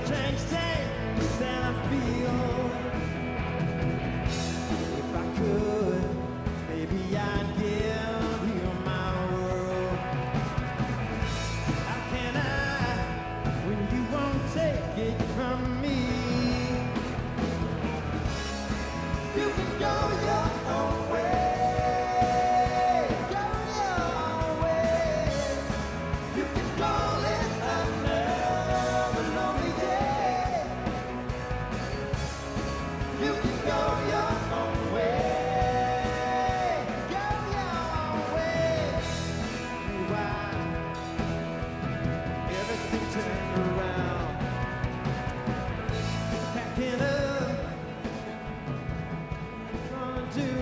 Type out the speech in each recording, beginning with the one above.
change things that I feel. If I could, maybe I'd give you my world. How can I, when you won't take it from me? You can go your own way, go your own way. You can call it another lonely day. You can go your own way, go your own way. Meanwhile, everything turned around, packing up, gonna do.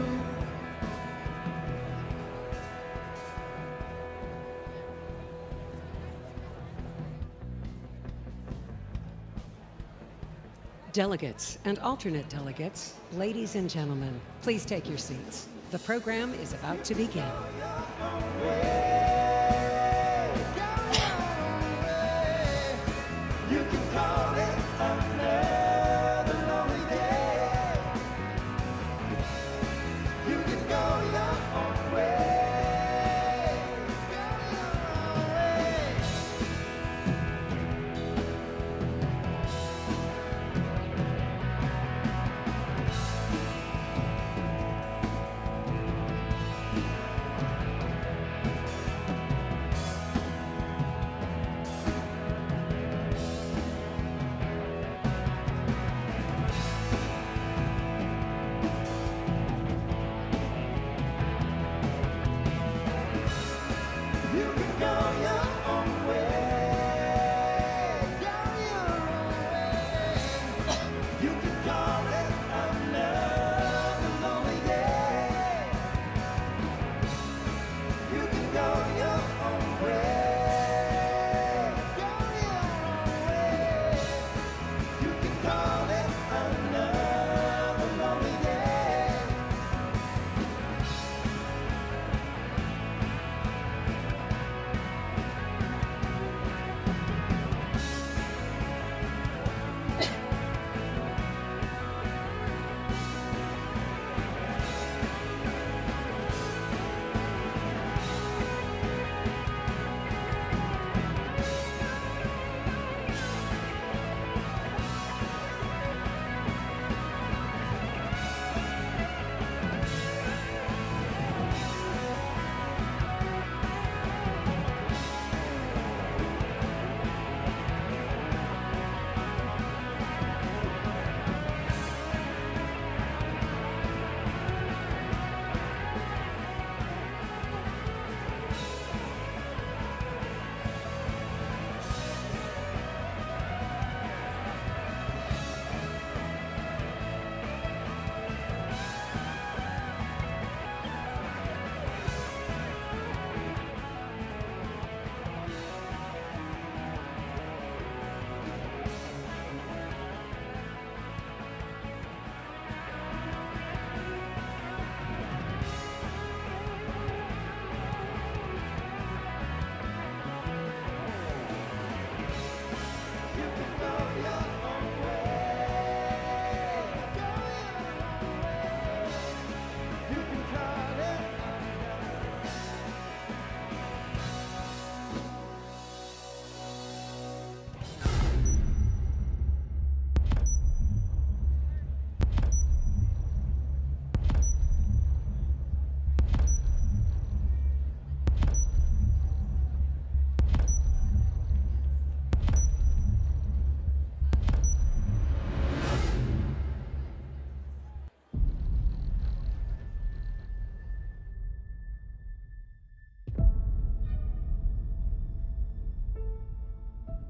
Delegates and alternate delegates, ladies and gentlemen, please take your seats. The program is about to begin. You can call it another lonely day. You can go your own way, go your own way. You can go your own way, go your own way. You can call it another lonely day. You can go your own way, go your own way. You can call it another lonely day.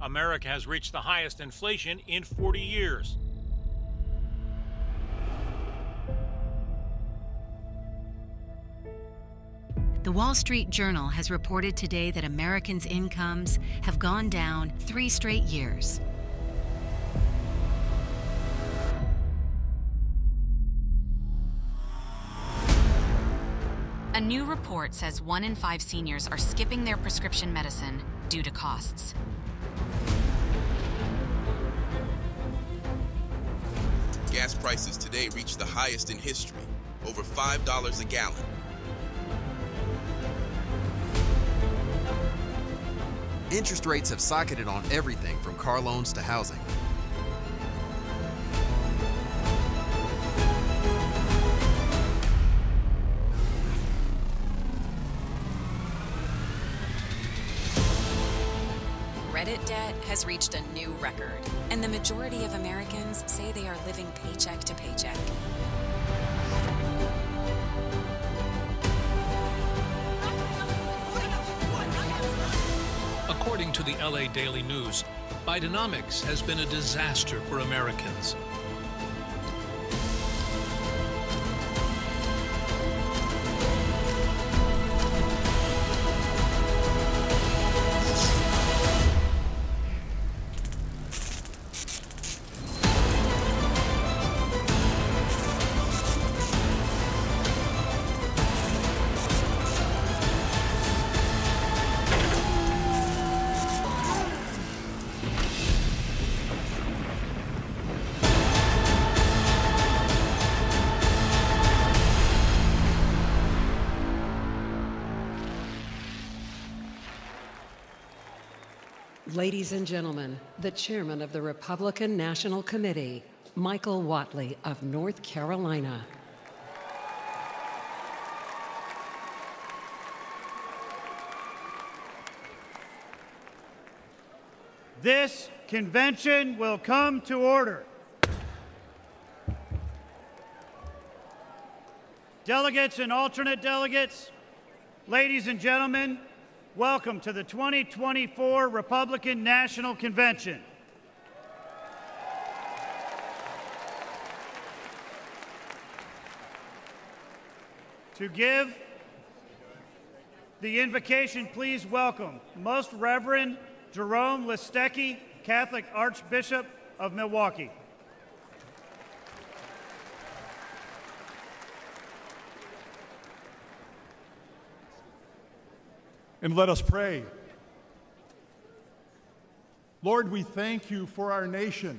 America has reached the highest inflation in 40 years. The Wall Street Journal has reported today that Americans' incomes have gone down 3 straight years. A new report says 1 in 5 seniors are skipping their prescription medicine due to costs. gas prices today reached the highest in history, over $5 a gallon. Interest rates have skyrocketed on everything from car loans to housing. Credit debt has reached a new record, and the majority of Americans say they are living paycheck to paycheck. According to the LA Daily News, Bidenomics has been a disaster for Americans. Ladies and gentlemen, the chairman of the Republican National Committee, Michael Whatley of North Carolina. This convention will come to order. Delegates and alternate delegates, ladies and gentlemen, welcome to the 2024 Republican National Convention. To give the invocation, please welcome Most Reverend Jerome Listecki, Catholic Archbishop of Milwaukee. And let us pray. Lord, we thank you for our nation.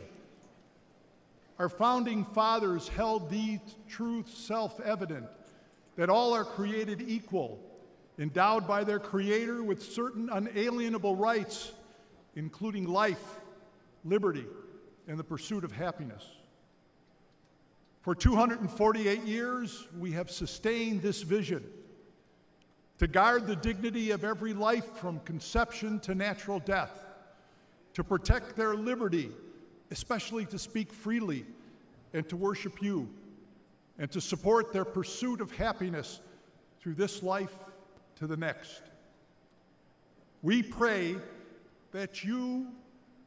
Our founding fathers held these truths self-evident, that all are created equal, endowed by their Creator with certain unalienable rights, including life, liberty, and the pursuit of happiness. For 248 years, we have sustained this vision to guard the dignity of every life from conception to natural death, to protect their liberty, especially to speak freely and to worship you, and to support their pursuit of happiness through this life to the next. We pray that you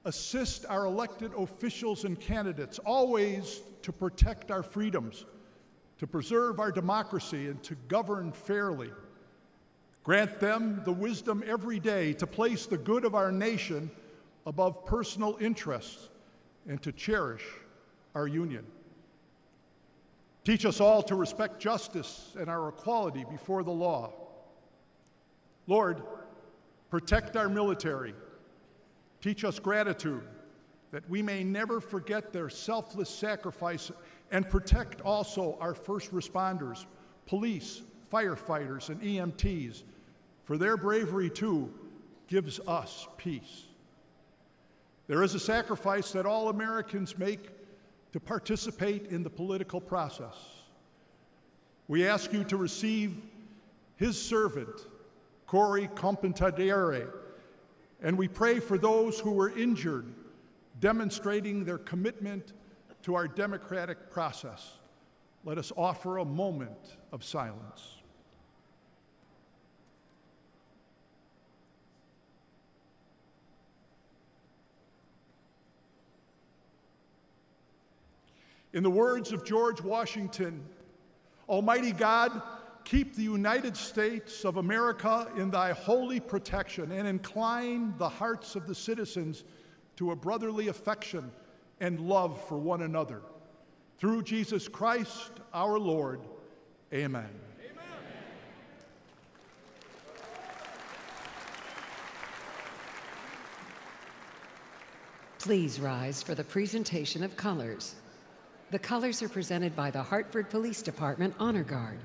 assist our elected officials and candidates always to protect our freedoms, to preserve our democracy, and to govern fairly. Grant them the wisdom every day to place the good of our nation above personal interests and to cherish our union. Teach us all to respect justice and our equality before the law. Lord, protect our military. Teach us gratitude, that we may never forget their selfless sacrifice, and protect also our first responders, police, firefighters, and EMTs, for their bravery too gives us peace. There is a sacrifice that all Americans make to participate in the political process. We ask you to receive his servant, Corey Compantadere, and we pray for those who were injured, demonstrating their commitment to our democratic process. Let us offer a moment of silence. In the words of George Washington, Almighty God, keep the United States of America in thy holy protection and incline the hearts of the citizens to a brotherly affection and love for one another. Through Jesus Christ, our Lord. Amen. Please rise for the presentation of colors. The colors are presented by the Hartford Police Department Honor Guard.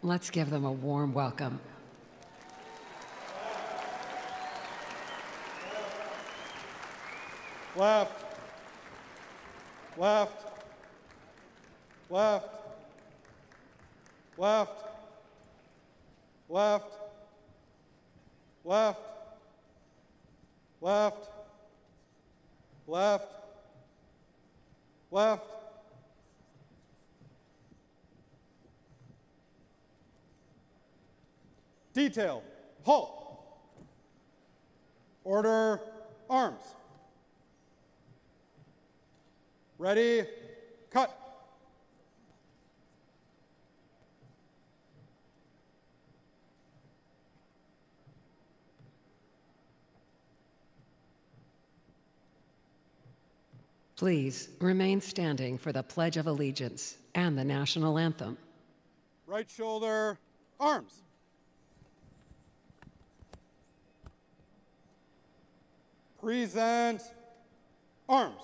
Let's give them a warm welcome. Left, left, left, left, left, left, left, left, left. Detail, halt. Order, arms. Ready, cut. Please remain standing for the Pledge of Allegiance and the national anthem. Right shoulder, arms. Present, arms.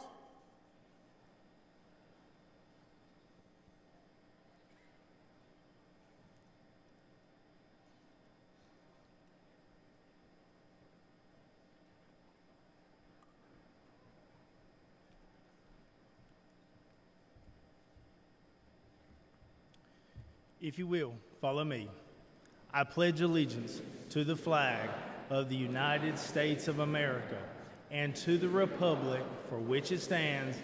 If you will, follow me. I pledge allegiance to the flag of the United States of America and to the republic for which it stands,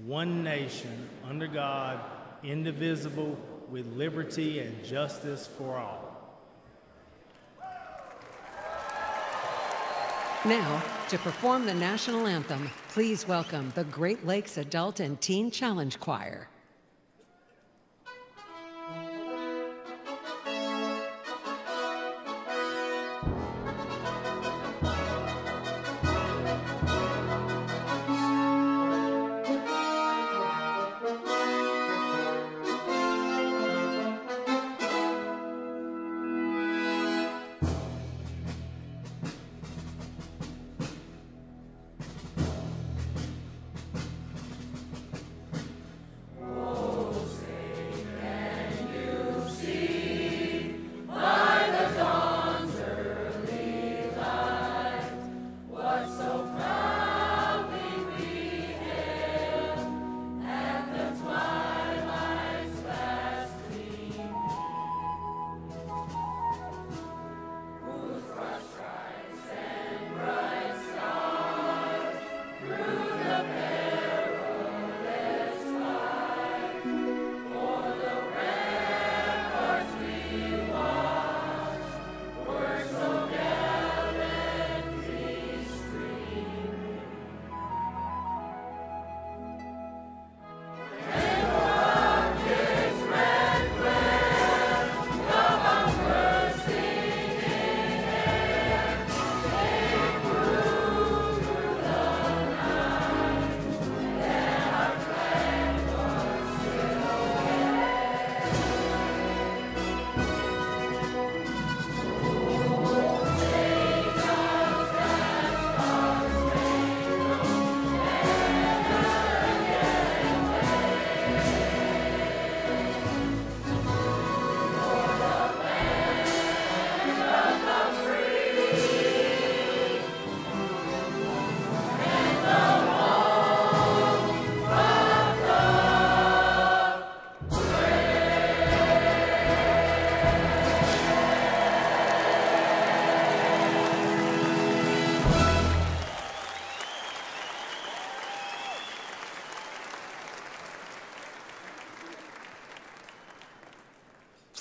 one nation, under God, indivisible, with liberty and justice for all. Now, to perform the national anthem, please welcome the Great Lakes Adult and Teen Challenge Choir.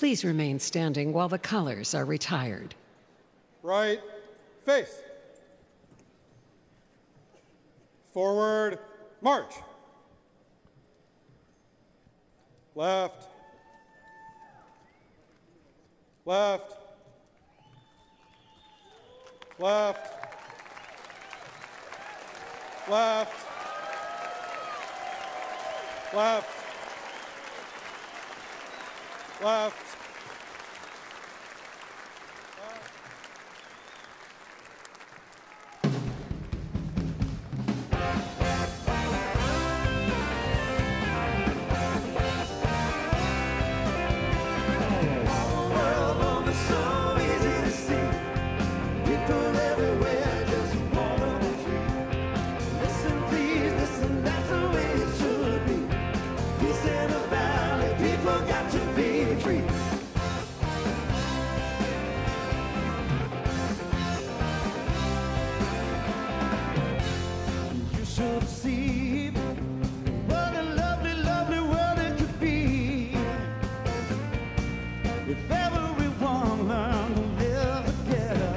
Please remain standing while the colors are retired. Right face. Forward march. Left. Left. Left. Left. Left. Left. see what a lovely, lovely world it could be if everyone learned to live together.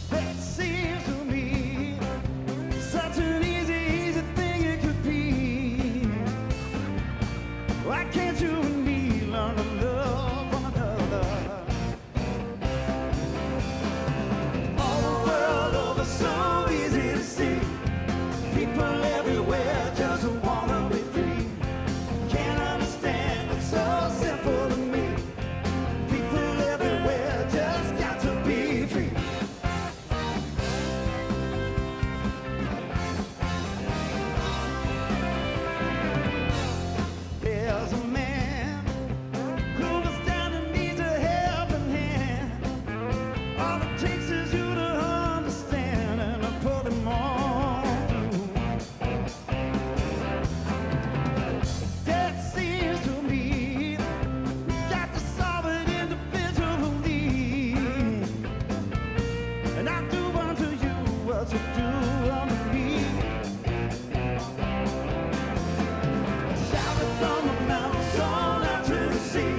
That seems to me such an easy thing it could be. Why can't you and me learn to love one another? All the world over, so easy to see. People everywhere just wanna be free. Can't understand, it's so simple to me. People everywhere just got to be free. There's a man who was down and needs a helping hand. All it takes is you to understand and to put him on through. That seems to me we got to solve it individually. And I do unto you what you do unto me. Shout it from the mountains on out to the sea.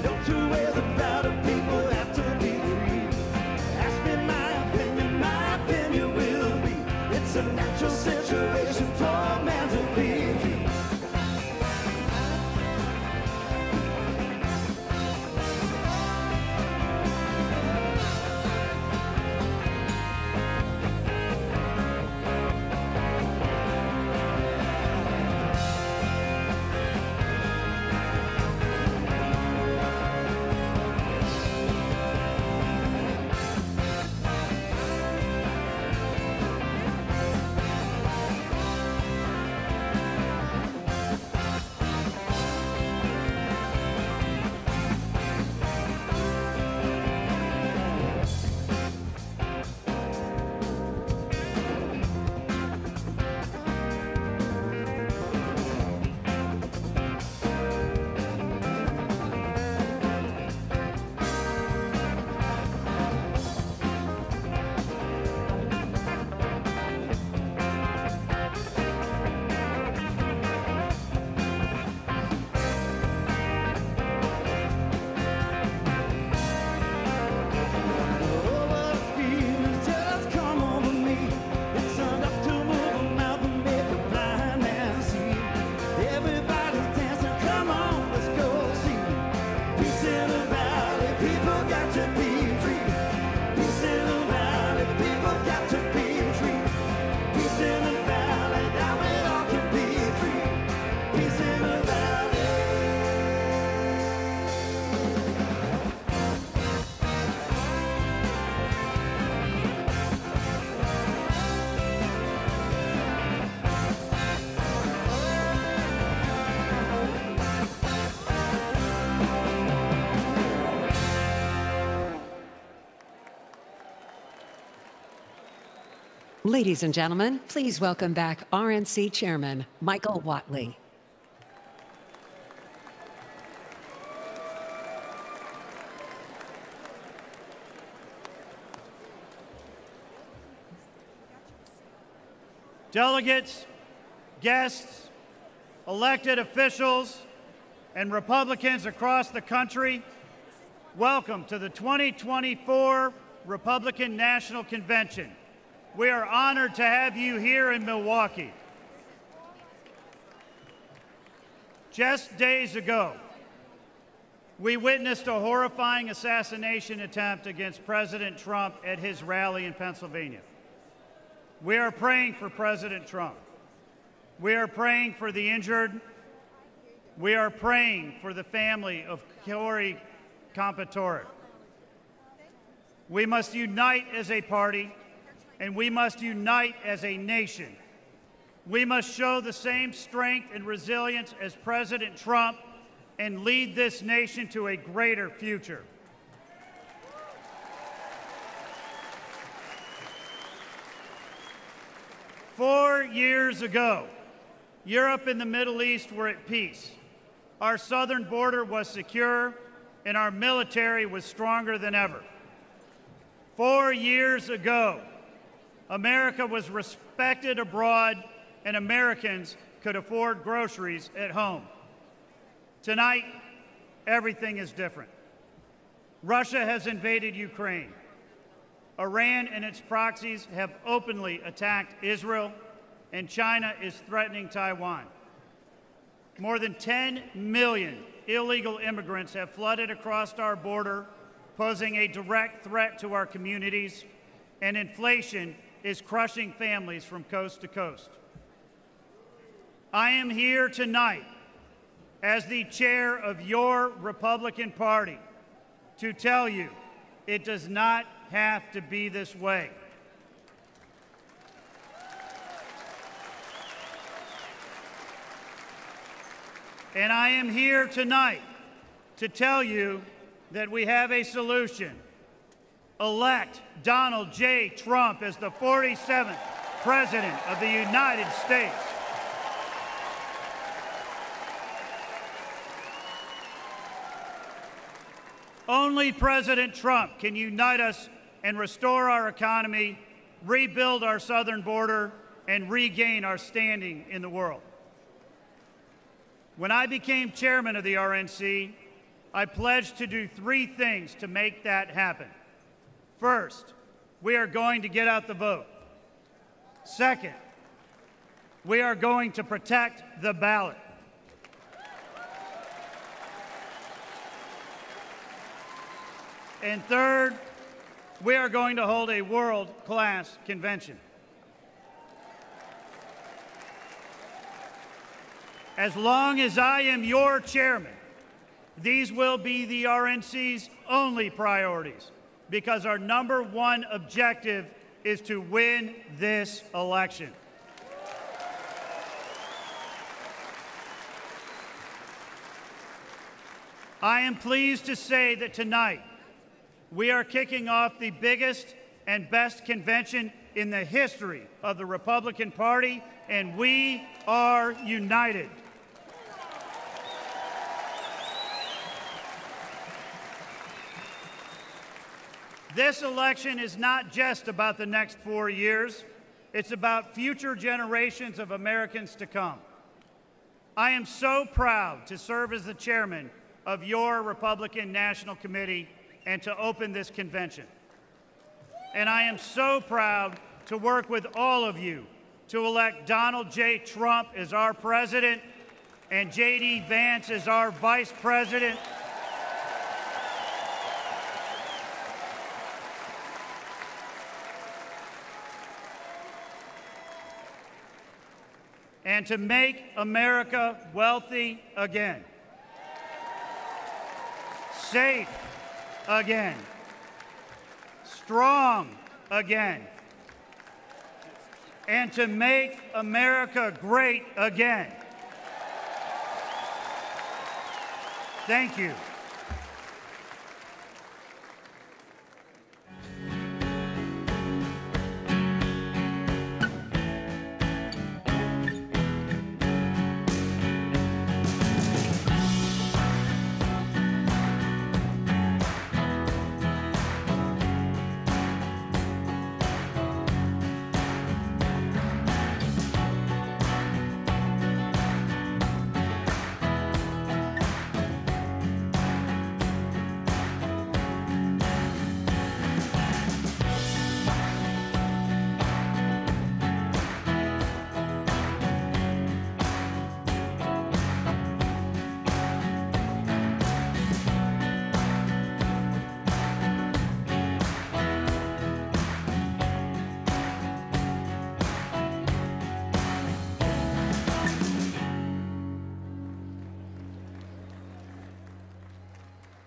No two ways about it, people have to be free. Ask me my opinion will be. It's a natural situation for man to be free. Ladies and gentlemen, please welcome back RNC Chairman Michael Whatley. Delegates, guests, elected officials, and Republicans across the country, welcome to the 2024 Republican National Convention. We are honored to have you here in Milwaukee. Just days ago, we witnessed a horrifying assassination attempt against President Trump at his rally in Pennsylvania. We are praying for President Trump. We are praying for the injured. We are praying for the family of Corey Compatore. We must unite as a party, and we must unite as a nation. We must show the same strength and resilience as President Trump and lead this nation to a greater future. Four years ago, Europe and the Middle East were at peace. Our southern border was secure, and our military was stronger than ever. 4 years ago, America was respected abroad, and Americans could afford groceries at home. Tonight, everything is different. Russia has invaded Ukraine. Iran and its proxies have openly attacked Israel, and China is threatening Taiwan. More than 10 million illegal immigrants have flooded across our border, posing a direct threat to our communities, and inflation is crushing families from coast to coast. I am here tonight as the chair of your Republican Party to tell you it does not have to be this way. And I am here tonight to tell you that we have a solution. Elect Donald J. Trump as the 47th President of the United States. Only President Trump can unite us and restore our economy, rebuild our southern border, and regain our standing in the world. When I became chairman of the RNC, I pledged to do 3 things to make that happen. First, we are going to get out the vote. Second, we are going to protect the ballot. And third, we are going to hold a world-class convention. As long as I am your chairman, these will be the RNC's only priorities, because our #1 objective is to win this election. I am pleased to say that tonight we are kicking off the biggest and best convention in the history of the Republican Party, and we are united. This election is not just about the next 4 years. It's about future generations of Americans to come. I am so proud to serve as the chairman of your Republican National Committee and to open this convention. And I am so proud to work with all of you to elect Donald J. Trump as our president and J.D. Vance as our vice president. And to make America wealthy again, safe again, strong again, and to make America great again. Thank you.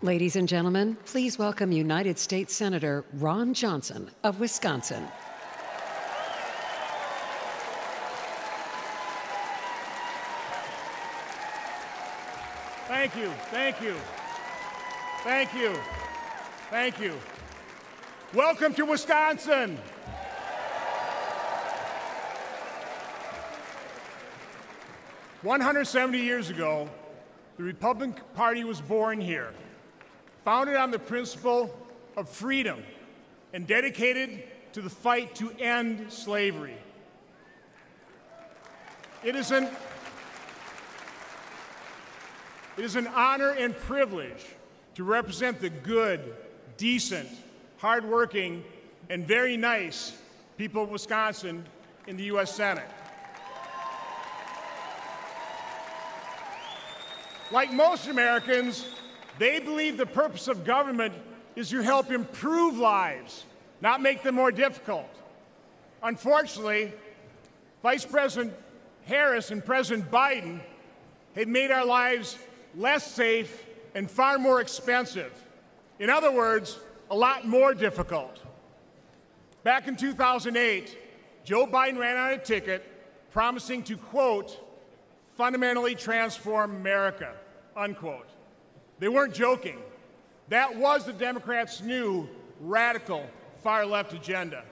Ladies and gentlemen, please welcome United States Senator Ron Johnson of Wisconsin. Thank you, thank you, thank you, thank you. Welcome to Wisconsin. "170 years ago, the Republican Party was born here, founded on the principle of freedom and dedicated to the fight to end slavery. It is an honor and privilege to represent the good, decent, hardworking, and very nice people of Wisconsin in the U.S. Senate. Like most Americans, they believe the purpose of government is to help improve lives, not make them more difficult. Unfortunately, Vice President Harris and President Biden have made our lives less safe and far more expensive. In other words, a lot more difficult. Back in 2008, Joe Biden ran out a ticket promising to, quote, fundamentally transform America, unquote. They weren't joking. That was the Democrats' new radical far-left agenda.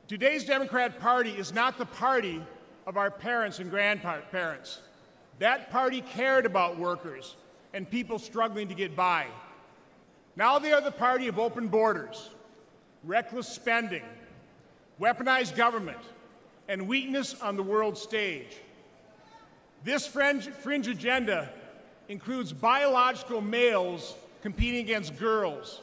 Today's Democrat Party is not the party of our parents and grandparents. That party cared about workers and people struggling to get by. Now they are the party of open borders, reckless spending, weaponized government, and weakness on the world stage. This fringe agenda includes biological males competing against girls,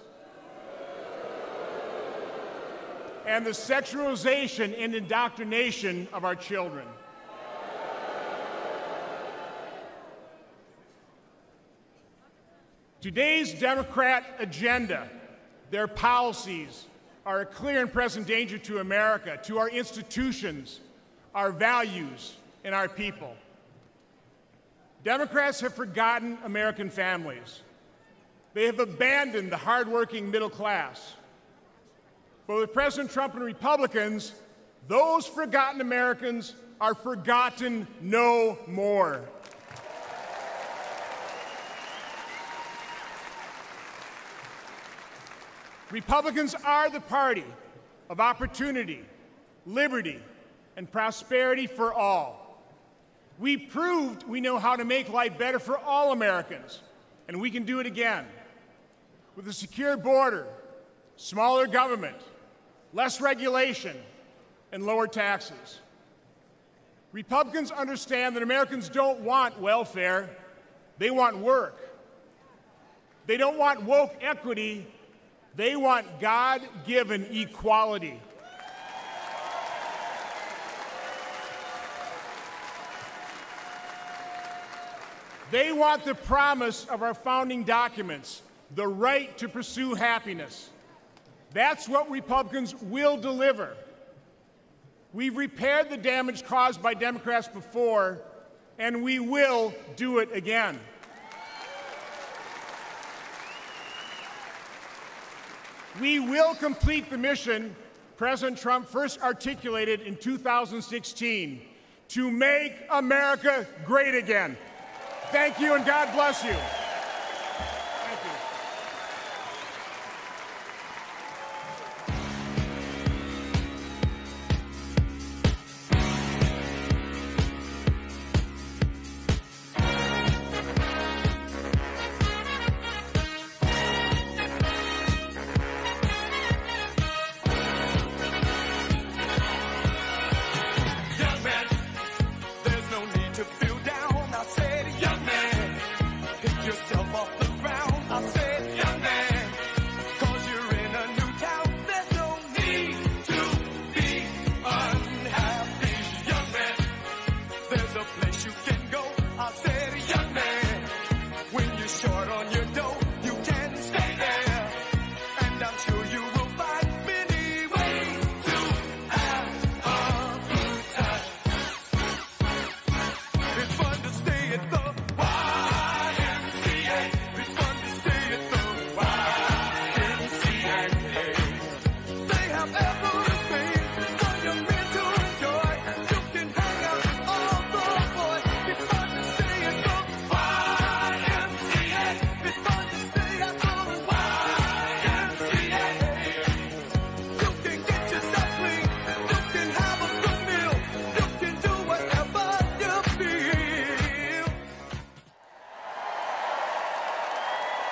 and the sexualization and indoctrination of our children. Today's Democrat agenda, their policies, are a clear and present danger to America, to our institutions, our values, and our people. Democrats have forgotten American families. They have abandoned the hardworking middle class. But with President Trump and Republicans, those forgotten Americans are forgotten no more. Republicans are the party of opportunity, liberty, and prosperity for all. We proved we know how to make life better for all Americans, and we can do it again. With a secure border, smaller government, less regulation, and lower taxes. Republicans understand that Americans don't want welfare, they want work. They don't want woke equity, they want God-given equality. They want the promise of our founding documents, the right to pursue happiness. That's what Republicans will deliver. We've repaired the damage caused by Democrats before, and we will do it again. We will complete the mission President Trump first articulated in 2016 to make America great again. Thank you, and God bless you. Thank you.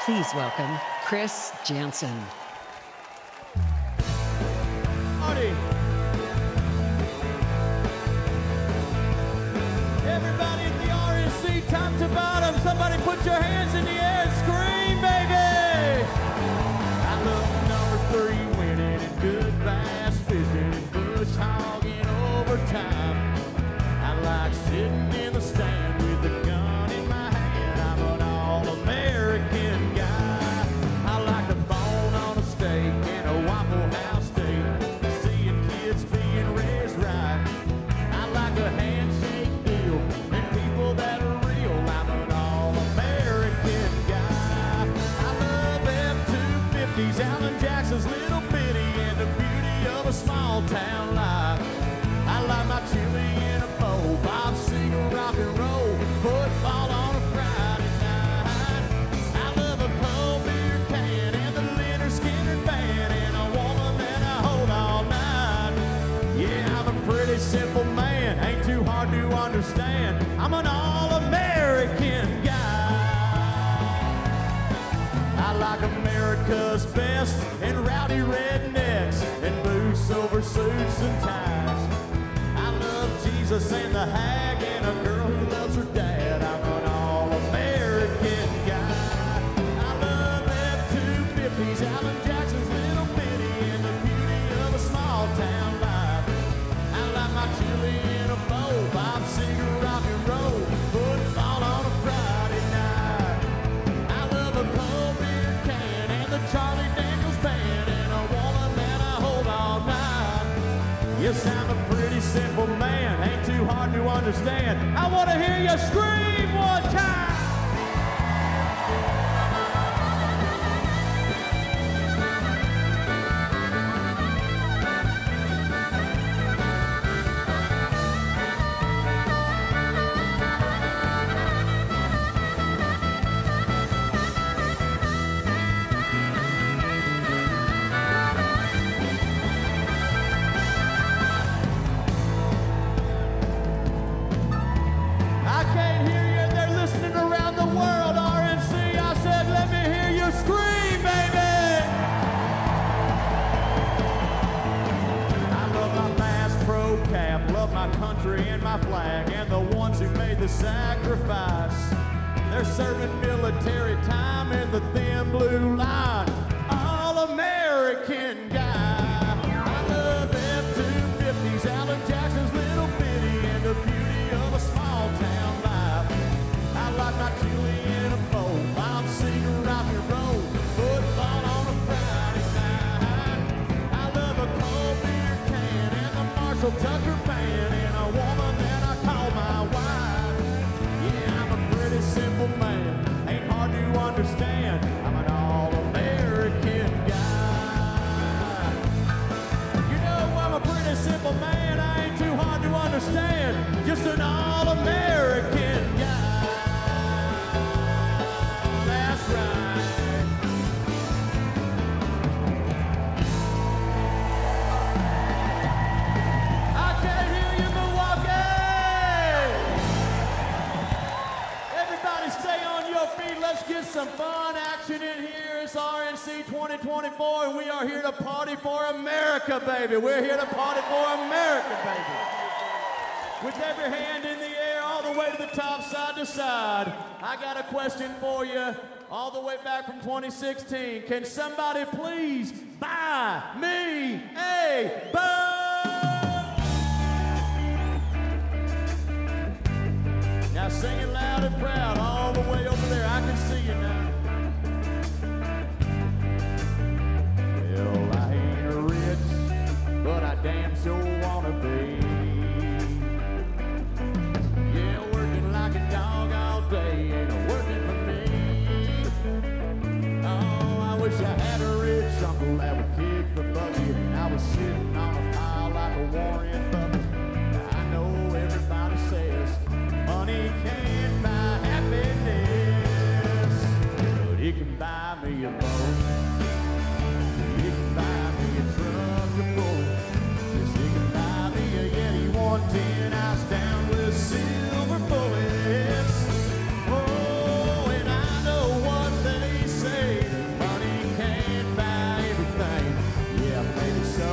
Please welcome Chris Jansen. sitting in the stand with a gun in my hand. I'm an all-American guy. I like a bone on a steak and a Waffle House steak, seeing kids being raised right. I like a handshake deal and people that are real. I'm an all-American guy. I love F-250s, Alan Jackson's Little Bitty, and the beauty of a small town life. I like my chili in a bowl, Bob Seger, rock and roll, football on a Friday night. I love a cold beer can and the Leonard Skinner band, and a woman that I hold all night. Yeah, I'm a pretty simple man, ain't too hard to understand. I'm an all-American guy. I like America's best and rowdy rednecks and boots over suits and ties. I love Jesus and the hag and a girl who loves her dad. I'm an all-American guy. I love F-250s, Alan Jackson's Little Bitty, and the beauty of a small town life. I like my chili in a bowl, Bob Seger, rock and roll, football on a Friday night. I love a cold beer can and the Charlie Daniels band, and a woman that I hold all night. Yes, I'm a pretty simple man, ain't too hard to understand. I want to hear you scream one time. I can't hear you. They're listening around the world. RNC, I said, let me hear you scream, baby. I love my Bass Pro cap, love my country and my flag, and the ones who made the sacrifice. They're serving military time in the thin blue line. All-American guy. I love F-250s, Alan Jackson's Little Bitty, and the beauty of a small town life. I like my chili in a bowl, Bob Seger, rock and roll, football on a Friday night. I love a cold beer can and the Marshall Tucker band, and a woman that I call my wife. Yeah, I'm a pretty simple man, ain't hard to understand. I'm an all-American guy. You know I'm a pretty simple man, I ain't too hard to understand. Just an all-American guy. That's right. I can't hear you, Milwaukee! Everybody stay on your feet. Let's get some fun action in here. It's RNC 2024, and we are here to party for America, baby. We're here to party for America, baby. With every hand in the air, all the way to the top, side to side. I got a question for you, all the way back from 2016. Can somebody please buy me a boat? Now sing it loud and proud, all the way over there. I can see you now. Well, I ain't rich, but I damn sure wanna be. Yeah, working like a dog all day ain't working for me. Oh, I wish I had a rich uncle that would kick the bucket, and I was sitting on a pile like a Warren Buffett. I know everybody says money can't buy happiness, but it can buy me a boat. It can buy me a truck of gold. Yes, it can buy me a Yeti 110 house down with silver bullets. Oh, and I know what they say, money can't buy everything. Yeah, maybe so.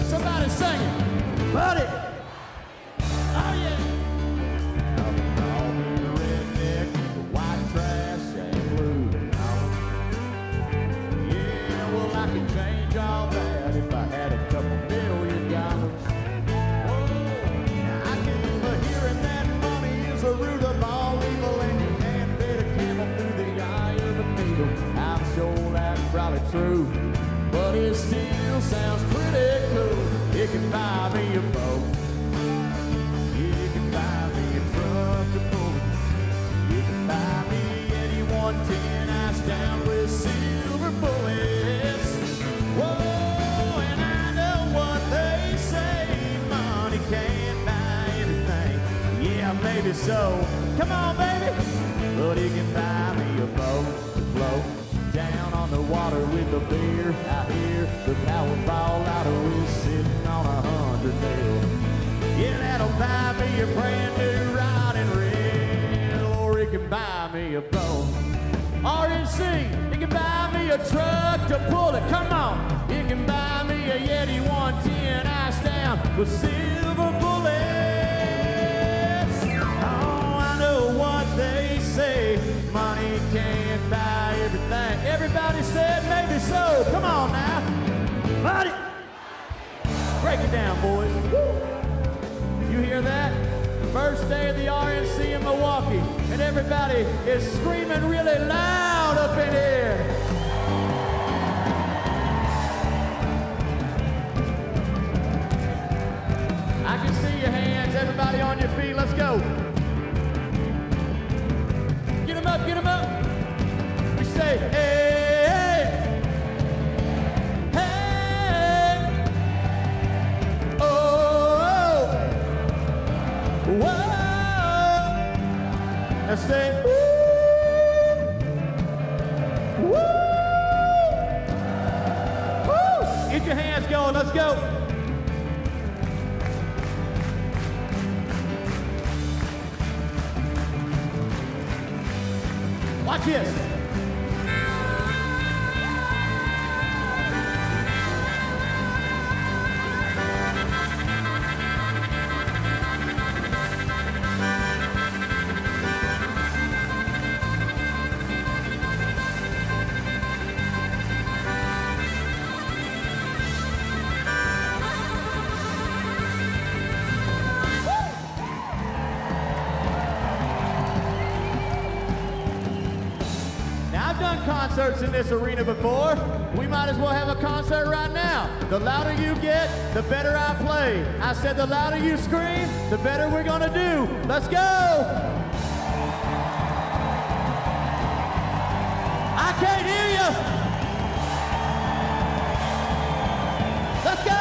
Somebody sing it, buddy. Oh yeah. Now they call me the redneck, the white trash and blue. Yeah, well I could change all that if I had a couple $1 million. Whoa, I came a hearing that money maybe so. Come on, baby. But he can buy me a boat to float down on the water with a beer. I hear the Powerball lottery sitting on 100 mil. Yeah, that'll buy me a brand new rod and reel, or he can buy me a boat. RNC, he can buy me a truck to pull it. Come on, he can buy me a Yeti 110 ice down with silver bullets. Oh, I know what they say, money can't buy everything. Everybody said maybe so. Come on now, money. Break it down, boys. Woo. You hear that? First day of the RNC in Milwaukee, and everybody is screaming really loud up in here. I can see your hands, everybody on your feet, let's go. Get them up, get them up. We say, hey, hey, oh, whoa. Let's say, woo, woo, woo. Get your hands going, let's go. Watch this. Concerts in this arena before. We might as well have a concert right now. The louder you get, the better I play. I said the louder you scream, the better we're gonna do. Let's go! I can't hear you! Let's go!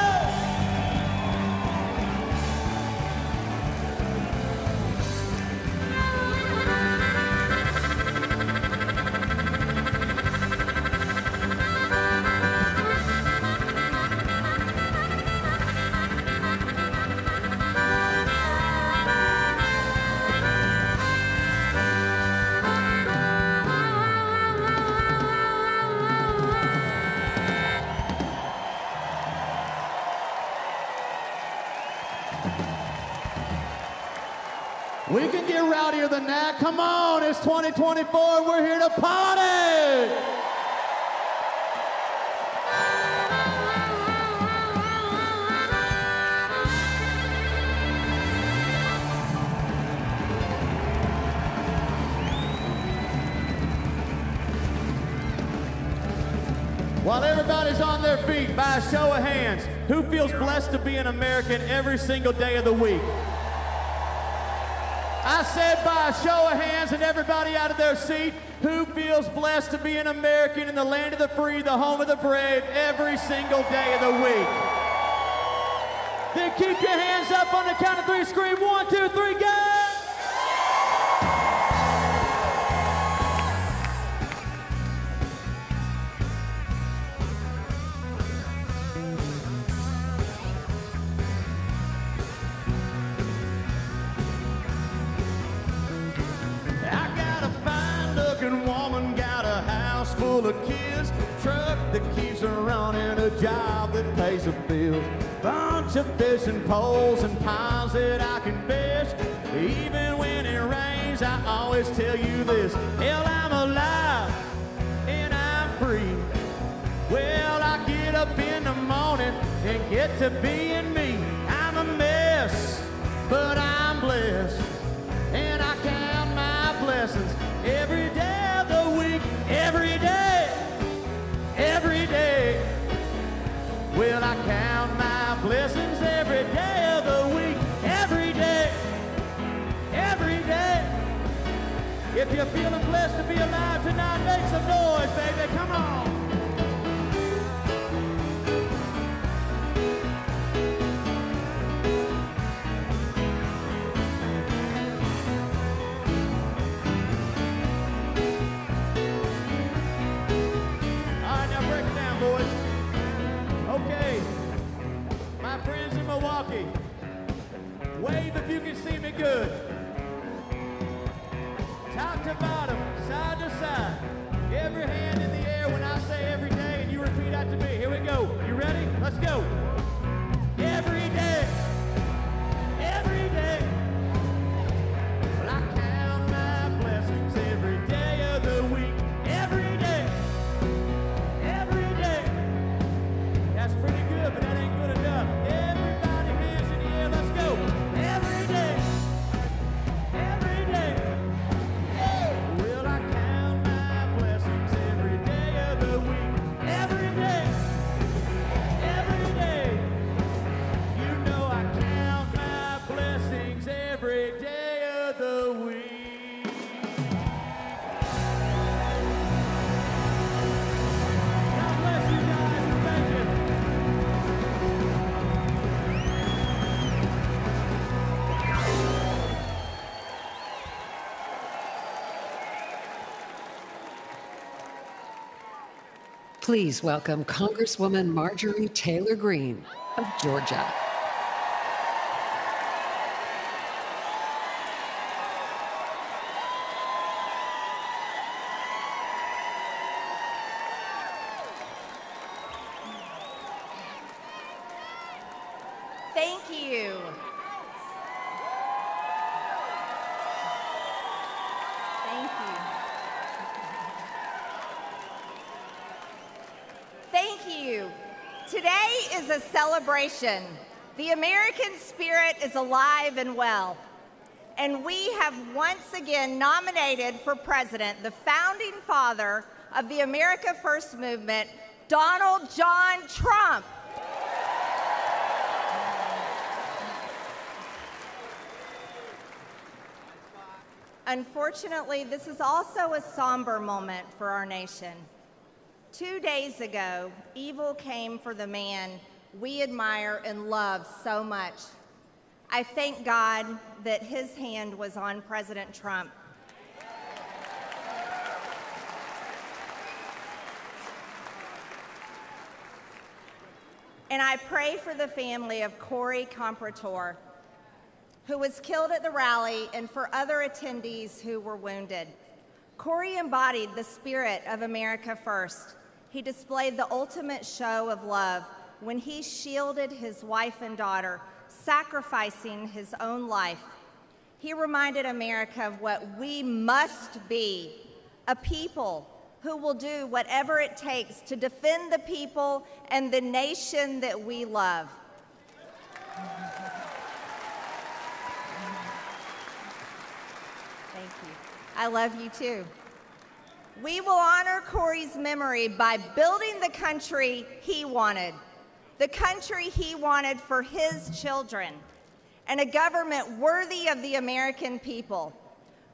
We can get rowdier than that. Come on, it's 2024 and we're here to party! While everybody's on their feet, by a show of hands, who feels blessed to be an American every single day of the week? I said by a show of hands and everybody out of their seat, who feels blessed to be an American in the land of the free, the home of the brave, every single day of the week? Then keep your hands up on the count of three, scream 1, 2, 3, go! Woman got a house full of kids, truck that keeps her running, a job that pays the bills, bunch of fishing poles and ponds that I can fish. Even when it rains, I always tell you this: hell, I'm alive and I'm free. Well, I get up in the morning and get to being me. I'm a mess, but I'm blessed, and I count my blessings every day of the week, every day, every day. Well, I count my blessings every day of the week, every day, every day. If you're feeling blessed to be alive tonight, make some noise, baby, come on. Wave if you can see me good. Top to bottom, side to side. Every hand in the air when I say every day, and you repeat after me. Here we go. You ready? Let's go. Every day. Every day. Well, I count my blessings every day of the week. Every day. Every day. That's pretty good, but that ain't good enough. Everybody, hands in the air. Let's go. Every day. Every day. Well, I count my blessings every day of the week. Every day. Every day. You know I count my blessings every day of the week. God bless you guys, and thank you. Please welcome Congresswoman Marjorie Taylor Greene of Georgia. Thank you. Thank you. Thank you. Today is a celebration. The American spirit is alive and well. And we have once again nominated for president the founding father of the America First movement, Donald John Trump. Unfortunately, this is also a somber moment for our nation. 2 days ago, evil came for the man we admire and love so much. I thank God that his hand was on President Trump. And I pray for the family of Corey Comprator, who was killed at the rally, and for other attendees who were wounded. Corey embodied the spirit of America First. He displayed the ultimate show of love when he shielded his wife and daughter, sacrificing his own life. He reminded America of what we must be, a people who will do whatever it takes to defend the people and the nation that we love. Thank you. I love you too. We will honor Corey's memory by building the country he wanted, the country he wanted for his children, and a government worthy of the American people.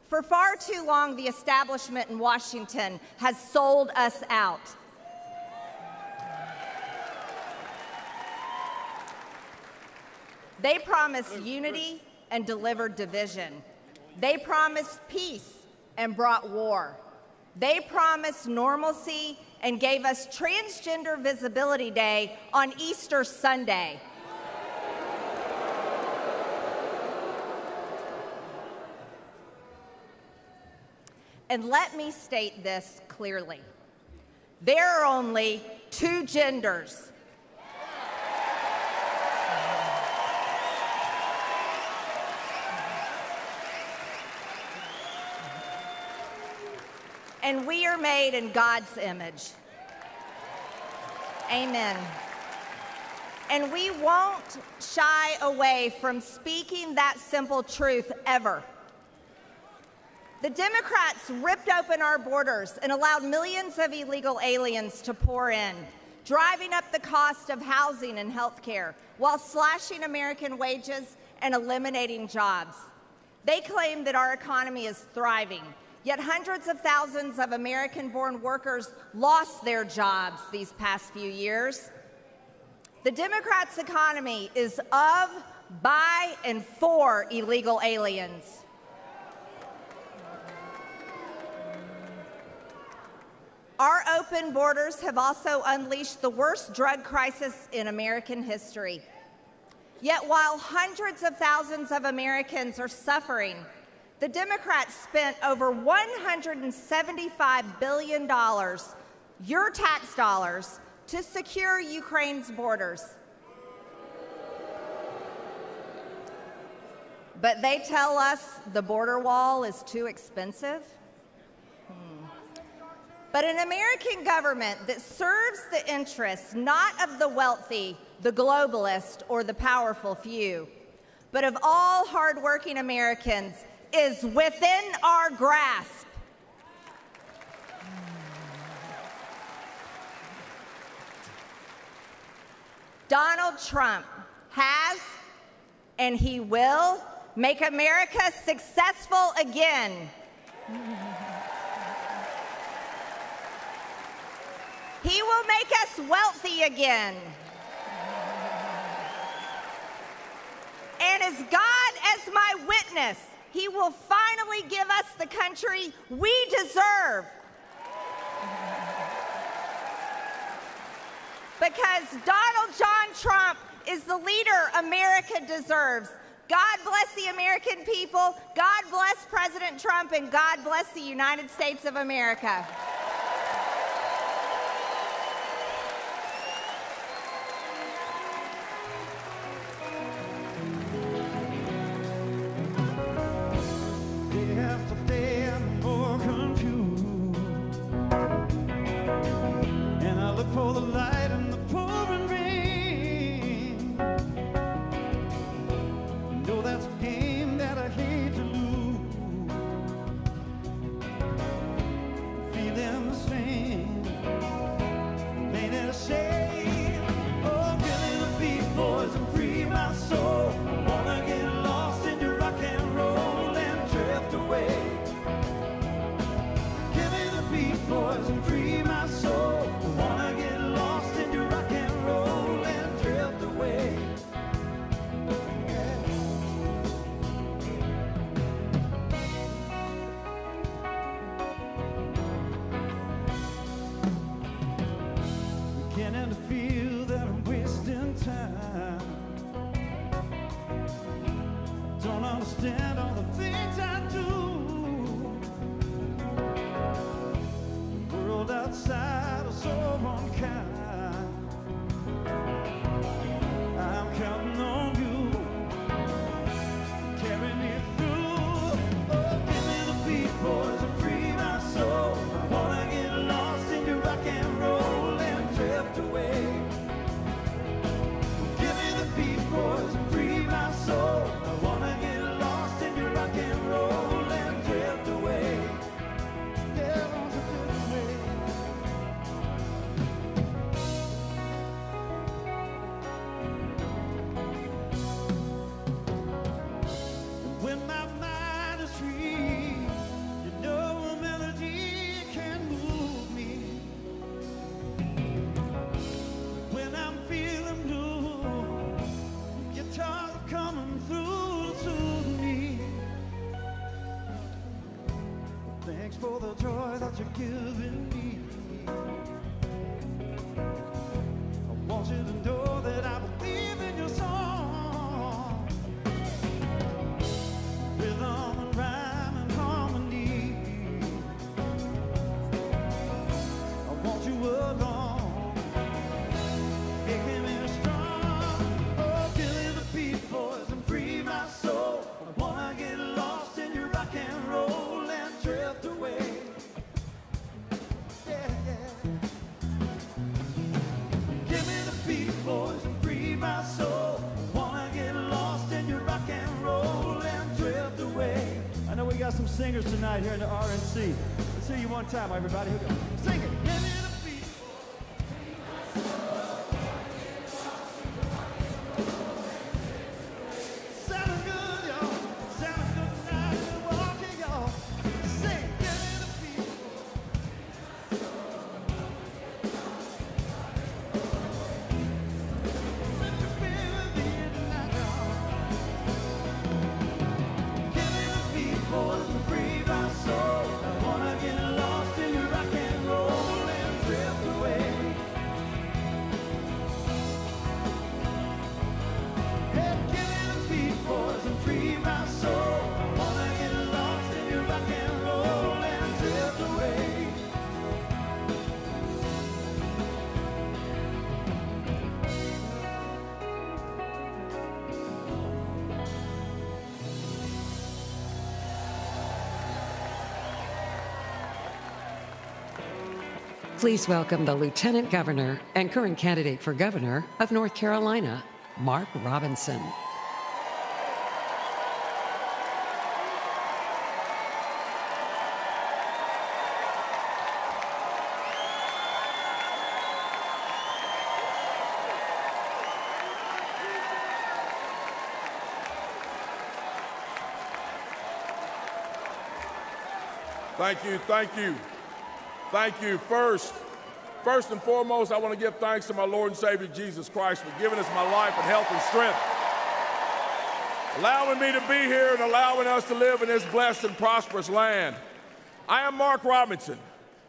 For far too long, the establishment in Washington has sold us out. They promised unity and delivered division. They promised peace and brought war. They promised normalcy and gave us Transgender Visibility Day on Easter Sunday. And let me state this clearly. There are only two genders. And we are made in God's image. Amen. And we won't shy away from speaking that simple truth ever. The Democrats ripped open our borders and allowed millions of illegal aliens to pour in, driving up the cost of housing and health care while slashing American wages and eliminating jobs. They claim that our economy is thriving, yet hundreds of thousands of American-born workers lost their jobs these past few years. The Democrats' economy is of, by, and for illegal aliens. Our open borders have also unleashed the worst drug crisis in American history. Yet while hundreds of thousands of Americans are suffering, the Democrats spent over $175 billion, your tax dollars, to secure Ukraine's borders. But they tell us the border wall is too expensive. But an American government that serves the interests not of the wealthy, the globalist, or the powerful few, but of all hardworking Americans is within our grasp. Donald Trump has, and he will, make America successful again. He will make us wealthy again. And as God as my witness, he will finally give us the country we deserve. Because Donald John Trump is the leader America deserves. God bless the American people, God bless President Trump, and God bless the United States of America. For the light and the pouring rain. No, that's a game that I hate to lose. Feeling the strain, ain't it a shame? Oh, killing the beat, boys, and free my soul. I wanna get lost in your rock and roll and drift away. Give me the beat, boys, and free my soul. I wanna get lost in your rock and roll and drift away. Beginning to feel that I'm wasting time. Don't understand all the things I do. The world outside is so unkind. I'm counting on you, carry me through. Oh, give me the beat, boys, and free my soul. I wanna get lost in your rock and roll and drift away. Give me the beat, boys, and free my soul. I wanna get lost in your rock and roll and drift away. Yeah, I want to drift away. When my mind is free, you know a melody can move me. When I'm feeling blue, guitars are coming through to soothe me. Thanks for the joy that you're giving me. I want you to know that I believe in your song. Rhythm and rhyme and harmony. I want you along, making me strong. Oh, give me the beat, boys, and free my soul. I wanna get lost in your rock and roll and drift away. Yeah, yeah. Give me the beat, boys, and free my soul. Wanna get lost in your rock and roll and drift away. I know we got some singers tonight here in the RNC. Let's hear you one time, everybody. Here we go. Sing it. Give me the beat. Sounding good, y'all. Sounding good tonight. We're walking, y'all. Sing. Give me the beat. Let your feeling be tonight, y'all. Give me the beat, boys, to free my soul. I wanna get lost in your rock and roll Please welcome the Lieutenant Governor and current candidate for governor of North Carolina, Mark Robinson. Thank you, thank you, thank you. First and foremost, I want to give thanks to my Lord and Savior Jesus Christ for giving us my life and health and strength, allowing me to be here and allowing us to live in this blessed and prosperous land. I am Mark Robinson.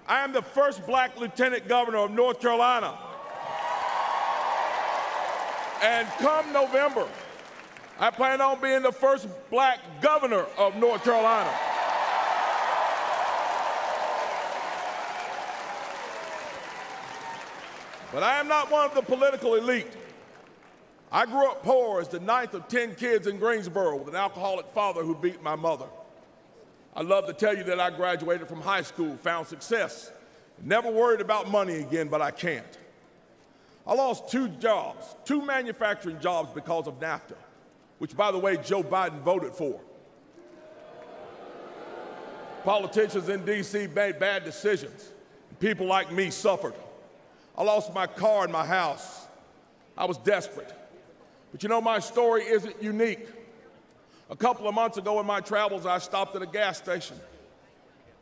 I am the first black lieutenant governor of North Carolina. And come November, I plan on being the first black governor of North Carolina. But I am not one of the political elite. I grew up poor as the ninth of 10 kids in Greensboro with an alcoholic father who beat my mother. I love to tell you that I graduated from high school, found success, never worried about money again, but I can't. I lost 2 jobs, 2 manufacturing jobs because of NAFTA, which, by the way, Joe Biden voted for. Politicians in D.C. made bad decisions, and people like me suffered. I lost my car and my house. I was desperate. But you know, my story isn't unique. A couple of months ago in my travels, I stopped at a gas station.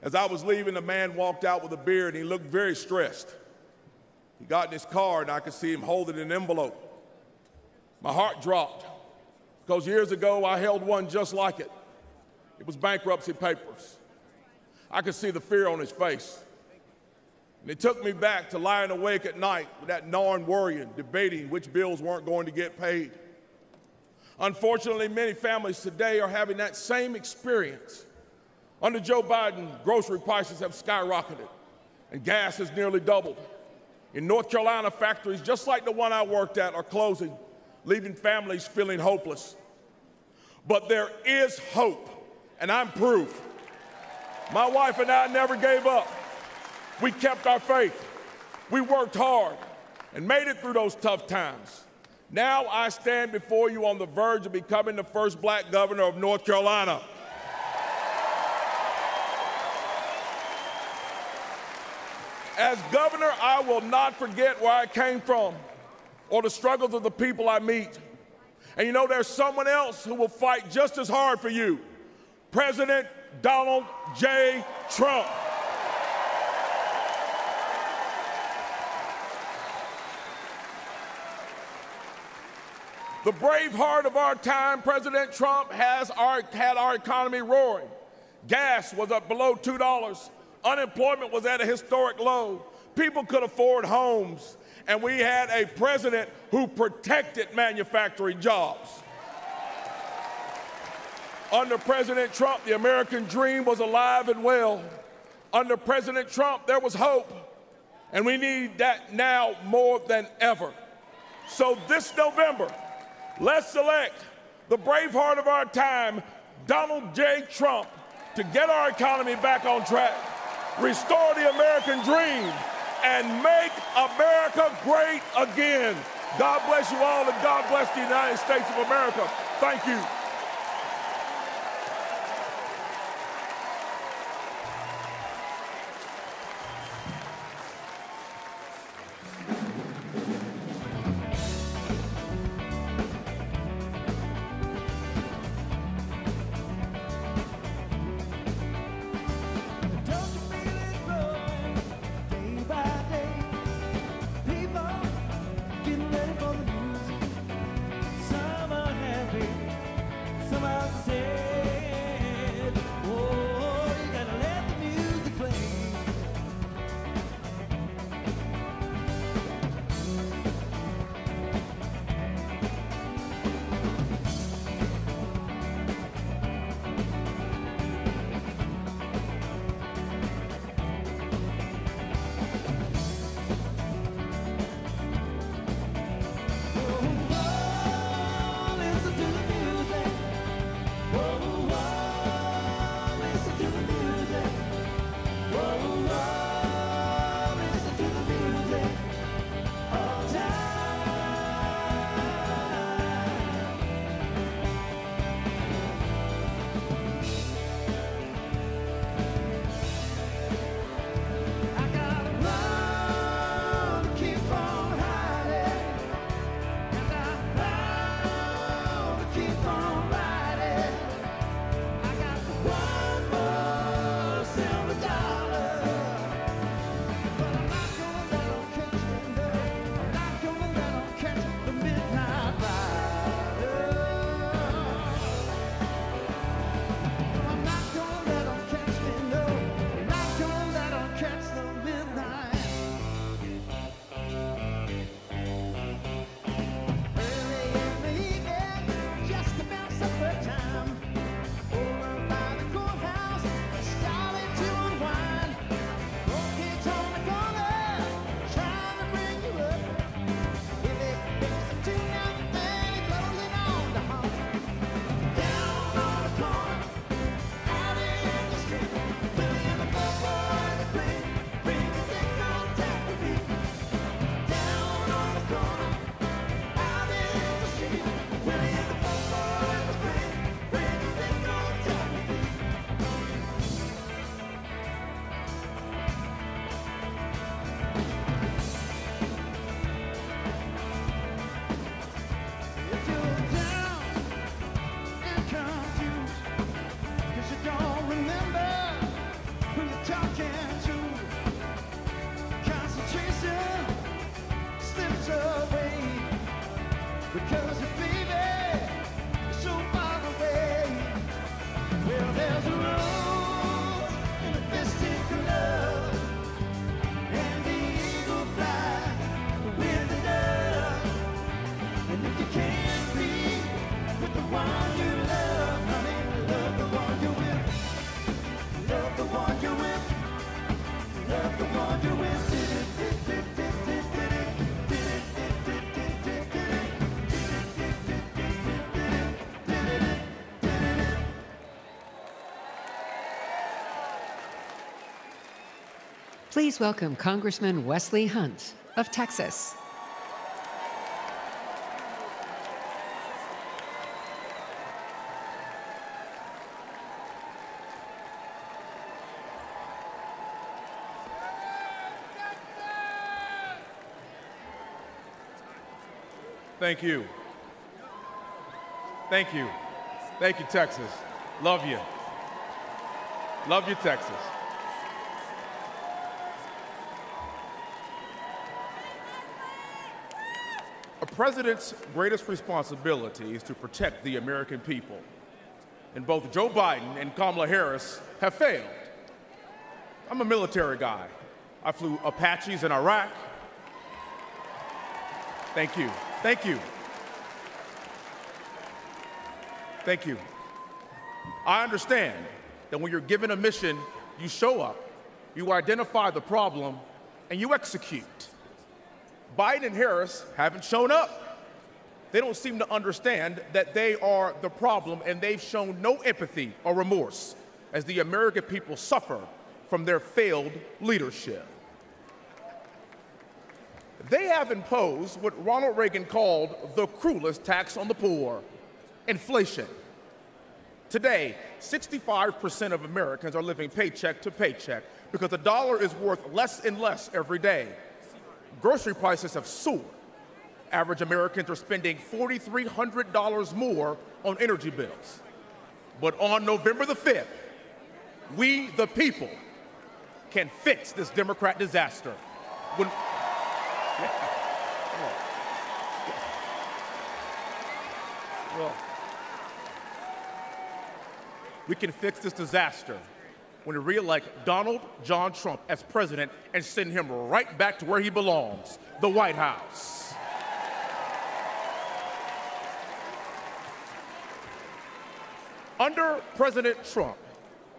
As I was leaving, a man walked out with a beer and he looked very stressed. He got in his car and I could see him holding an envelope. My heart dropped because years ago I held one just like it. It was bankruptcy papers. I could see the fear on his face. And it took me back to lying awake at night with that gnawing worrying, debating which bills weren't going to get paid. Unfortunately, many families today are having that same experience. Under Joe Biden, grocery prices have skyrocketed and gas has nearly doubled. In North Carolina, factories just like the one I worked at are closing, leaving families feeling hopeless. But there is hope, and I'm proof. My wife and I never gave up. We kept our faith. We worked hard and made it through those tough times. Now I stand before you on the verge of becoming the first black governor of North Carolina. As governor, I will not forget where I came from or the struggles of the people I meet. And you know, there's someone else who will fight just as hard for you, President Donald J. Trump. The brave heart of our time, President Trump, had our economy roaring. Gas was up below $2. Unemployment was at a historic low. People could afford homes. And we had a president who protected manufacturing jobs. Under President Trump, the American dream was alive and well. Under President Trump, there was hope. And we need that now more than ever. So this November, let's select the brave heart of our time, Donald J. Trump, to get our economy back on track, restore the American dream, and make America great again. God bless you all, and God bless the United States of America. Thank you. because your baby is so far away. Well, there's a rose in the vestibular, and the eagle fly with the dove. And if you can't be with the one you love, honey, love the one you're with. Love the one you're with. Love the one you're with. Please welcome Congressman Wesley Hunt of Texas. Thank you. Thank you. Thank you, Texas. Love you. Love you, Texas. A president's greatest responsibility is to protect the American people. And both Joe Biden and Kamala Harris have failed. I'm a military guy. I flew Apaches in Iraq. Thank you. Thank you. Thank you. I understand that when you're given a mission, you show up, you identify the problem, and you execute. Biden and Harris haven't shown up. They don't seem to understand that they are the problem, and they've shown no empathy or remorse as the American people suffer from their failed leadership. They have imposed what Ronald Reagan called the cruelest tax on the poor, inflation. Today, 65% of Americans are living paycheck to paycheck because the dollar is worth less and less every day. Grocery prices have soared. Average Americans are spending $4,300 more on energy bills. But on November the 5th, we, the people, can fix this Democrat disaster. When we can fix this disaster when we re-elect Donald John Trump as president and send him right back to where he belongs, the White House. Under President Trump,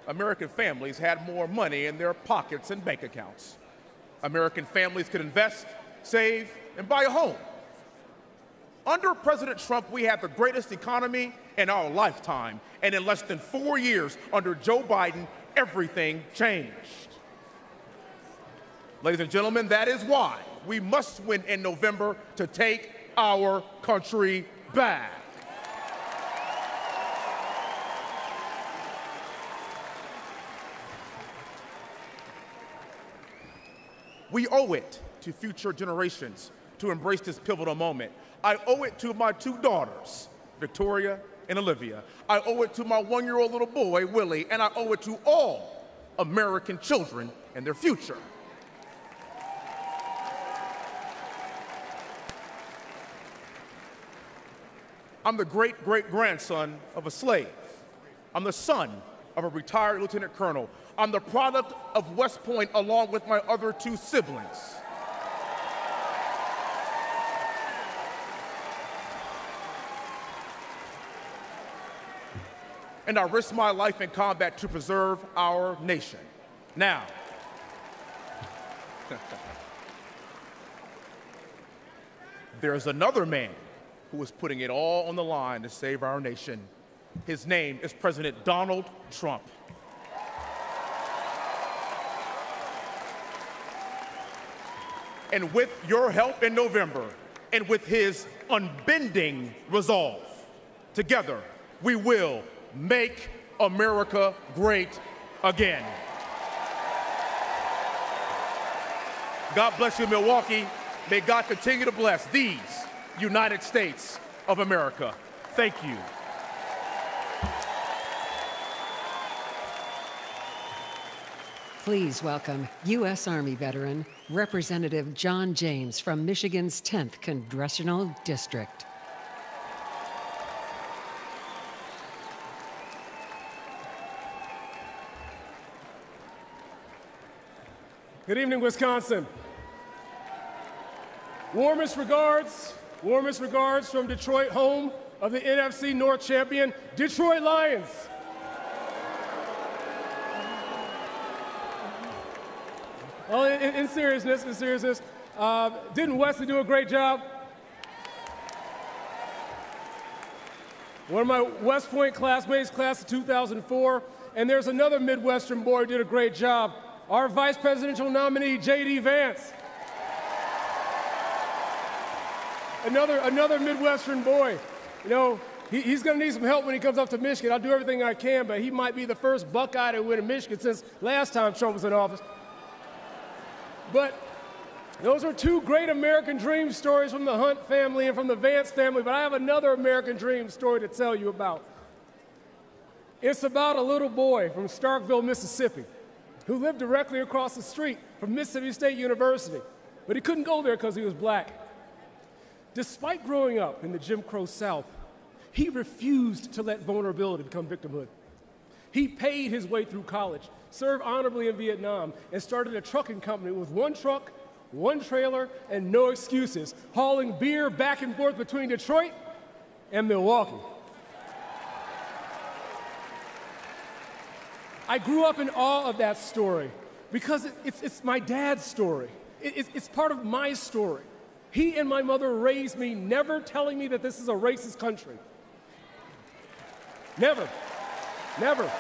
American families had more money in their pockets and bank accounts. American families could invest, save, and buy a home. Under President Trump, we had the greatest economy in our lifetime, and in less than 4 years, under Joe Biden, everything changed. Ladies and gentlemen, that is why we must win in November to take our country back. We owe it to future generations to embrace this pivotal moment. I owe it to my two daughters, Victoria and Olivia. I owe it to my one-year-old little boy, Willie, and I owe it to all American children and their future. I'm the great-great-grandson of a slave. I'm the son of a retired lieutenant colonel. I'm the product of West Point along with my other two siblings. And I risked my life in combat to preserve our nation. Now, there's another man who is putting it all on the line to save our nation. His name is President Donald Trump. And with your help in November, and with his unbending resolve, together we will make America great again. God bless you, Milwaukee. May God continue to bless these United States of America. Thank you. Please welcome U.S. Army veteran, Representative John James from Michigan's 10th Congressional District. Good evening, Wisconsin. Warmest regards from Detroit, home of the NFC North champion, Detroit Lions. Well, in seriousness, didn't Wesley do a great job? One of my West Point classmates, class of 2004, and there's another Midwestern boy who did a great job, our vice presidential nominee, J.D. Vance. Another Midwestern boy. You know, he's going to need some help when he comes up to Michigan. I'll do everything I can, but he might be the first Buckeye to win in Michigan since last time Trump was in office. But those are two great American dream stories from the Hunt family and from the Vance family, but I have another American dream story to tell you about. It's about a little boy from Starkville, Mississippi, who lived directly across the street from Mississippi State University, but he couldn't go there because he was black. Despite growing up in the Jim Crow South, he refused to let vulnerability become victimhood. He paid his way through college, served honorably in Vietnam, and started a trucking company with one truck, one trailer, and no excuses, hauling beer back and forth between Detroit and Milwaukee. I grew up in awe of that story because it's my dad's story. It's part of my story. He and my mother raised me, never telling me that this is a racist country. Never. Never.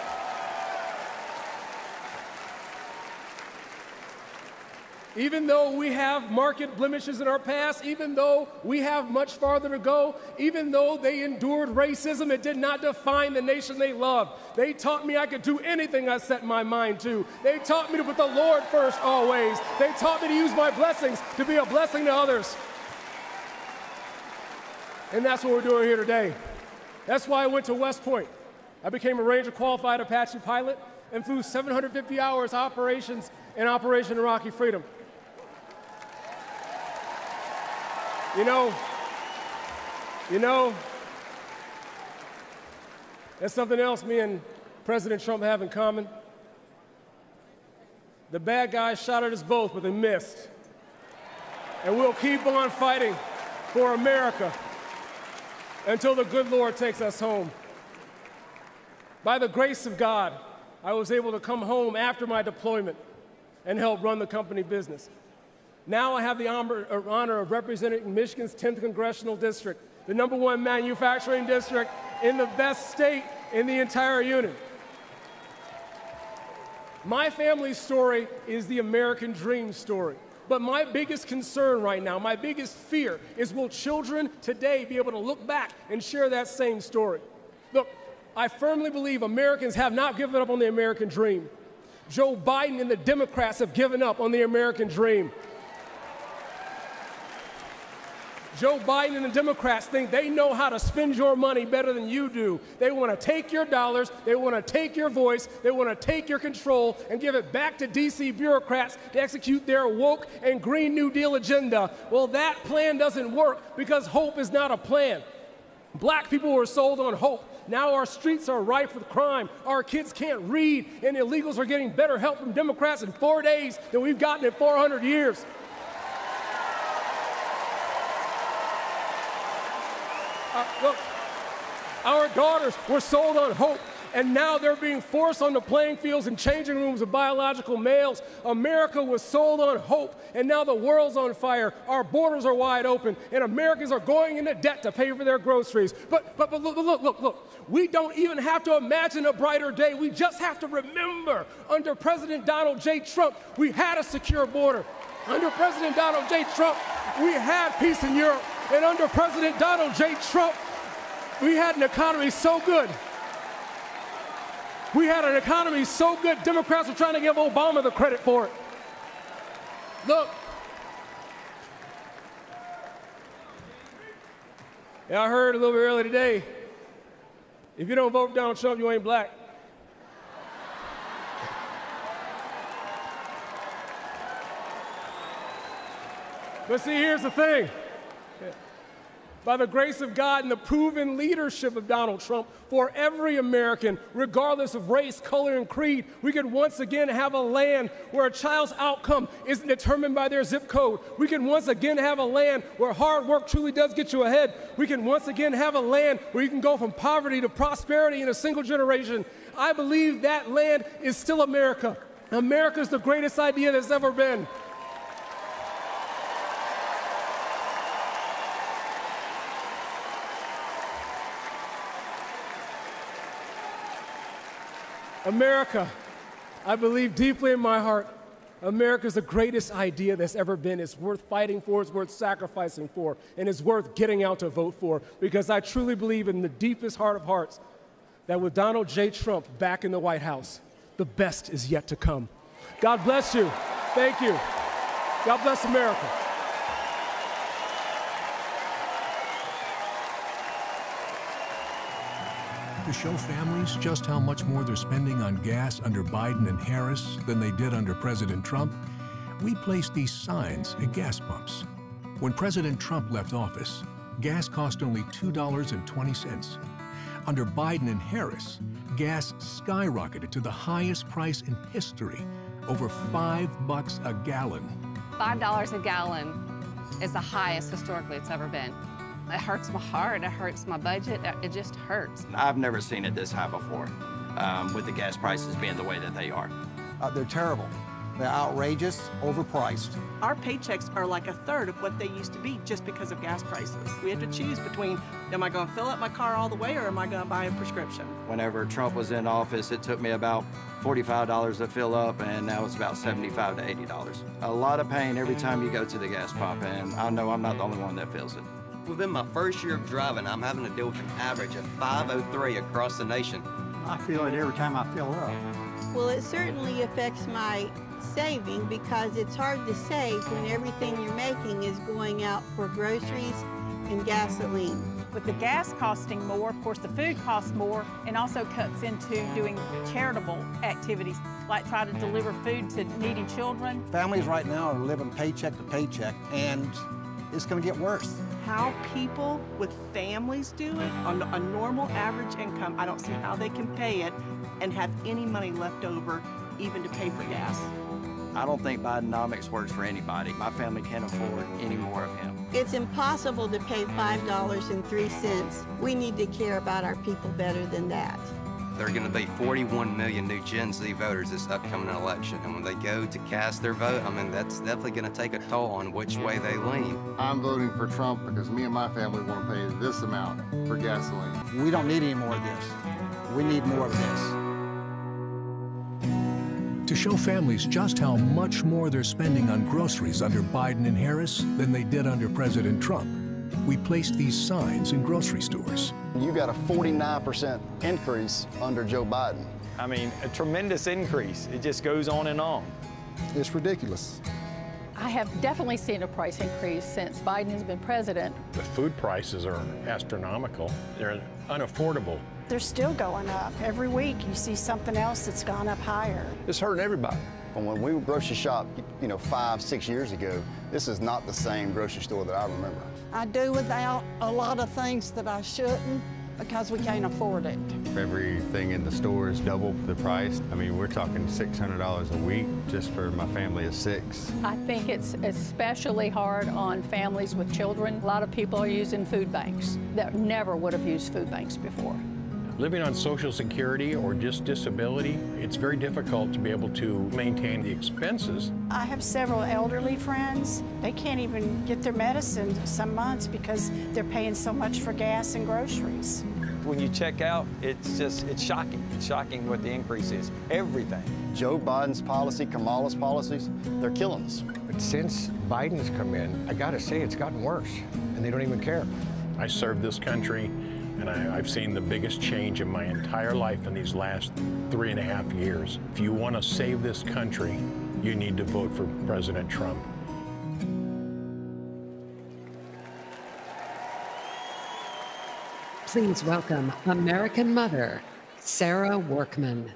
Even though we have marked blemishes in our past, even though we have much farther to go, even though they endured racism, it did not define the nation they loved. They taught me I could do anything I set my mind to. They taught me to put the Lord first always. They taught me to use my blessings to be a blessing to others. And that's what we're doing here today. That's why I went to West Point. I became a Ranger qualified Apache pilot and flew 750 hours operations in Operation Iraqi Freedom. You know, that's something else me and President Trump have in common. The bad guys shot at us both, but they missed. And we'll keep on fighting for America until the good Lord takes us home. By the grace of God, I was able to come home after my deployment and help run the company business. Now I have the honor of representing Michigan's 10th Congressional District, the #1 manufacturing district in the best state in the entire union. My family's story is the American dream story. But my biggest concern right now, my biggest fear, is will children today be able to look back and share that same story? Look, I firmly believe Americans have not given up on the American dream. Joe Biden and the Democrats have given up on the American dream. Joe Biden and the Democrats think they know how to spend your money better than you do. They want to take your dollars, they want to take your voice, they want to take your control and give it back to DC bureaucrats to execute their woke and Green New Deal agenda. Well, that plan doesn't work because hope is not a plan. Black people were sold on hope. Now our streets are rife with crime. Our kids can't read, and illegals are getting better help from Democrats in 4 days than we've gotten in 400 years. Look, our daughters were sold on hope, and now they're being forced on the playing fields and changing rooms of biological males. America was sold on hope, and now the world's on fire. Our borders are wide open, and Americans are going into debt to pay for their groceries. But look. We don't even have to imagine a brighter day. We just have to remember, under President Donald J. Trump, we had a secure border. Under President Donald J. Trump, we had peace in Europe. And under President Donald J. Trump, we had an economy so good. We had an economy so good, Democrats were trying to give Obama the credit for it. Look. Yeah, I heard a little bit earlier today, if you don't vote for Donald Trump, you ain't black. But see, here's the thing. By the grace of God and the proven leadership of Donald Trump, for every American, regardless of race, color, and creed, we can once again have a land where a child's outcome isn't determined by their zip code. We can once again have a land where hard work truly does get you ahead. We can once again have a land where you can go from poverty to prosperity in a single generation. I believe that land is still America. America is the greatest idea that's ever been. America, I believe deeply in my heart, America is the greatest idea that's ever been. It's worth fighting for, it's worth sacrificing for, and it's worth getting out to vote for, because I truly believe in the deepest heart of hearts that with Donald J. Trump back in the White House, the best is yet to come. God bless you. Thank you. God bless America. To show families just how much more they're spending on gas under Biden and Harris than they did under President Trump, we placed these signs at gas pumps. When President Trump left office, gas cost only $2.20. Under Biden and Harris, gas skyrocketed to the highest price in history, over $5 a gallon. $5 a gallon is the highest historically it's ever been. It hurts my heart, it hurts my budget, it just hurts. I've never seen it this high before, with the gas prices being the way that they are. They're terrible. They're outrageous, overpriced. Our paychecks are like a third of what they used to be just because of gas prices. We have to choose between, am I going to fill up my car all the way or am I going to buy a prescription? Whenever Trump was in office, it took me about $45 to fill up, and now it's about $75 to $80. A lot of pain every time you go to the gas pump, and I know I'm not the only one that feels it. Within my first year of driving, I'm having to deal with an average of 503 across the nation. I feel it every time I fill up. Well, it certainly affects my saving because it's hard to save when everything you're making is going out for groceries and gasoline. With the gas costing more, of course, the food costs more, and also cuts into doing charitable activities, like try to deliver food to needy children. Families right now are living paycheck to paycheck, and it's going to get worse. How people with families do it on a normal average income, I don't see how they can pay it and have any money left over even to pay for gas. I don't think Bidenomics works for anybody. My family can't afford any more of him. It's impossible to pay $5.03. We need to care about our people better than that. There are going to be 41 million new Gen Z voters this upcoming election, and when they go to cast their vote, I mean, that's definitely going to take a toll on which way they lean. I'm voting for Trump because me and my family want to pay this amount for gasoline. We don't need any more of this. We need more of this. To show families just how much more they're spending on groceries under Biden and Harris than they did under President Trump, we placed these signs in grocery stores. You got a 49% increase under Joe Biden. I mean, a tremendous increase. It just goes on and on. It's ridiculous. I have definitely seen a price increase since Biden has been president. The food prices are astronomical. They're unaffordable. They're still going up. Every week you see something else that's gone up higher. It's hurting everybody. When we grocery shop, 5, 6 years ago, this is not the same grocery store that I remember. I do without a lot of things that I shouldn't because we can't afford it. Everything in the store is double the price. I mean, we're talking $600 a week just for my family of 6. I think it's especially hard on families with children. A lot of people are using food banks that never would have used food banks before. Living on Social Security or just disability, it's very difficult to be able to maintain the expenses. I have several elderly friends. They can't even get their medicine some months because they're paying so much for gas and groceries. When you check out, it's shocking. It's shocking what the increase is. Everything. Joe Biden's policy, Kamala's policies, they're killing us. But since Biden's come in, I gotta say it's gotten worse, and they don't even care. I served this country, and I've seen the biggest change in my entire life in these last 3.5 years. If you want to save this country, you need to vote for President Trump. Please welcome American mother, Sarah Workman.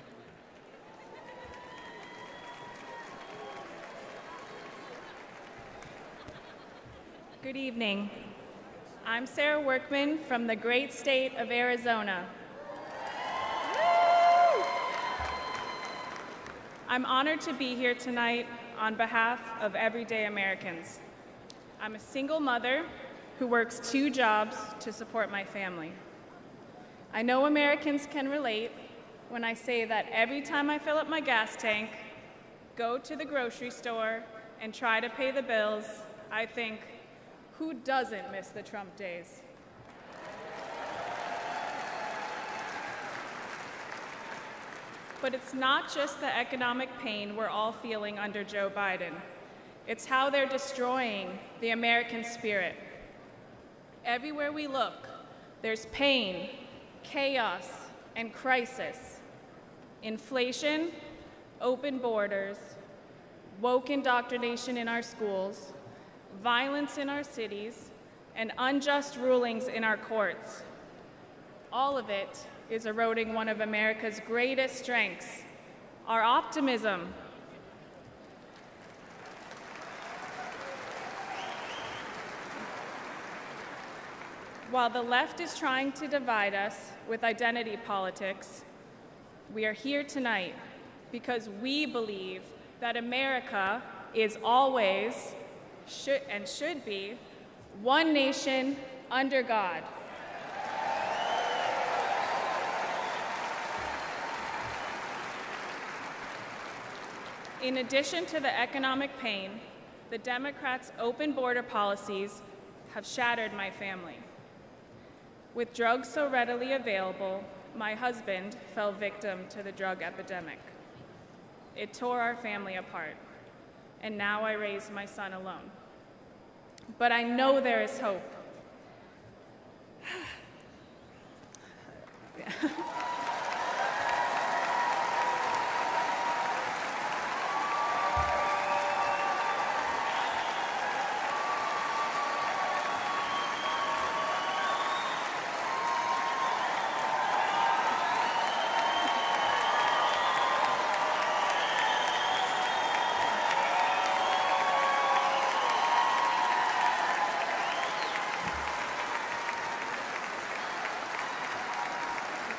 Good evening. I'm Sarah Workman from the great state of Arizona. I'm honored to be here tonight on behalf of everyday Americans. I'm a single mother who works 2 jobs to support my family. I know Americans can relate when I say that every time I fill up my gas tank, go to the grocery store, and try to pay the bills, I think, who doesn't miss the Trump days? But it's not just the economic pain we're all feeling under Joe Biden. It's how they're destroying the American spirit. Everywhere we look, there's pain, chaos, and crisis. Inflation, open borders, woke indoctrination in our schools, violence in our cities, and unjust rulings in our courts. All of it is eroding one of America's greatest strengths, our optimism. While the left is trying to divide us with identity politics, we are here tonight because we believe that America is always, should be, one nation under God. In addition to the economic pain, the Democrats' open border policies have shattered my family. With drugs so readily available, my husband fell victim to the drug epidemic. It tore our family apart, and now I raise my son alone. But I know there is hope.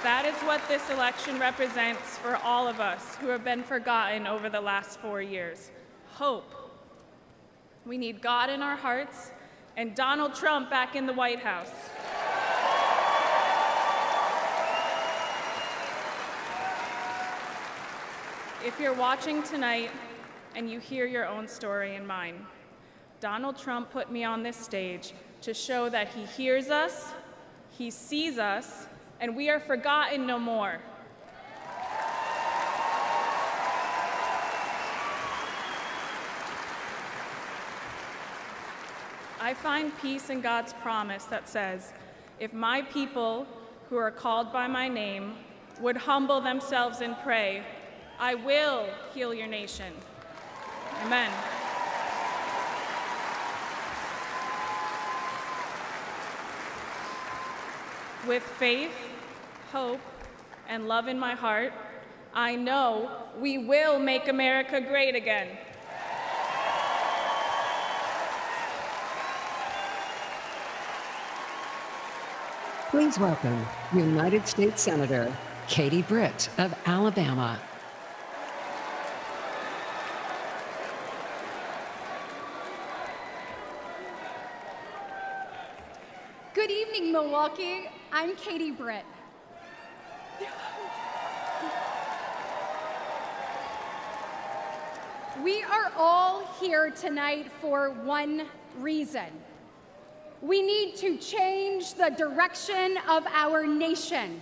That is what this election represents for all of us who have been forgotten over the last 4 years. Hope. We need God in our hearts and Donald Trump back in the White House. If you're watching tonight and you hear your own story and mine, Donald Trump put me on this stage to show that he hears us, he sees us, and we are forgotten no more. I find peace in God's promise that says, if my people who are called by my name would humble themselves and pray, I will heal your nation. Amen. With faith, hope, and love in my heart, I know we will make America great again. Please welcome United States Senator Katie Britt of Alabama. Good evening, Milwaukee. I'm Katie Britt. We are all here tonight for one reason. We need to change the direction of our nation.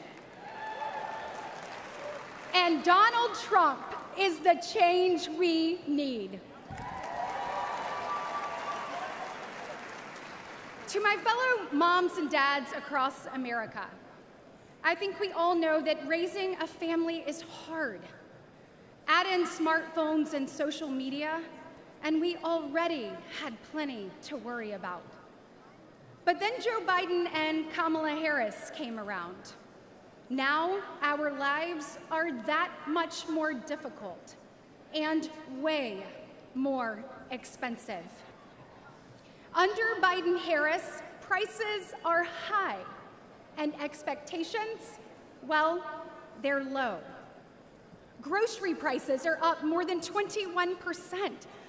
And Donald Trump is the change we need. To my fellow moms and dads across America, I think we all know that raising a family is hard. Add in smartphones and social media, and we already had plenty to worry about. But then Joe Biden and Kamala Harris came around. Now our lives are that much more difficult and way more expensive. Under Biden-Harris, prices are high and expectations, well, they're low. Grocery prices are up more than 21%.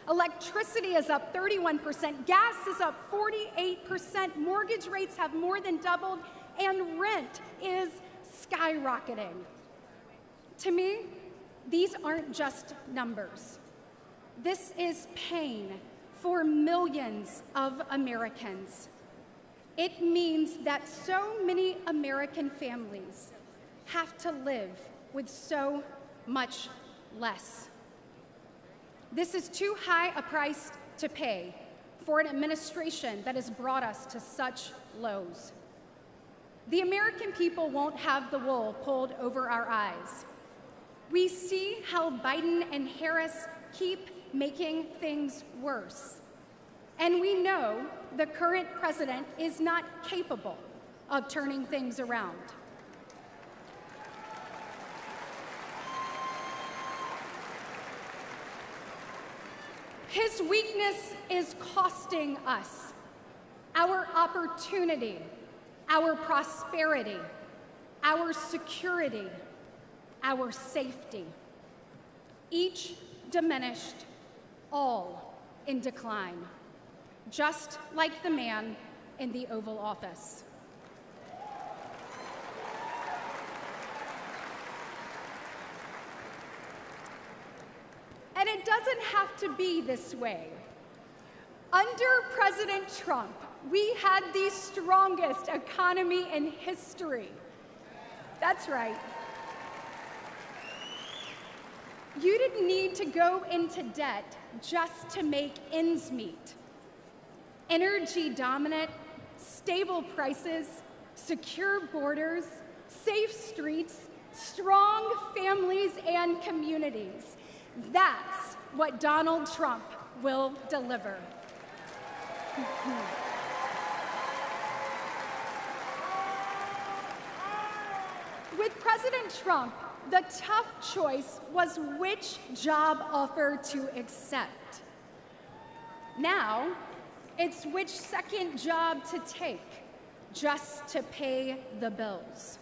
Electricity is up 31%. Gas is up 48%. Mortgage rates have more than doubled, and rent is skyrocketing. To me, these aren't just numbers. This is pain for millions of Americans. It means that so many American families have to live with so much less. This is too high a price to pay for an administration that has brought us to such lows. The American people won't have the wool pulled over our eyes. We see how Biden and Harris keep making things worse. And we know the current president is not capable of turning things around. His weakness is costing us our opportunity, our prosperity, our security, our safety. Each diminished, all in decline, just like the man in the Oval Office. And it doesn't have to be this way. Under President Trump, we had the strongest economy in history. That's right. You didn't need to go into debt just to make ends meet. Energy dominant, stable prices, secure borders, safe streets, strong families and communities. That's what Donald Trump will deliver. With President Trump, the tough choice was which job offer to accept. Now, it's which second job to take just to pay the bills.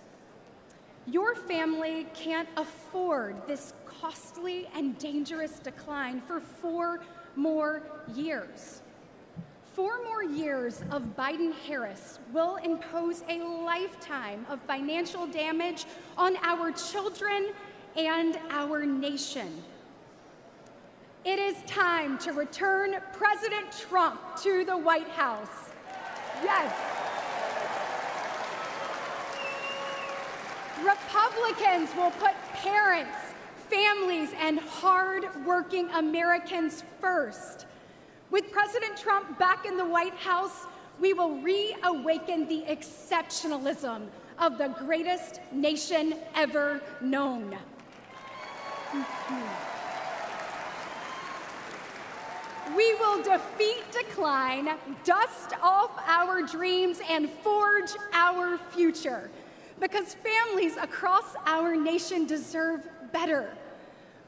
Your family can't afford this costly and dangerous decline for 4 more years. 4 more years of Biden-Harris will impose a lifetime of financial damage on our children and our nation. It is time to return President Trump to the White House. Yes. Republicans will put parents, families, and hard-working Americans first. With President Trump back in the White House, we will reawaken the exceptionalism of the greatest nation ever known. We will defeat decline, dust off our dreams, and forge our future. Because families across our nation deserve better.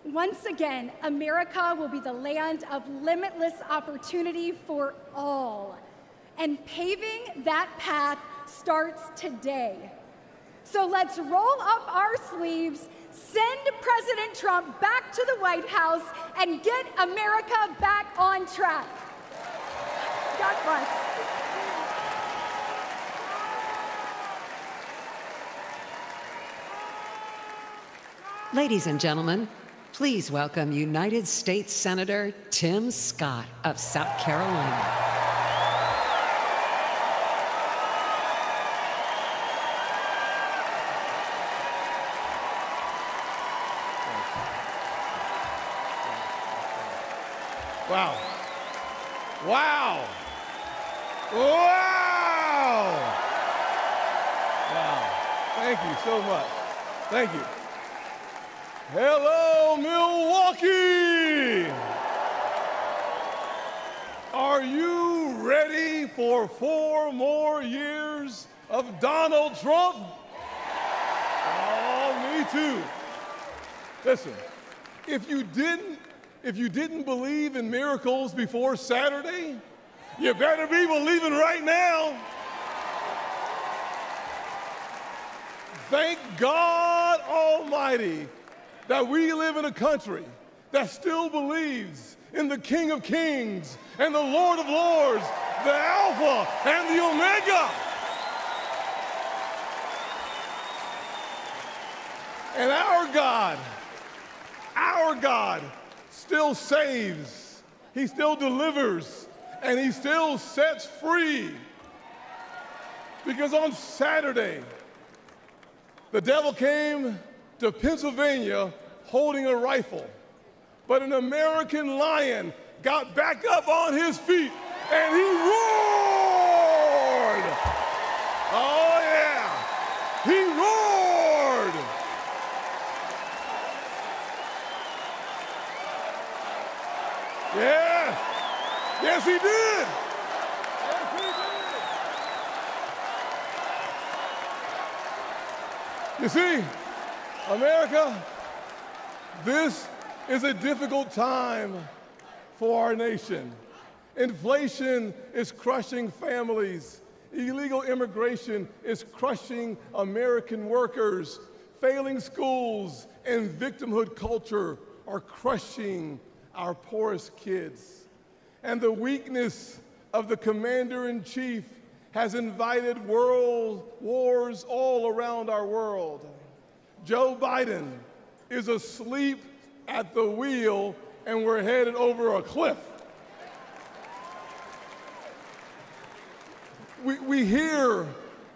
Once again, America will be the land of limitless opportunity for all. And paving that path starts today. So let's roll up our sleeves, send President Trump back to the White House, and get America back on track. God bless. Ladies and gentlemen, please welcome United States Senator Tim Scott of South Carolina. Wow. Wow. Wow. Wow. Thank you so much. Thank you. Hello, Milwaukee! Are you ready for 4 more years of Donald Trump? Oh, me too. Listen, if you didn't believe in miracles before Saturday, you better be believing right now. Thank God Almighty that we live in a country that still believes in the King of Kings and the Lord of Lords, the Alpha and the Omega. And our God still saves, he still delivers, and he still sets free. Because on Saturday, the devil came to Pennsylvania holding a rifle, but an American lion got back up on his feet and he roared. Oh yeah, he roared. Yeah, yes he did. You see, America, this is a difficult time for our nation. Inflation is crushing families. Illegal immigration is crushing American workers. Failing schools and victimhood culture are crushing our poorest kids. And the weakness of the commander-in-chief has invited world wars all around our world. Joe Biden is asleep at the wheel and we're headed over a cliff. We hear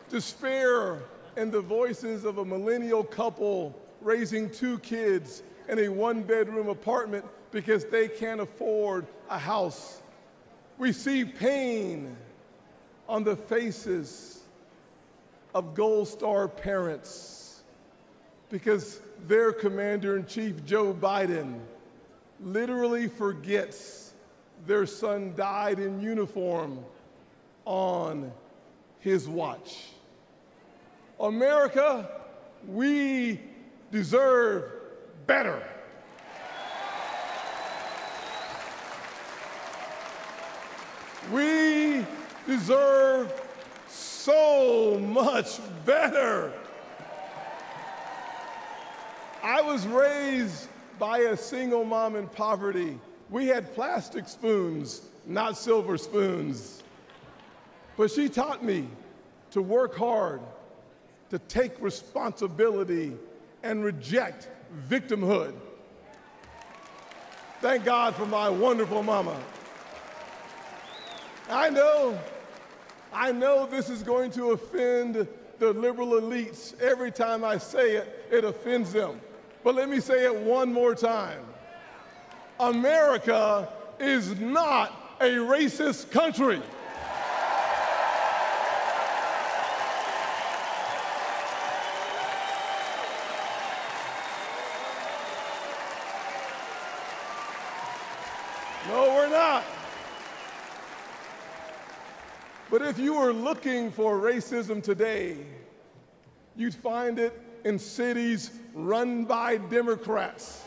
despair in the voices of a millennial couple raising 2 kids in a 1-bedroom apartment because they can't afford a house. We see pain on the faces of Gold Star parents because their commander-in-chief, Joe Biden, literally forgets their son died in uniform on his watch. America, we deserve better. We deserve so much better. I was raised by a single mom in poverty. We had plastic spoons, not silver spoons. But she taught me to work hard, to take responsibility, and reject victimhood. Thank God for my wonderful mama. I know this is going to offend the liberal elites. Every time I say it, it offends them. But let me say it one more time. America is not a racist country. No, we're not. But if you were looking for racism today, you'd find it in cities run by Democrats.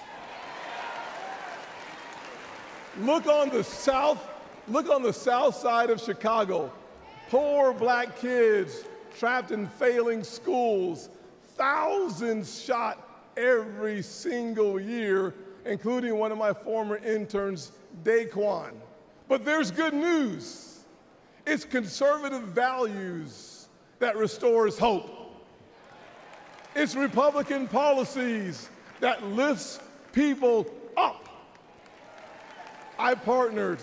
Look on the south side of Chicago. Poor black kids trapped in failing schools. Thousands shot every single year, including one of my former interns, Daquan. But there's good news. It's conservative values that restores hope. It's Republican policies that lifts people up. I partnered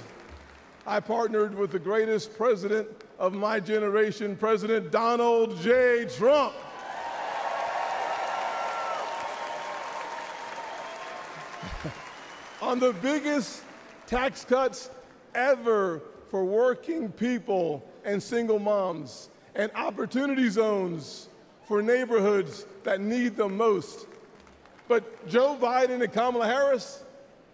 with the greatest president of my generation, President Donald J. Trump. On the biggest tax cuts ever for working people and single moms, and opportunity zones for neighborhoods that need them most. But Joe Biden and Kamala Harris,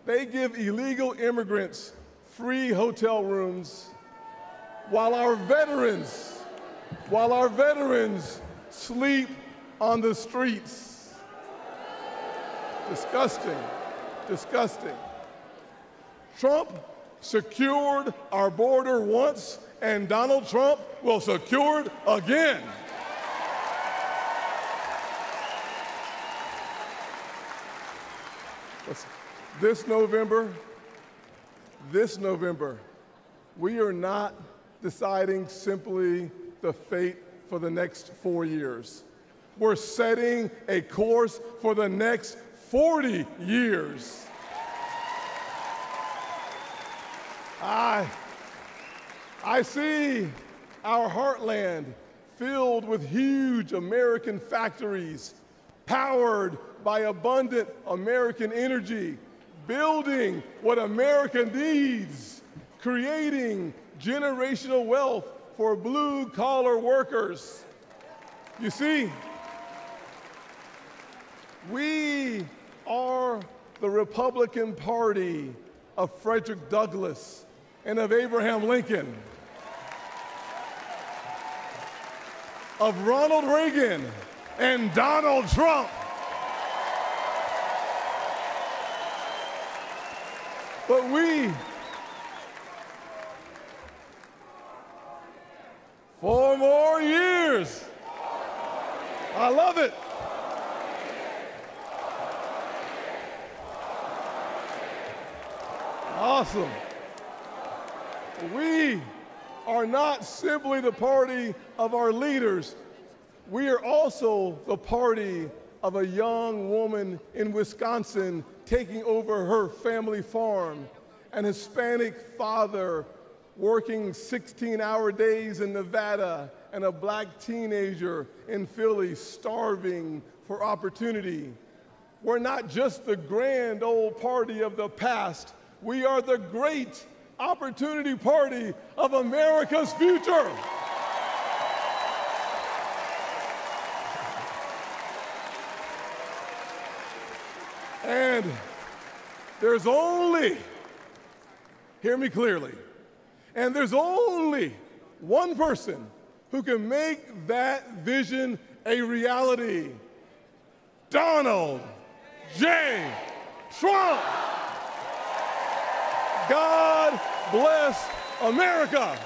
they give illegal immigrants free hotel rooms while our veterans sleep on the streets. Disgusting, disgusting. Trump secured our border once, and Donald Trump will secure it again. This November, we are not deciding simply the fate for the next 4 years. We're setting a course for the next 40 years. I see our heartland filled with huge American factories, powered by abundant American energy, building what America needs, creating generational wealth for blue-collar workers. You see, we are the Republican Party of Frederick Douglass and of Abraham Lincoln, of Ronald Reagan and Donald Trump. But we, 4 more years. I love it. Awesome. We are not simply the party of our leaders. We are also the party of a young woman in Wisconsin taking over her family farm, an Hispanic father working 16-hour days in Nevada, and a black teenager in Philly starving for opportunity. We're not just the grand old party of the past. We are the great opportunity party of America's future. And there's only, hear me clearly, and there's only one person who can make that vision a reality: Donald J. Trump. God bless America.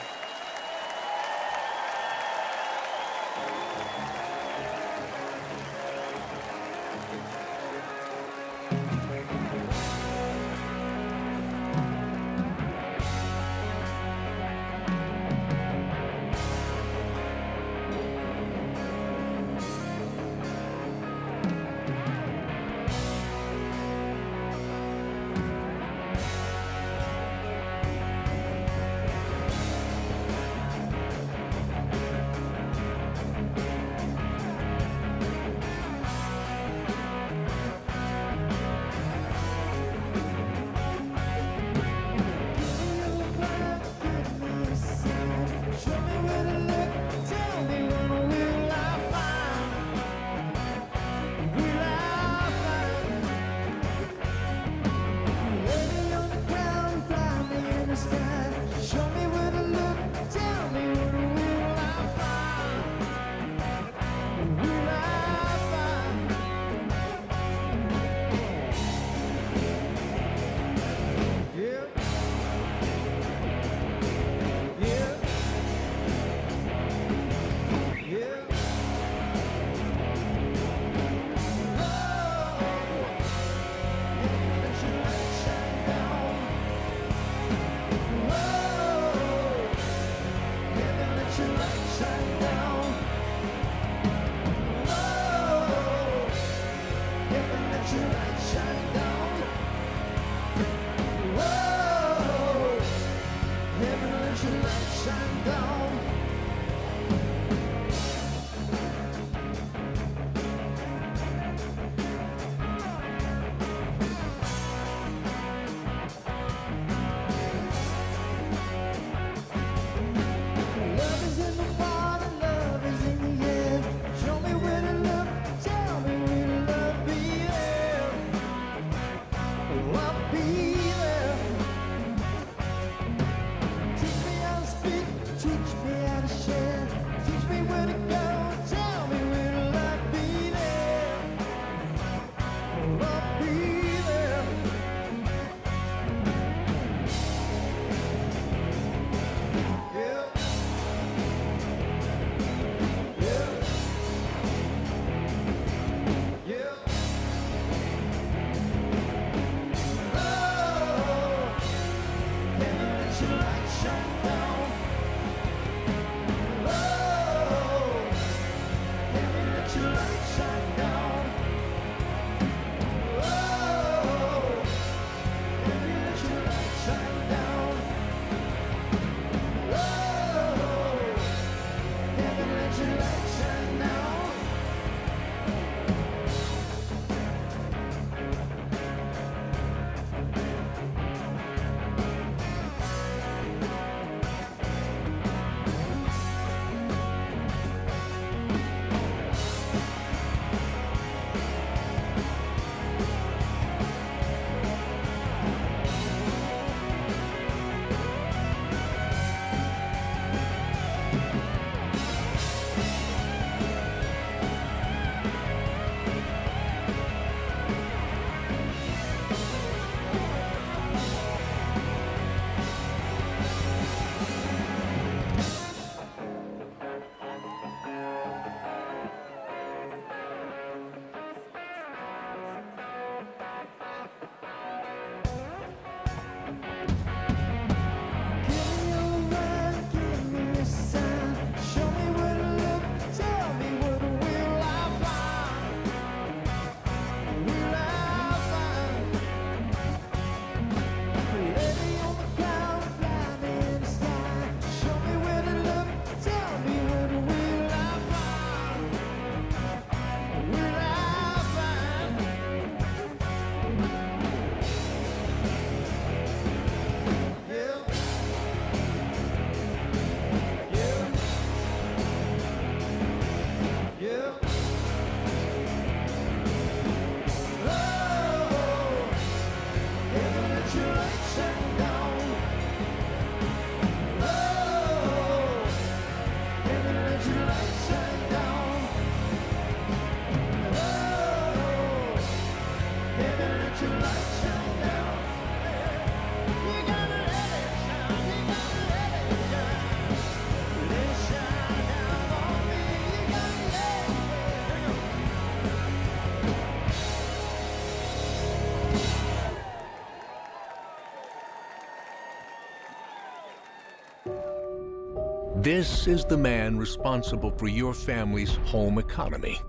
This is the man responsible for your family's home economy.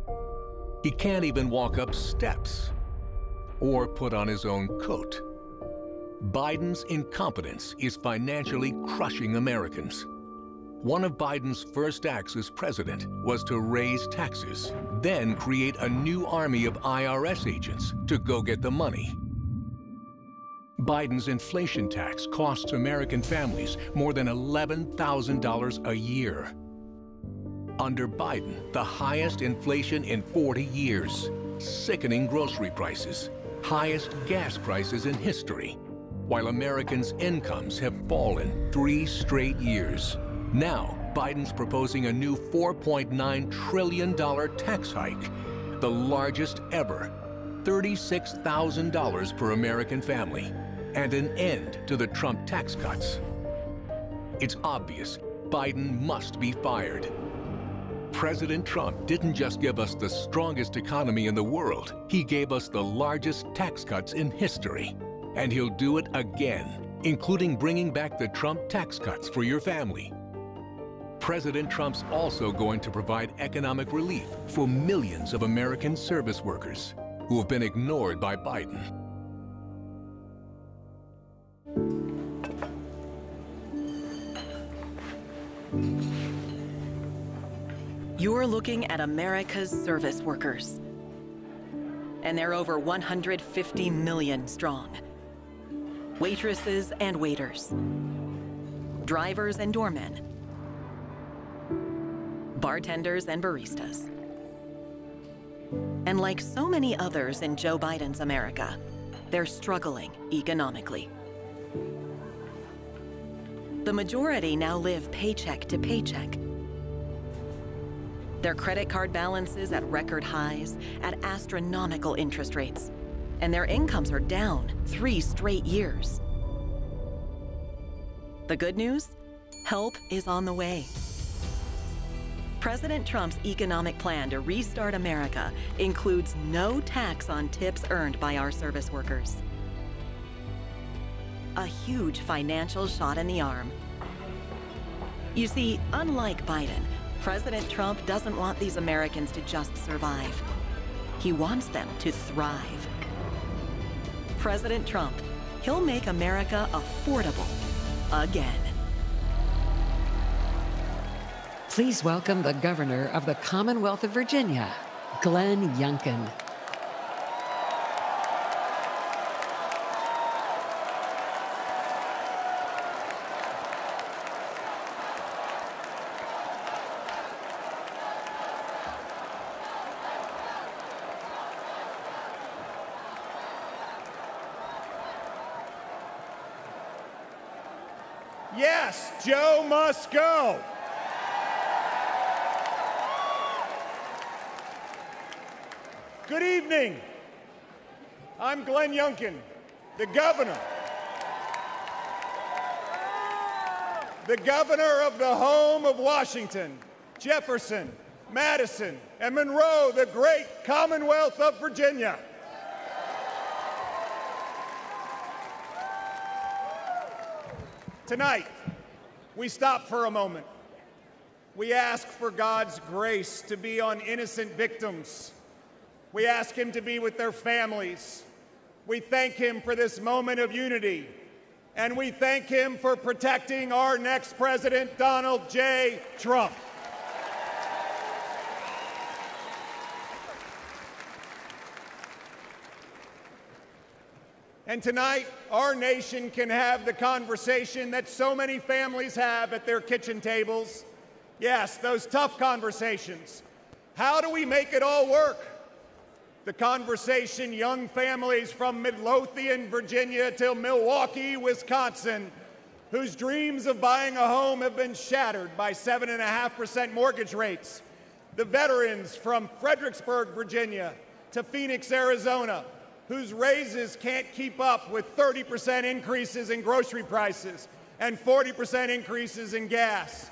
He can't even walk up steps or put on his own coat. Biden's incompetence is financially crushing Americans. One of Biden's first acts as president was to raise taxes, then create a new army of IRS agents to go get the money. Biden's inflation tax costs American families more than $11,000 a year. Under Biden, the highest inflation in 40 years, sickening grocery prices, highest gas prices in history, while Americans' incomes have fallen 3 straight years. Now, Biden's proposing a new $4.9 trillion tax hike, the largest ever, $36,000 per American family, and an end to the Trump tax cuts. It's obvious Biden must be fired. President Trump didn't just give us the strongest economy in the world, he gave us the largest tax cuts in history. And he'll do it again, including bringing back the Trump tax cuts for your family. President Trump's also going to provide economic relief for millions of American service workers who have been ignored by Biden. You're looking at America's service workers. And they're over 150 million strong. Waitresses and waiters. Drivers and doormen. Bartenders and baristas. And like so many others in Joe Biden's America, they're struggling economically. The majority now live paycheck to paycheck. Their credit card balances at record highs, at astronomical interest rates, and their incomes are down 3 straight years. The good news? Help is on the way. President Trump's economic plan to restart America includes no tax on tips earned by our service workers. A huge financial shot in the arm. You see, unlike Biden, President Trump doesn't want these Americans to just survive. He wants them to thrive. President Trump, he'll make America affordable again. Please welcome the Governor of the Commonwealth of Virginia, Glenn Youngkin. Yes, Joe must go. Good evening. I'm Glenn Youngkin, the governor. The governor of the home of Washington, Jefferson, Madison, and Monroe, the great Commonwealth of Virginia. Tonight, we stop for a moment. We ask for God's grace to be on innocent victims. We ask Him to be with their families. We thank Him for this moment of unity. And we thank Him for protecting our next president, Donald J. Trump. And tonight, our nation can have the conversation that so many families have at their kitchen tables. Yes, those tough conversations. How do we make it all work? The conversation young families from Midlothian, Virginia till Milwaukee, Wisconsin, whose dreams of buying a home have been shattered by 7.5% mortgage rates. The veterans from Fredericksburg, Virginia to Phoenix, Arizona, whose raises can't keep up with 30% increases in grocery prices and 40% increases in gas.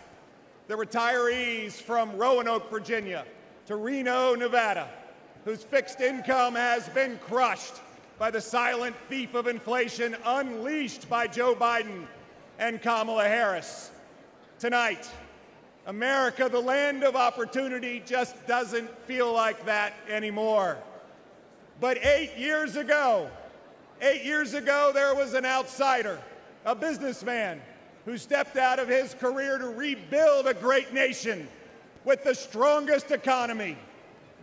The retirees from Roanoke, Virginia to Reno, Nevada, whose fixed income has been crushed by the silent thief of inflation unleashed by Joe Biden and Kamala Harris. Tonight, America, the land of opportunity, just doesn't feel like that anymore. But 8 years ago, there was an outsider, a businessman, who stepped out of his career to rebuild a great nation with the strongest economy,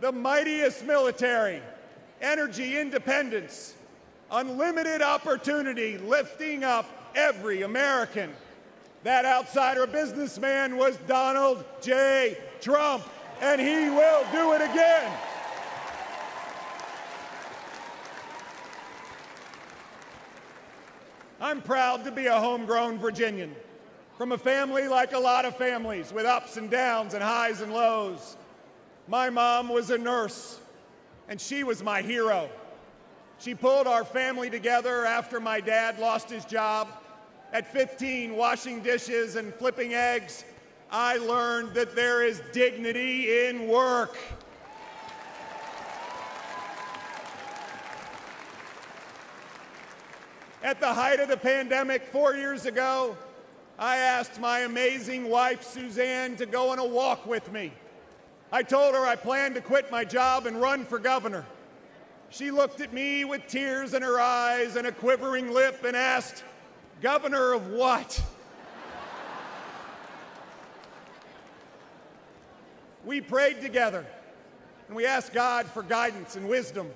the mightiest military, energy independence, unlimited opportunity, lifting up every American. That outsider businessman was Donald J. Trump, and he will do it again. I'm proud to be a homegrown Virginian, from a family like a lot of families, with ups and downs and highs and lows. My mom was a nurse, and she was my hero. She pulled our family together after my dad lost his job. At 15, washing dishes and flipping eggs, I learned that there is dignity in work. At the height of the pandemic 4 years ago, I asked my amazing wife, Suzanne, to go on a walk with me. I told her I planned to quit my job and run for governor. She looked at me with tears in her eyes and a quivering lip and asked, "Governor of what?" We prayed together, and we asked God for guidance and wisdom,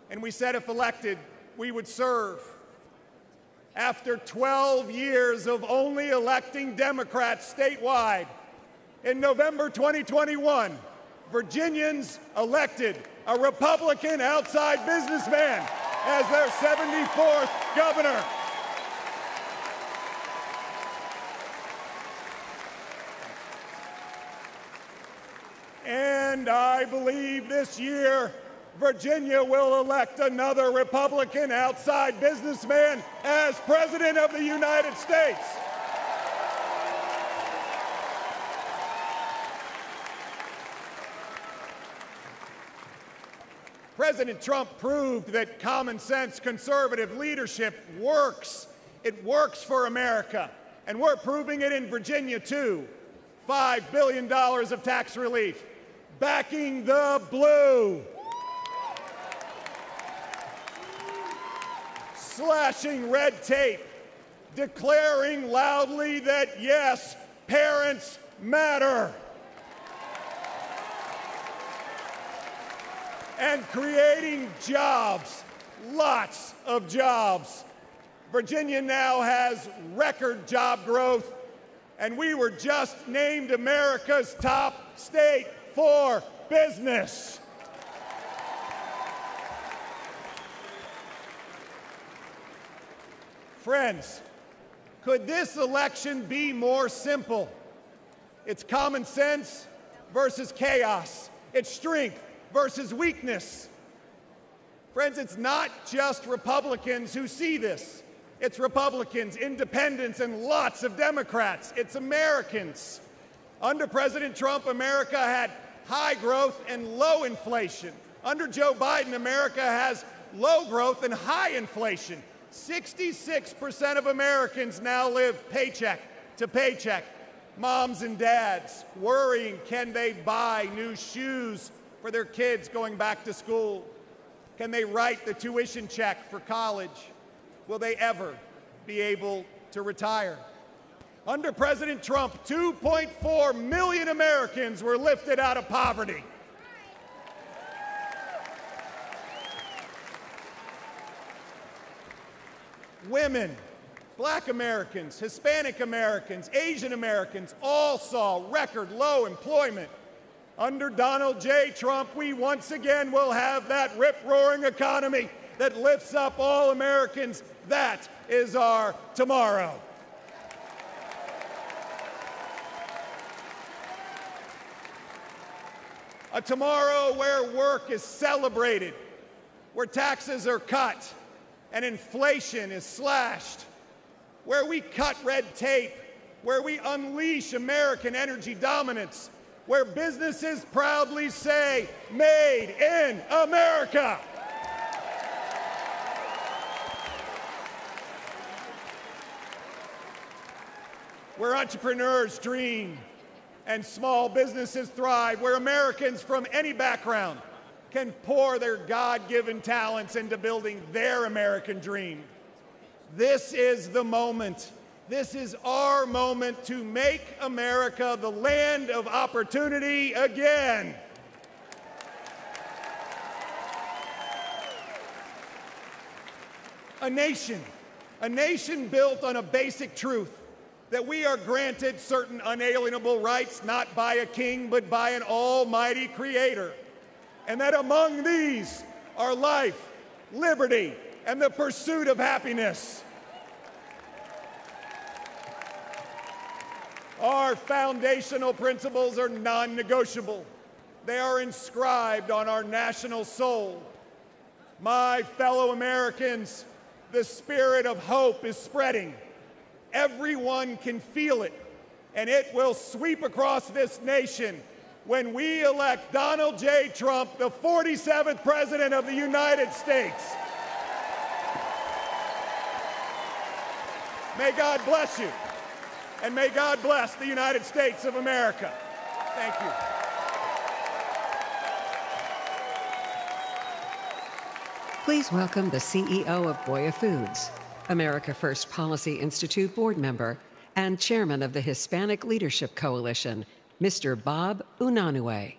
and we said if elected, we would serve. After 12 years of only electing Democrats statewide, in November 2021, Virginians elected a Republican outside businessman as their 74th governor. And I believe this year, Virginia will elect another Republican outside businessman as President of the United States. President Trump proved that common sense conservative leadership works. It works for America. And we're proving it in Virginia, too. $5 billion of tax relief, backing the blue. Slashing red tape, declaring loudly that, yes, parents matter. And creating jobs, lots of jobs. Virginia now has record job growth, and we were just named America's top state for business. Friends, could this election be more simple? It's common sense versus chaos. It's strength versus weakness. Friends, it's not just Republicans who see this. It's Republicans, independents, and lots of Democrats. It's Americans. Under President Trump, America had high growth and low inflation. Under Joe Biden, America has low growth and high inflation. 66% of Americans now live paycheck to paycheck. Moms and dads worrying, can they buy new shoes for their kids going back to school? Can they write the tuition check for college? Will they ever be able to retire? Under President Trump, 2.4 million Americans were lifted out of poverty. Women, Black Americans, Hispanic Americans, Asian Americans all saw record low employment. Under Donald J. Trump, we once again will have that rip-roaring economy that lifts up all Americans. That is our tomorrow. A tomorrow where work is celebrated, where taxes are cut and inflation is slashed, where we cut red tape, where we unleash American energy dominance, where businesses proudly say, "Made in America." Where entrepreneurs dream and small businesses thrive, where Americans from any background can pour their God-given talents into building their American dream. This is the moment. This is our moment to make America the land of opportunity again. A nation built on a basic truth, that we are granted certain unalienable rights, not by a king, but by an almighty creator. And that among these are life, liberty, and the pursuit of happiness. Our foundational principles are non-negotiable. They are inscribed on our national soul. My fellow Americans, the spirit of hope is spreading. Everyone can feel it, and it will sweep across this nation when we elect Donald J. Trump, the 47th President of the United States. May God bless you, and may God bless the United States of America. Thank you. Please welcome the CEO of Goya Foods, America First Policy Institute board member, and chairman of the Hispanic Leadership Coalition, Mr. Bob Unanue.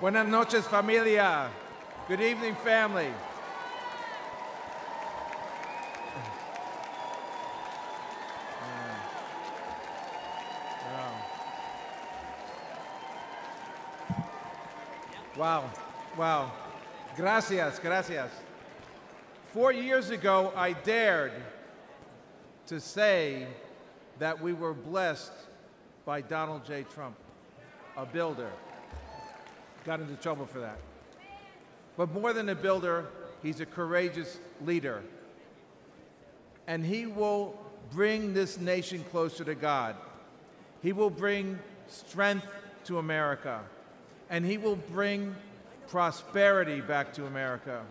Buenas noches, familia. Good evening, family. Wow, wow. Gracias, gracias. 4 years ago, I dared to say that we were blessed by Donald J. Trump, a builder. Got into trouble for that. But more than a builder, he's a courageous leader. And he will bring this nation closer to God. He will bring strength to America. And he will bring prosperity back to America.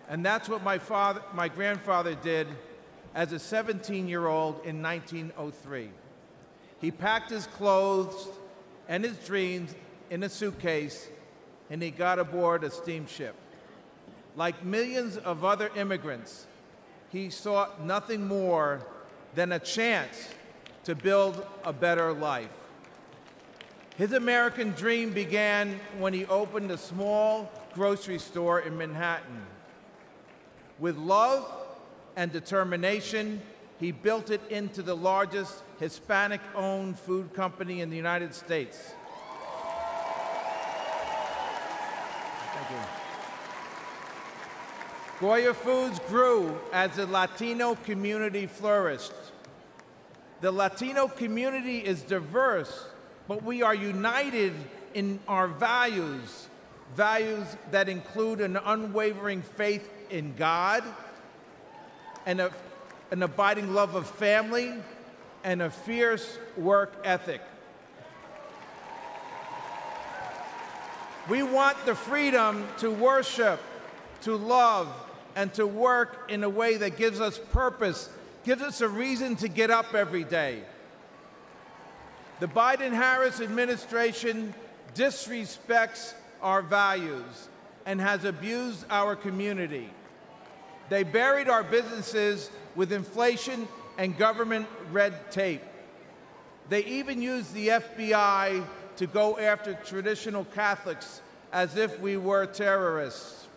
And that's what my grandfather did as a 17-year-old in 1903. He packed his clothes and his dreams in a suitcase, and he got aboard a steamship. Like millions of other immigrants, he sought nothing more than a chance to build a better life. His American dream began when he opened a small grocery store in Manhattan. With love and determination, he built it into the largest Hispanic-owned food company in the United States. Thank you. Goya Foods grew as the Latino community flourished. The Latino community is diverse, but we are united in our values, values that include an unwavering faith in God, and an abiding love of family, and a fierce work ethic. We want the freedom to worship, to love, and to work in a way that gives us purpose, gives us a reason to get up every day. The Biden-Harris administration disrespects our values and has abused our community. They buried our businesses with inflation and government red tape. They even used the FBI to go after traditional Catholics as if we were terrorists.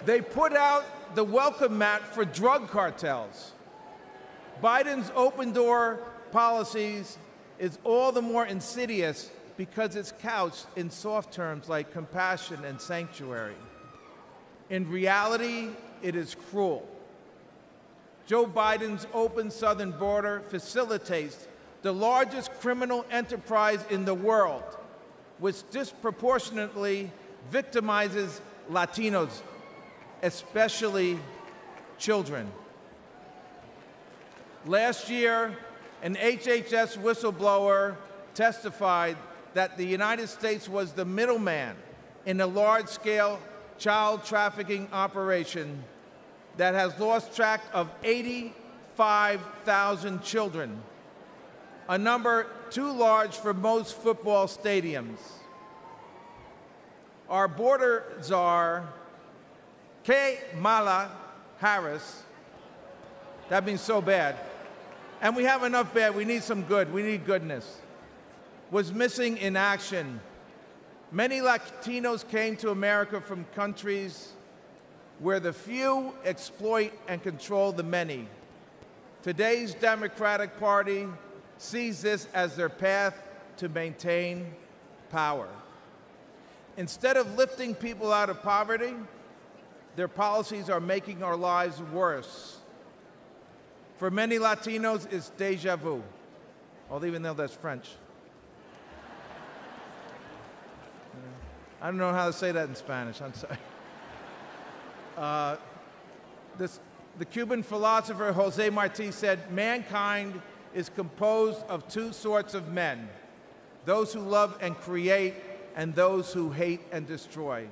They put out the welcome mat for drug cartels. Biden's open-door policies is all the more insidious because it's couched in soft terms like compassion and sanctuary. In reality, it is cruel. Joe Biden's open southern border facilitates the largest criminal enterprise in the world, which disproportionately victimizes Latinos, especially children. Last year, an HHS whistleblower testified that the United States was the middleman in a large-scale child trafficking operation that has lost track of 85,000 children, a number too large for most football stadiums. Our border czar, Kamala Harris, that means so bad, and we have enough bad, we need some good, we need goodness, was missing in action. Many Latinos came to America from countries where the few exploit and control the many. Today's Democratic Party sees this as their path to maintain power. Instead of lifting people out of poverty, their policies are making our lives worse. For many Latinos, it's déjà vu, although even though that's French. I don't know how to say that in Spanish, I'm sorry. The Cuban philosopher Jose Marti said, mankind is composed of two sorts of men, those who love and create and those who hate and destroy.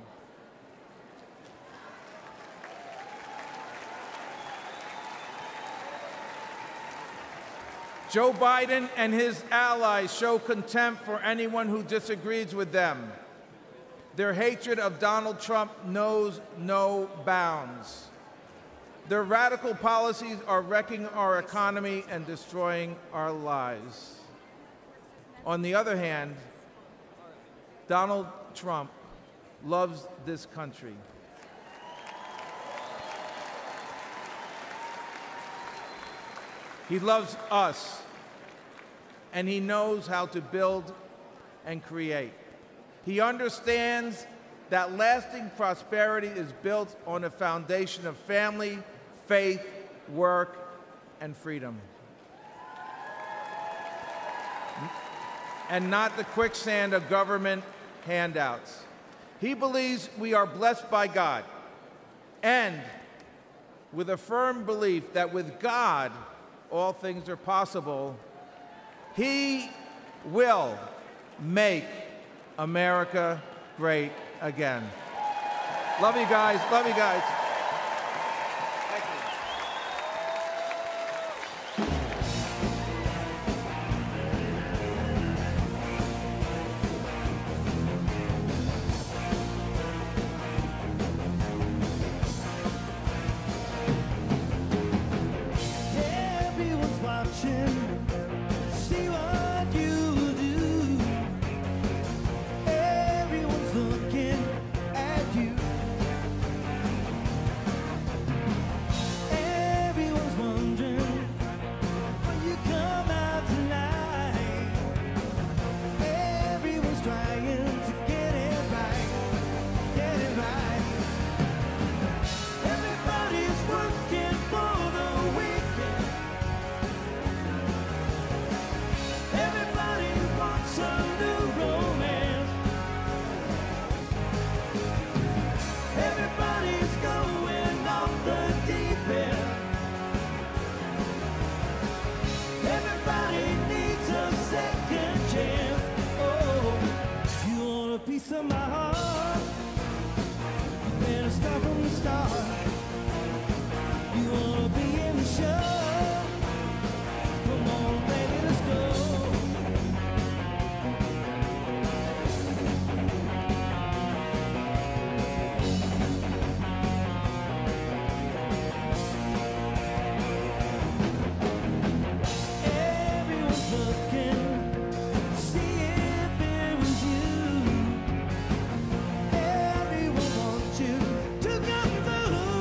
Joe Biden and his allies show contempt for anyone who disagrees with them. Their hatred of Donald Trump knows no bounds. Their radical policies are wrecking our economy and destroying our lives. On the other hand, Donald Trump loves this country. He loves us, and he knows how to build and create. He understands that lasting prosperity is built on a foundation of family, faith, work, and freedom. And not the quicksand of government handouts. He believes we are blessed by God, and with a firm belief that with God, all things are possible, he will make America great again. Love you guys. Love you guys. Everyone's watching, see what you do. Everyone's looking at you. Everyone's wondering when you come out tonight. Everyone's trying to get it right, get it right. Everybody's working for the weekend. Everybody wants a new romance. Everybody's going off the deep end. Everybody needs a second chance. Oh, you want a piece of my heart? You better start from the start. You wanna be in the show? Come on, baby, let's go. Everyone's looking, see if it was you. Everyone wants you to come through.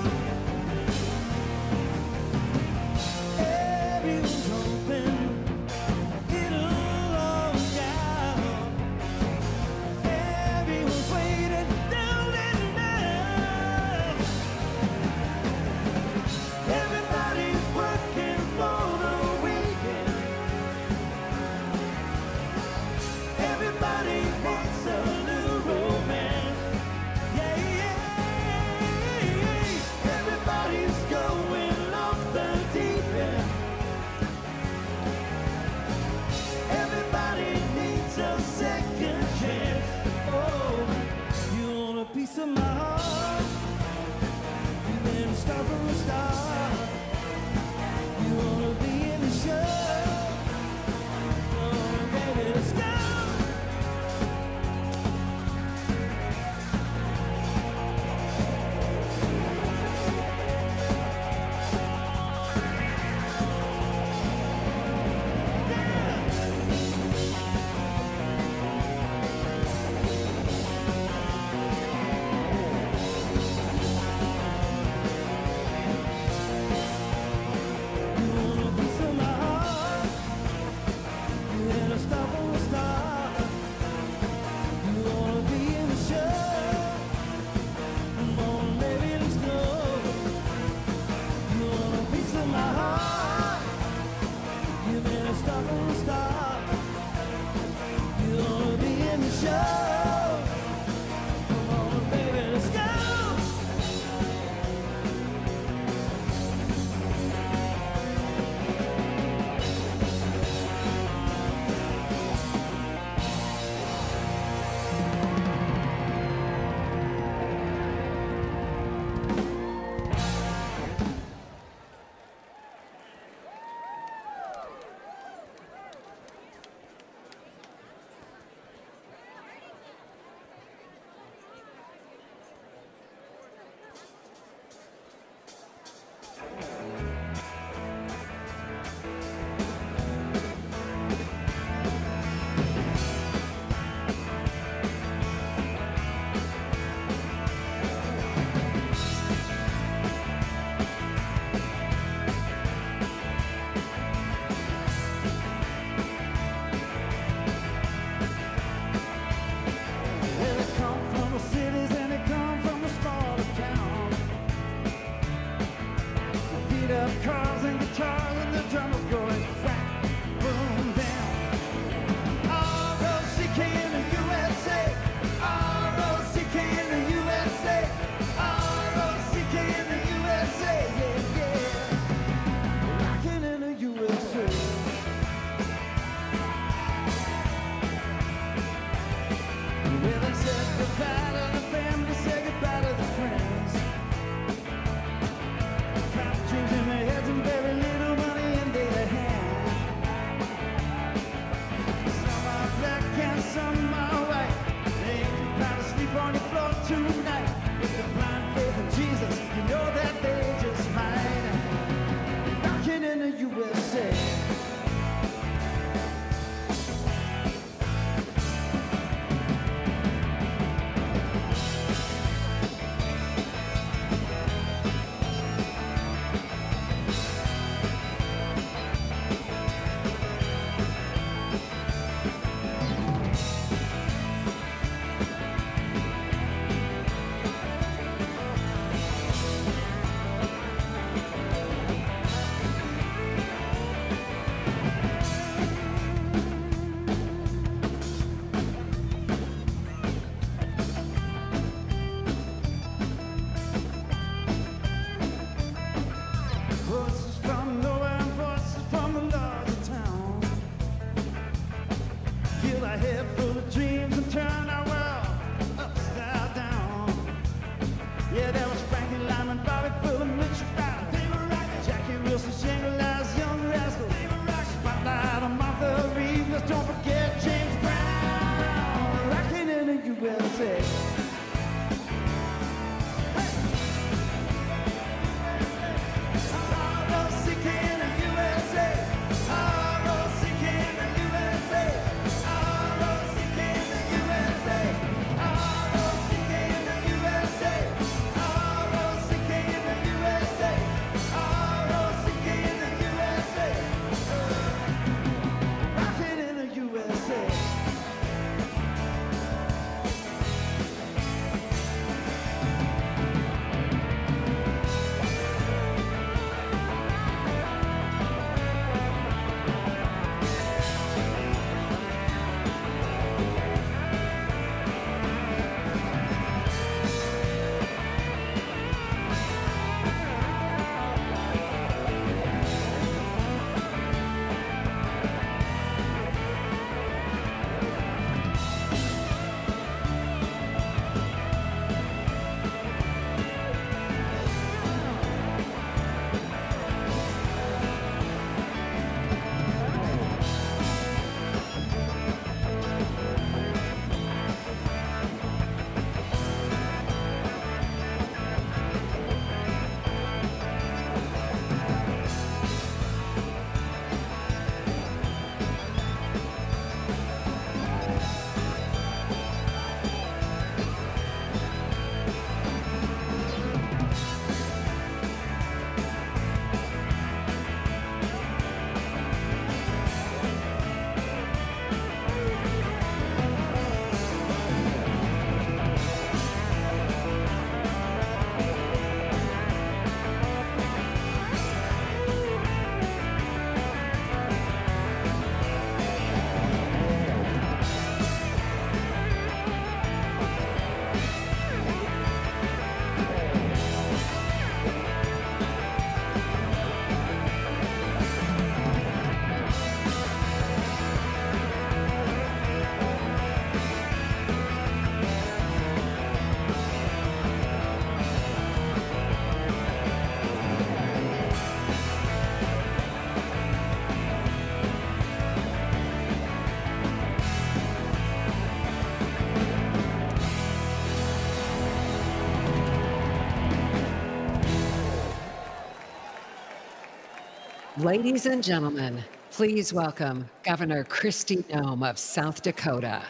Ladies and gentlemen, please welcome Governor Kristi Noem of South Dakota.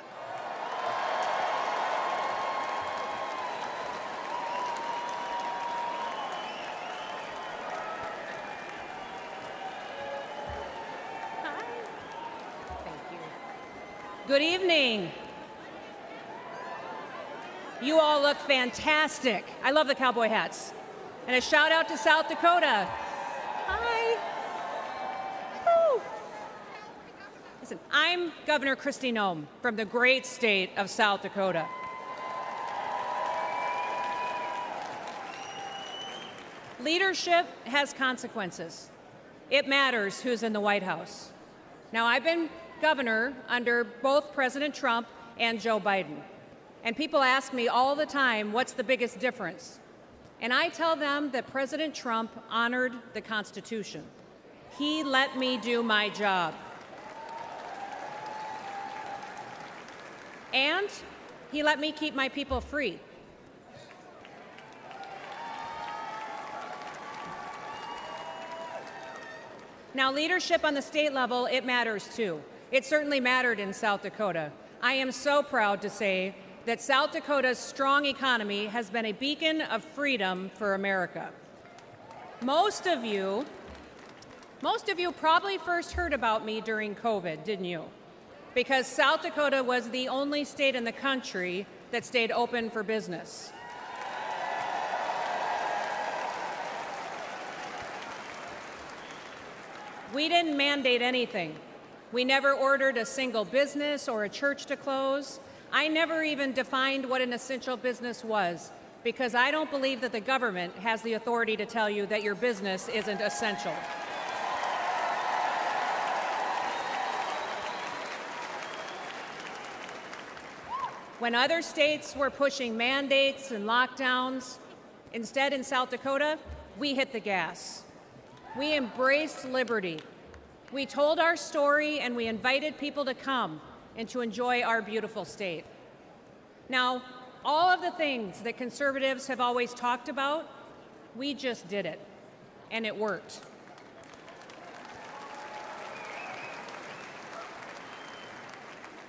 Good evening. You all look fantastic. I love the cowboy hats. And a shout out to South Dakota. Hi. Woo. Listen, I'm Governor Kristi Noem from the great state of South Dakota. Leadership has consequences. It matters who's in the White House. Now, I've been governor under both President Trump and Joe Biden. And people ask me all the time, what's the biggest difference? And I tell them that President Trump honored the Constitution. He let me do my job. And he let me keep my people free. Now, leadership on the state level, it matters too. It certainly mattered in South Dakota. I am so proud to say that South Dakota's strong economy has been a beacon of freedom for America. Most of you probably first heard about me during COVID, didn't you? Because South Dakota was the only state in the country that stayed open for business. We didn't mandate anything. We never ordered a single business or a church to close. I never even defined what an essential business was, because I don't believe that the government has the authority to tell you that your business isn't essential. When other states were pushing mandates and lockdowns, instead in South Dakota, we hit the gas. We embraced liberty. We told our story and we invited people to come and to enjoy our beautiful state. Now, all of the things that conservatives have always talked about, we just did it, and it worked.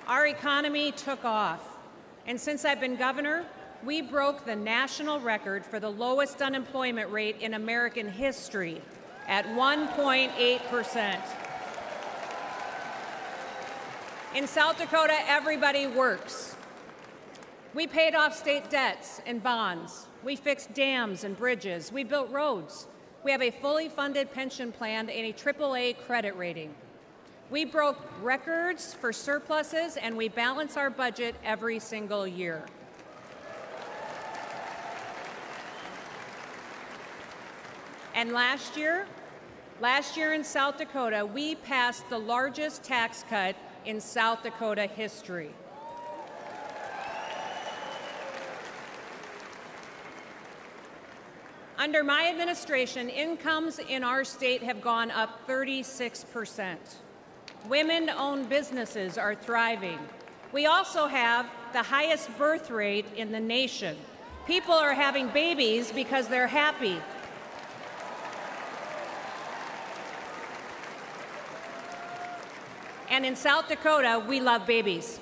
Our economy took off, and since I've been governor, we broke the national record for the lowest unemployment rate in American history at 1.8%. In South Dakota, everybody works. We paid off state debts and bonds. We fixed dams and bridges. We built roads. We have a fully funded pension plan and a AAA credit rating. We broke records for surpluses, and we balance our budget every single year. And last year in South Dakota, we passed the largest tax cut in South Dakota history. Under my administration, incomes in our state have gone up 36%. Women-owned businesses are thriving. We also have the highest birth rate in the nation. People are having babies because they're happy. And in South Dakota, we love babies.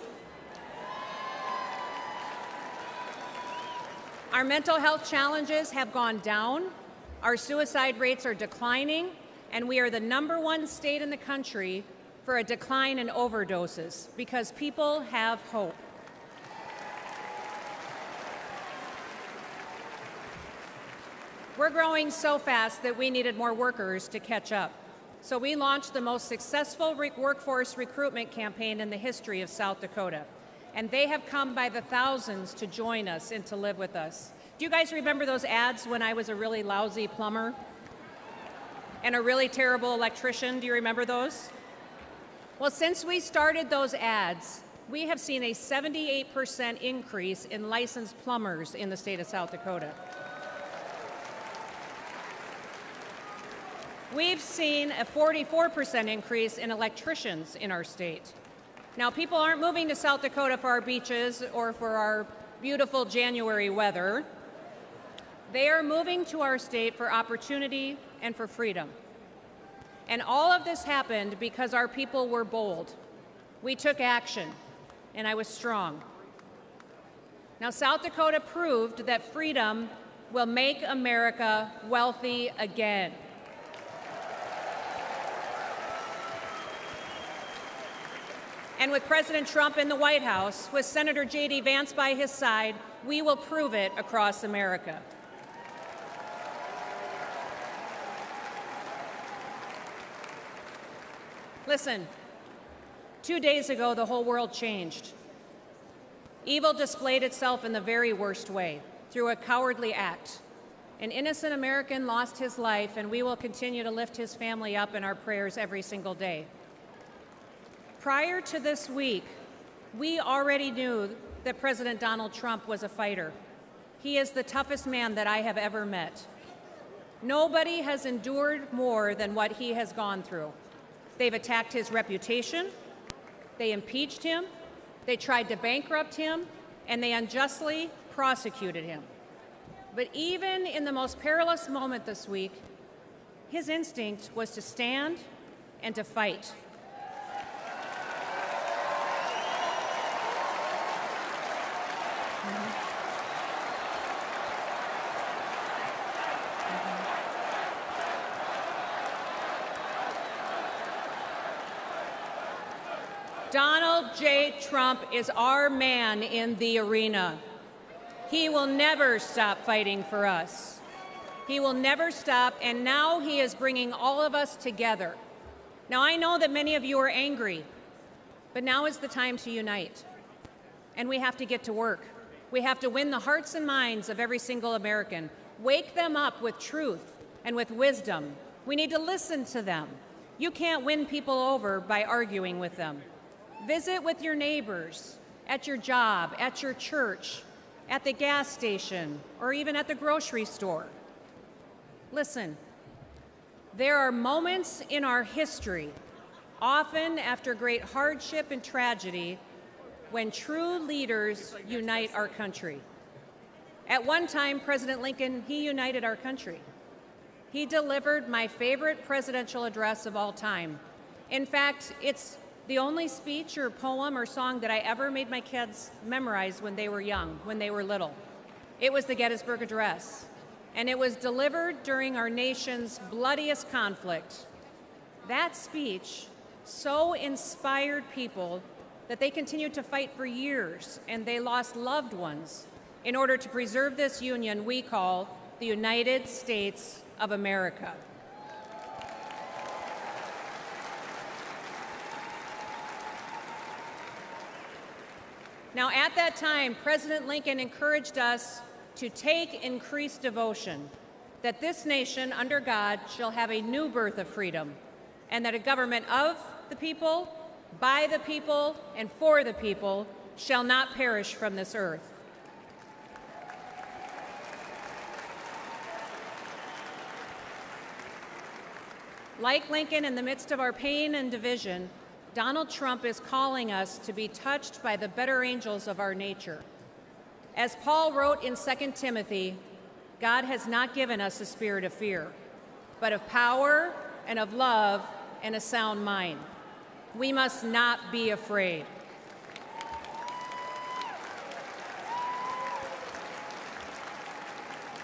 Our mental health challenges have gone down, our suicide rates are declining, and we are the #1 state in the country for a decline in overdoses because people have hope. We're growing so fast that we needed more workers to catch up. So we launched the most successful workforce recruitment campaign in the history of South Dakota. And they have come by the thousands to join us and to live with us. Do you guys remember those ads when I was a really lousy plumber and a really terrible electrician? Do you remember those? Well, since we started those ads, we have seen a 78% increase in licensed plumbers in the state of South Dakota. We've seen a 44% increase in electricians in our state. Now, people aren't moving to South Dakota for our beaches or for our beautiful January weather. They are moving to our state for opportunity and for freedom. And all of this happened because our people were bold. We took action, and I was strong. Now, South Dakota proved that freedom will make America wealthy again. And with President Trump in the White House, with Senator J.D. Vance by his side, we will prove it across America. Listen, 2 days ago, the whole world changed. Evil displayed itself in the very worst way, through a cowardly act. An innocent American lost his life, and we will continue to lift his family up in our prayers every single day. Prior to this week, we already knew that President Donald Trump was a fighter. He is the toughest man that I have ever met. Nobody has endured more than what he has gone through. They've attacked his reputation, they impeached him, they tried to bankrupt him, and they unjustly prosecuted him. But even in the most perilous moment this week, his instinct was to stand and to fight. Donald J. Trump is our man in the arena. He will never stop fighting for us. He will never stop, and now he is bringing all of us together. Now, I know that many of you are angry, but now is the time to unite. And we have to get to work. We have to win the hearts and minds of every single American. Wake them up with truth and with wisdom. We need to listen to them. You can't win people over by arguing with them. Visit with your neighbors, at your job, at your church, at the gas station, or even at the grocery store. Listen, there are moments in our history, often after great hardship and tragedy, when true leaders unite our country. At one time, President Lincoln, he united our country. He delivered my favorite presidential address of all time. In fact, it's the only speech or poem or song that I ever made my kids memorize when they were young, when they were little. It was the Gettysburg Address, and it was delivered during our nation's bloodiest conflict. That speech so inspired people that they continued to fight for years, and they lost loved ones in order to preserve this union we call the United States of America. Now, at that time, President Lincoln encouraged us to take increased devotion, that this nation, under God, shall have a new birth of freedom, and that a government of the people, by the people, and for the people shall not perish from this earth. Like Lincoln, in the midst of our pain and division, Donald Trump is calling us to be touched by the better angels of our nature. As Paul wrote in 2 Timothy, God has not given us a spirit of fear, but of power and of love and a sound mind. We must not be afraid.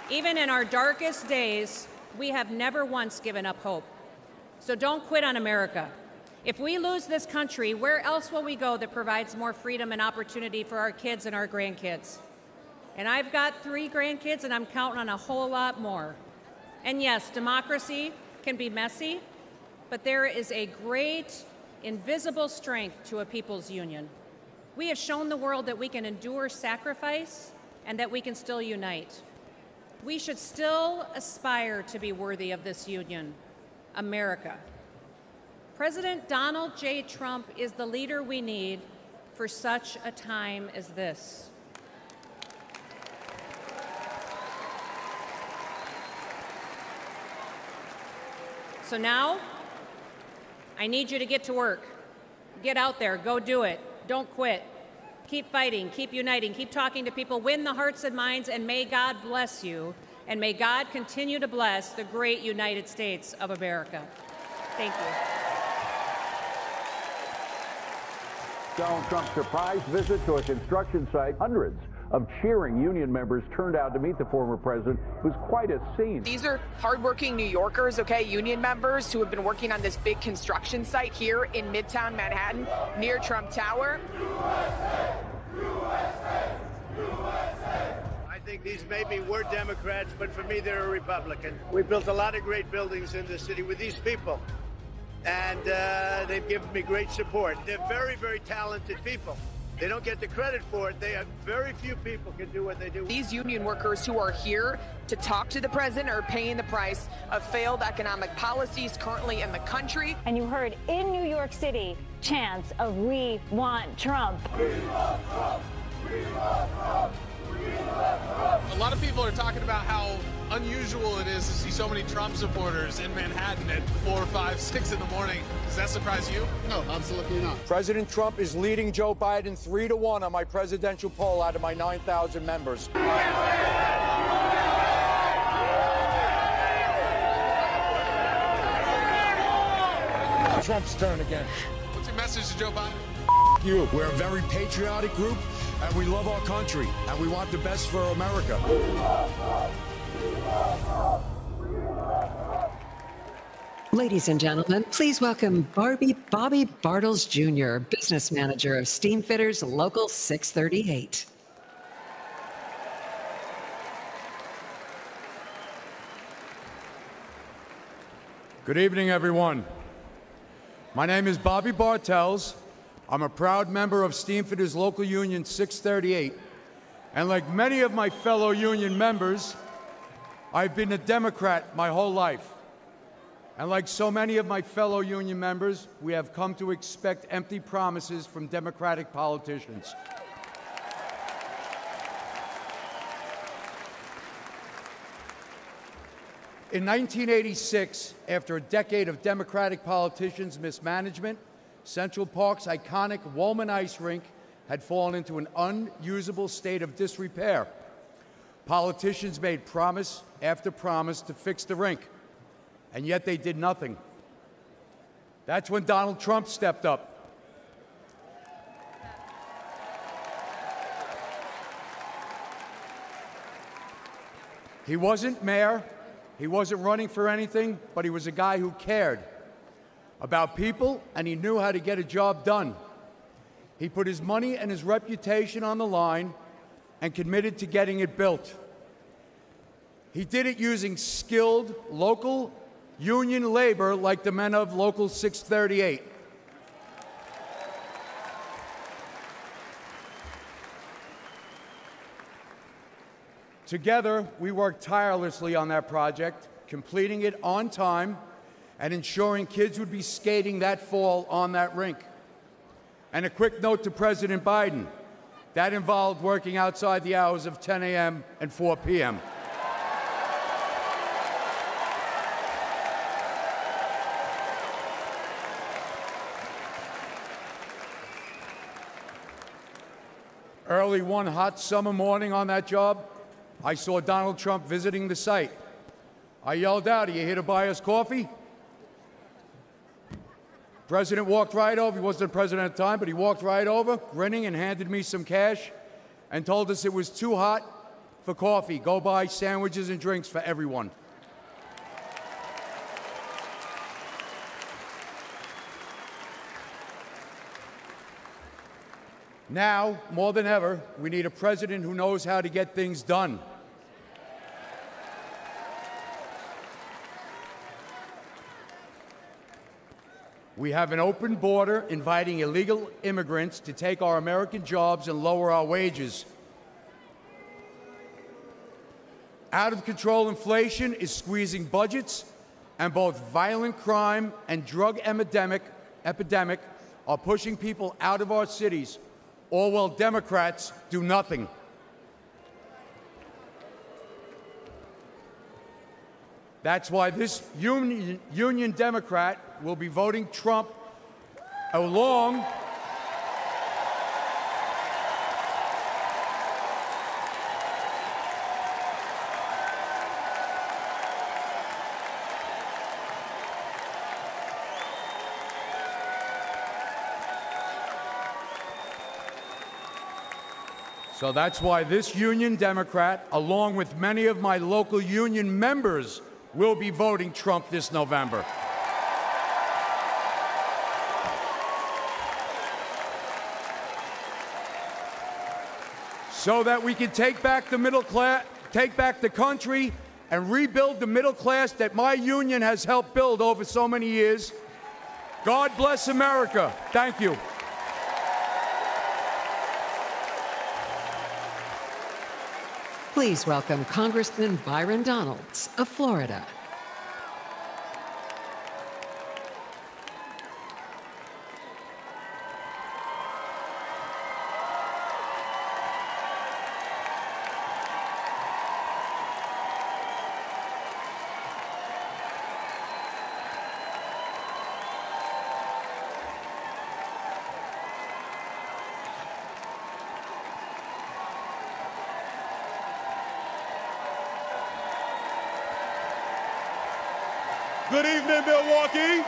Even in our darkest days, we have never once given up hope. So don't quit on America. If we lose this country, where else will we go that provides more freedom and opportunity for our kids and our grandkids? And I've got 3 grandkids, and I'm counting on a whole lot more. And yes, democracy can be messy, but there is a great invisible strength to a people's union. We have shown the world that we can endure sacrifice and that we can still unite. We should still aspire to be worthy of this union, America. President Donald J. Trump is the leader we need for such a time as this. So now, I need you to get to work. Get out there, go do it. Don't quit. Keep fighting, keep uniting, keep talking to people, win the hearts and minds, and may God bless you, and may God continue to bless the great United States of America. Thank you. Donald Trump's surprise visit to a construction site. Hundreds of cheering union members turned out to meet the former president. It was quite a scene. These are hardworking New Yorkers, okay, union members who have been working on this big construction site here in Midtown Manhattan near Trump Tower. USA, USA, USA. I think these maybe were Democrats, but for me, they're a Republican. We built a lot of great buildings in this city with these people, and they've given me great support. They're very, very talented people. They don't get the credit for it. They have very few people can do what they do. These union workers who are here to talk to the president are paying the price of failed economic policies currently in the country. And you heard in New York City chants of "We want Trump." We love Trump. We love Trump. We love Trump. A lot of people are talking about how unusual it is to see so many Trump supporters in Manhattan at 4, 5, 6 in the morning. Does that surprise you? No, absolutely not. President Trump is leading Joe Biden 3-1 on my presidential poll out of my 9,000 members. Trump's turn again. What's your message to Joe Biden? You. We're a very patriotic group, and we love our country, and we want the best for America. Ladies and gentlemen, please welcome Bobby Bartles Jr., Business Manager of Steamfitters Local 638. Good evening, everyone. My name is Bobby Bartels. I'm a proud member of Steamfitters Local Union 638. And like many of my fellow union members, I've been a Democrat my whole life. And like so many of my fellow union members, we have come to expect empty promises from Democratic politicians. In 1986, after a decade of Democratic politicians' mismanagement, Central Park's iconic Woolman ice rink had fallen into an unusable state of disrepair. Politicians made promise after promise to fix the rink, and yet they did nothing. That's when Donald Trump stepped up. He wasn't mayor, he wasn't running for anything, but he was a guy who cared about people, and he knew how to get a job done. He put his money and his reputation on the line and committed to getting it built. He did it using skilled local union labor like the men of Local 638. Together, we worked tirelessly on that project, completing it on time and ensuring kids would be skating that fall on that rink. And a quick note to President Biden, that involved working outside the hours of 10 a.m. and 4 p.m. Early one hot summer morning on that job, I saw Donald Trump visiting the site. I yelled out, "Are you here to buy us coffee?" President walked right over. He wasn't the president at the time, but he walked right over, grinning, and handed me some cash and told us it was too hot for coffee. Go buy sandwiches and drinks for everyone. Now, more than ever, we need a president who knows how to get things done. We have an open border inviting illegal immigrants to take our American jobs and lower our wages. Out of control inflation is squeezing budgets, and both violent crime and drug epidemic are pushing people out of our cities, all while Democrats do nothing. That's why this union Democrat will be voting Trump along So that's why this union Democrat, along with many of my local union members, will be voting Trump this November. So that we can take back the middle class, take back the country, and rebuild the middle class that my union has helped build over so many years. God bless America. Thank you. Please welcome Congressman Byron Donalds of Florida. Good evening, Milwaukee.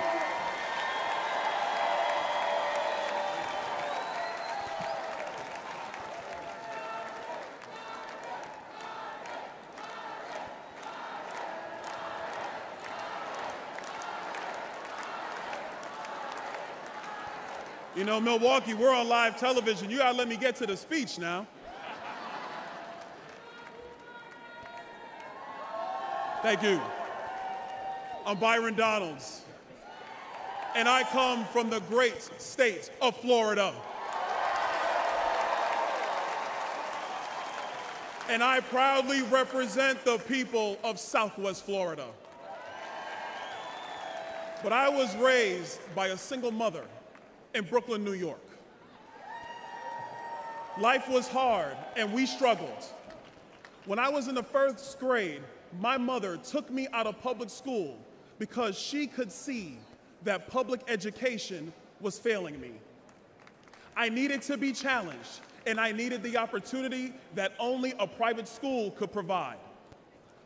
You know, Milwaukee, we're on live television. You gotta let me get to the speech now. Thank you. I'm Byron Donalds, and I come from the great state of Florida. And I proudly represent the people of Southwest Florida. But I was raised by a single mother in Brooklyn, New York. Life was hard, and we struggled. When I was in the first grade, my mother took me out of public school because she could see that public education was failing me. I needed to be challenged, and I needed the opportunity that only a private school could provide.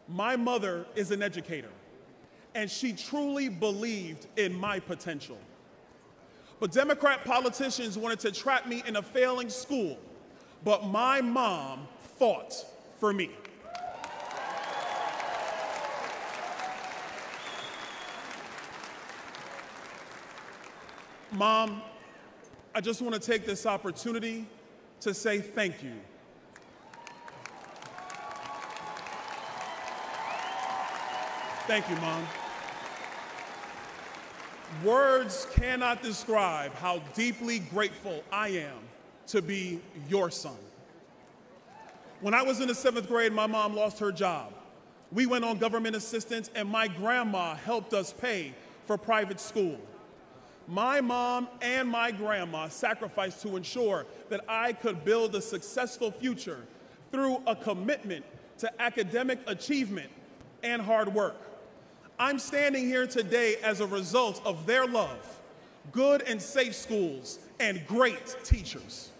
My mother is an educator, and she truly believed in my potential. But Democrat politicians wanted to trap me in a failing school, but my mom fought for me. Mom, I just want to take this opportunity to say thank you. Thank you, Mom. Words cannot describe how deeply grateful I am to be your son. When I was in the 7th grade, my mom lost her job. We went on government assistance, and my grandma helped us pay for private school. My mom and my grandma sacrificed to ensure that I could build a successful future through a commitment to academic achievement and hard work. I'm standing here today as a result of their love, good and safe schools, and great teachers.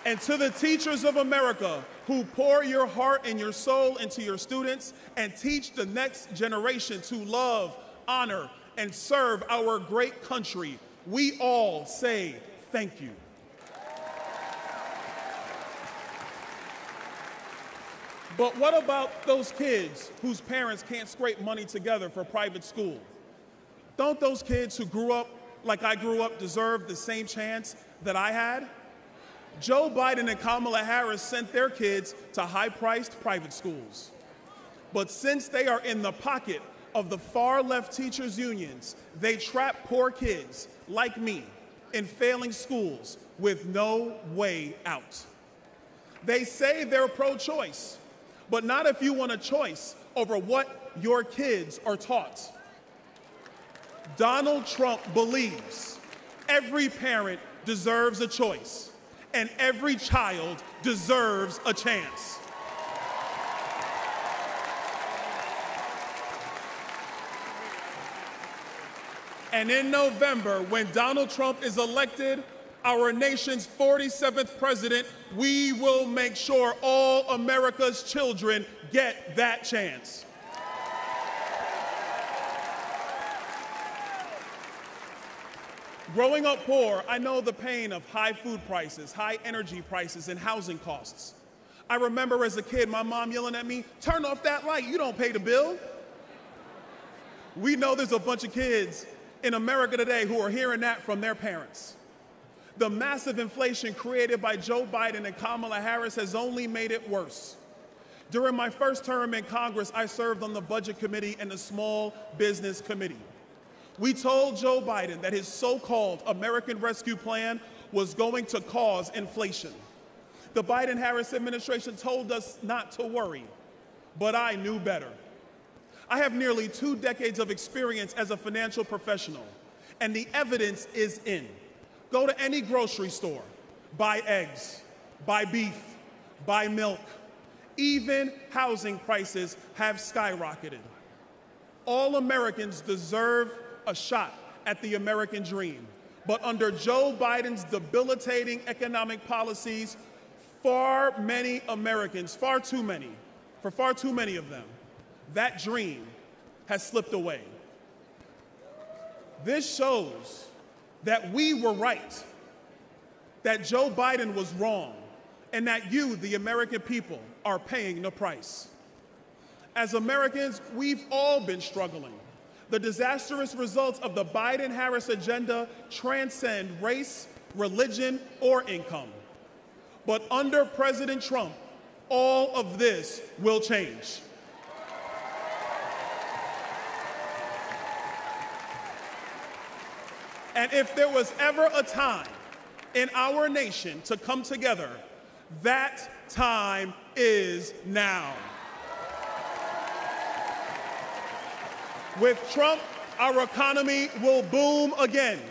And to the teachers of America who pour your heart and your soul into your students and teach the next generation to love, honor, and serve our great country, we all say thank you. But what about those kids whose parents can't scrape money together for private school? Don't those kids who grew up like I grew up deserve the same chance that I had? Joe Biden and Kamala Harris sent their kids to high-priced private schools. But since they are in the pocket of the far-left teachers' unions, they trap poor kids like me in failing schools with no way out. They say they're pro-choice, but not if you want a choice over what your kids are taught. Donald Trump believes every parent deserves a choice, and every child deserves a chance. And in November, when Donald Trump is elected, our nation's 47th president, we will make sure all America's children get that chance. Growing up poor, I know the pain of high food prices, high energy prices, and housing costs. I remember as a kid, my mom yelling at me, "Turn off that light, you don't pay the bill." We know there's a bunch of kids in America today who are hearing that from their parents. The massive inflation created by Joe Biden and Kamala Harris has only made it worse. During my first term in Congress, I served on the Budget Committee and the Small Business Committee. We told Joe Biden that his so-called American Rescue Plan was going to cause inflation. The Biden-Harris administration told us not to worry, but I knew better. I have nearly 2 decades of experience as a financial professional, and the evidence is in. Go to any grocery store, buy eggs, buy beef, buy milk. Even housing prices have skyrocketed. All Americans deserve a shot at the American dream, but under Joe Biden's debilitating economic policies, far many Americans, far too many of them, that dream has slipped away. This shows that we were right, that Joe Biden was wrong, and that you, the American people, are paying the price. As Americans, we've all been struggling. The disastrous results of the Biden-Harris agenda transcend race, religion, or income. But under President Trump, all of this will change. And if there was ever a time in our nation to come together, that time is now. With Trump, our economy will boom again.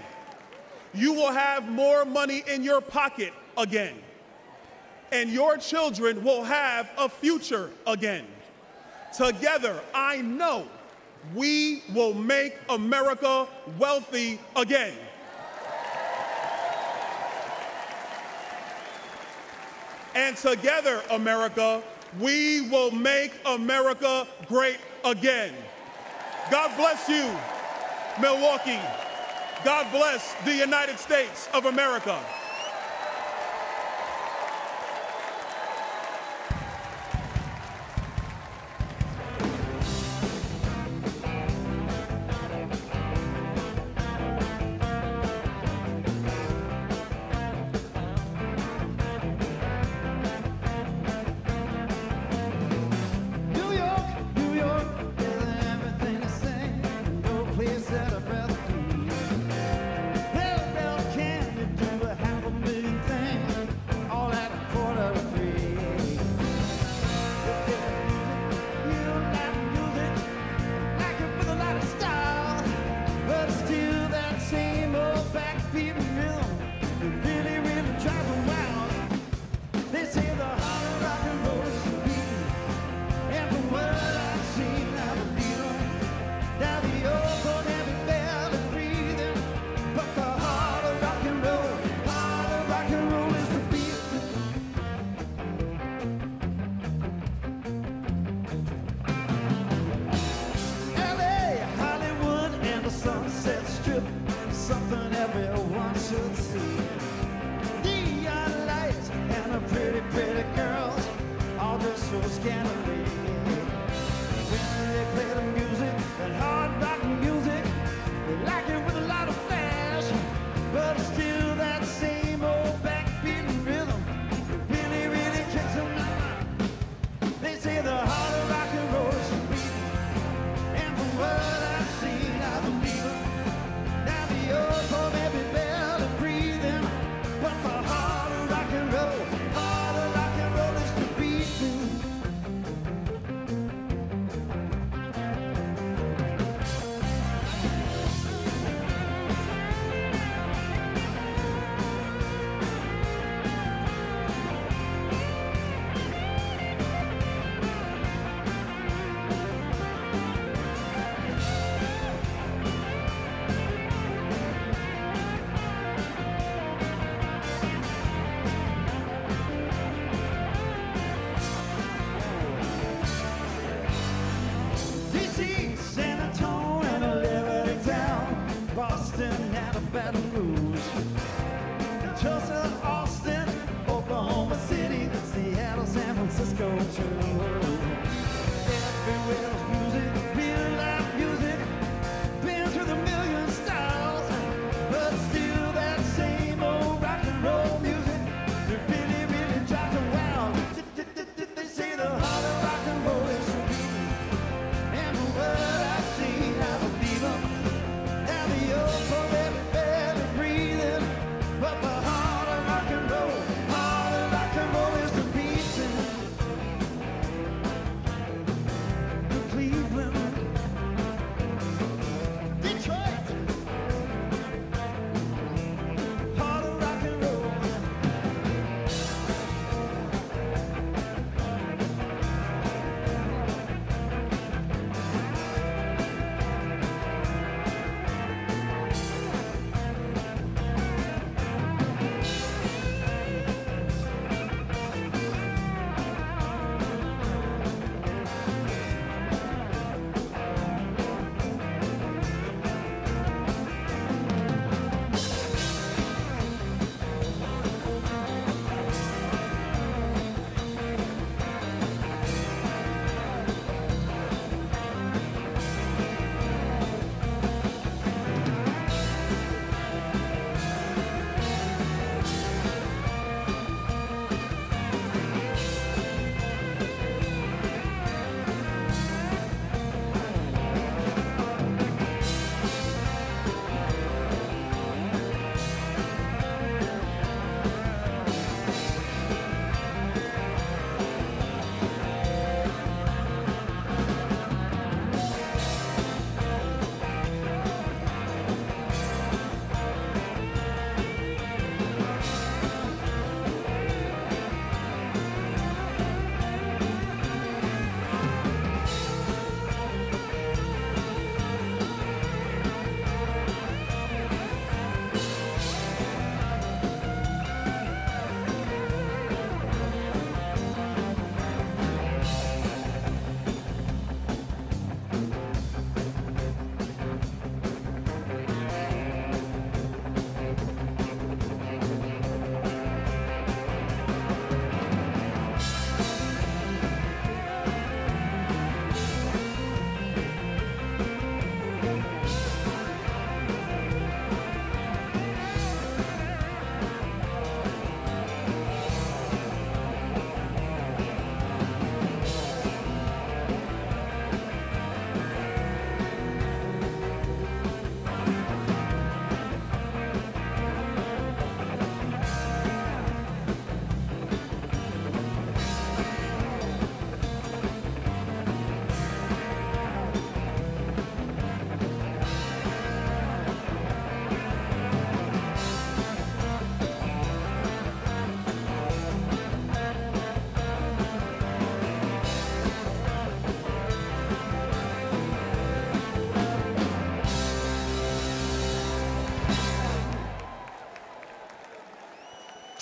You will have more money in your pocket again. And your children will have a future again. Together, I know we will make America wealthy again. And together, America, we will make America great again. God bless you, Milwaukee. God bless the United States of America. Place that I'd rather be. Well, can you do a half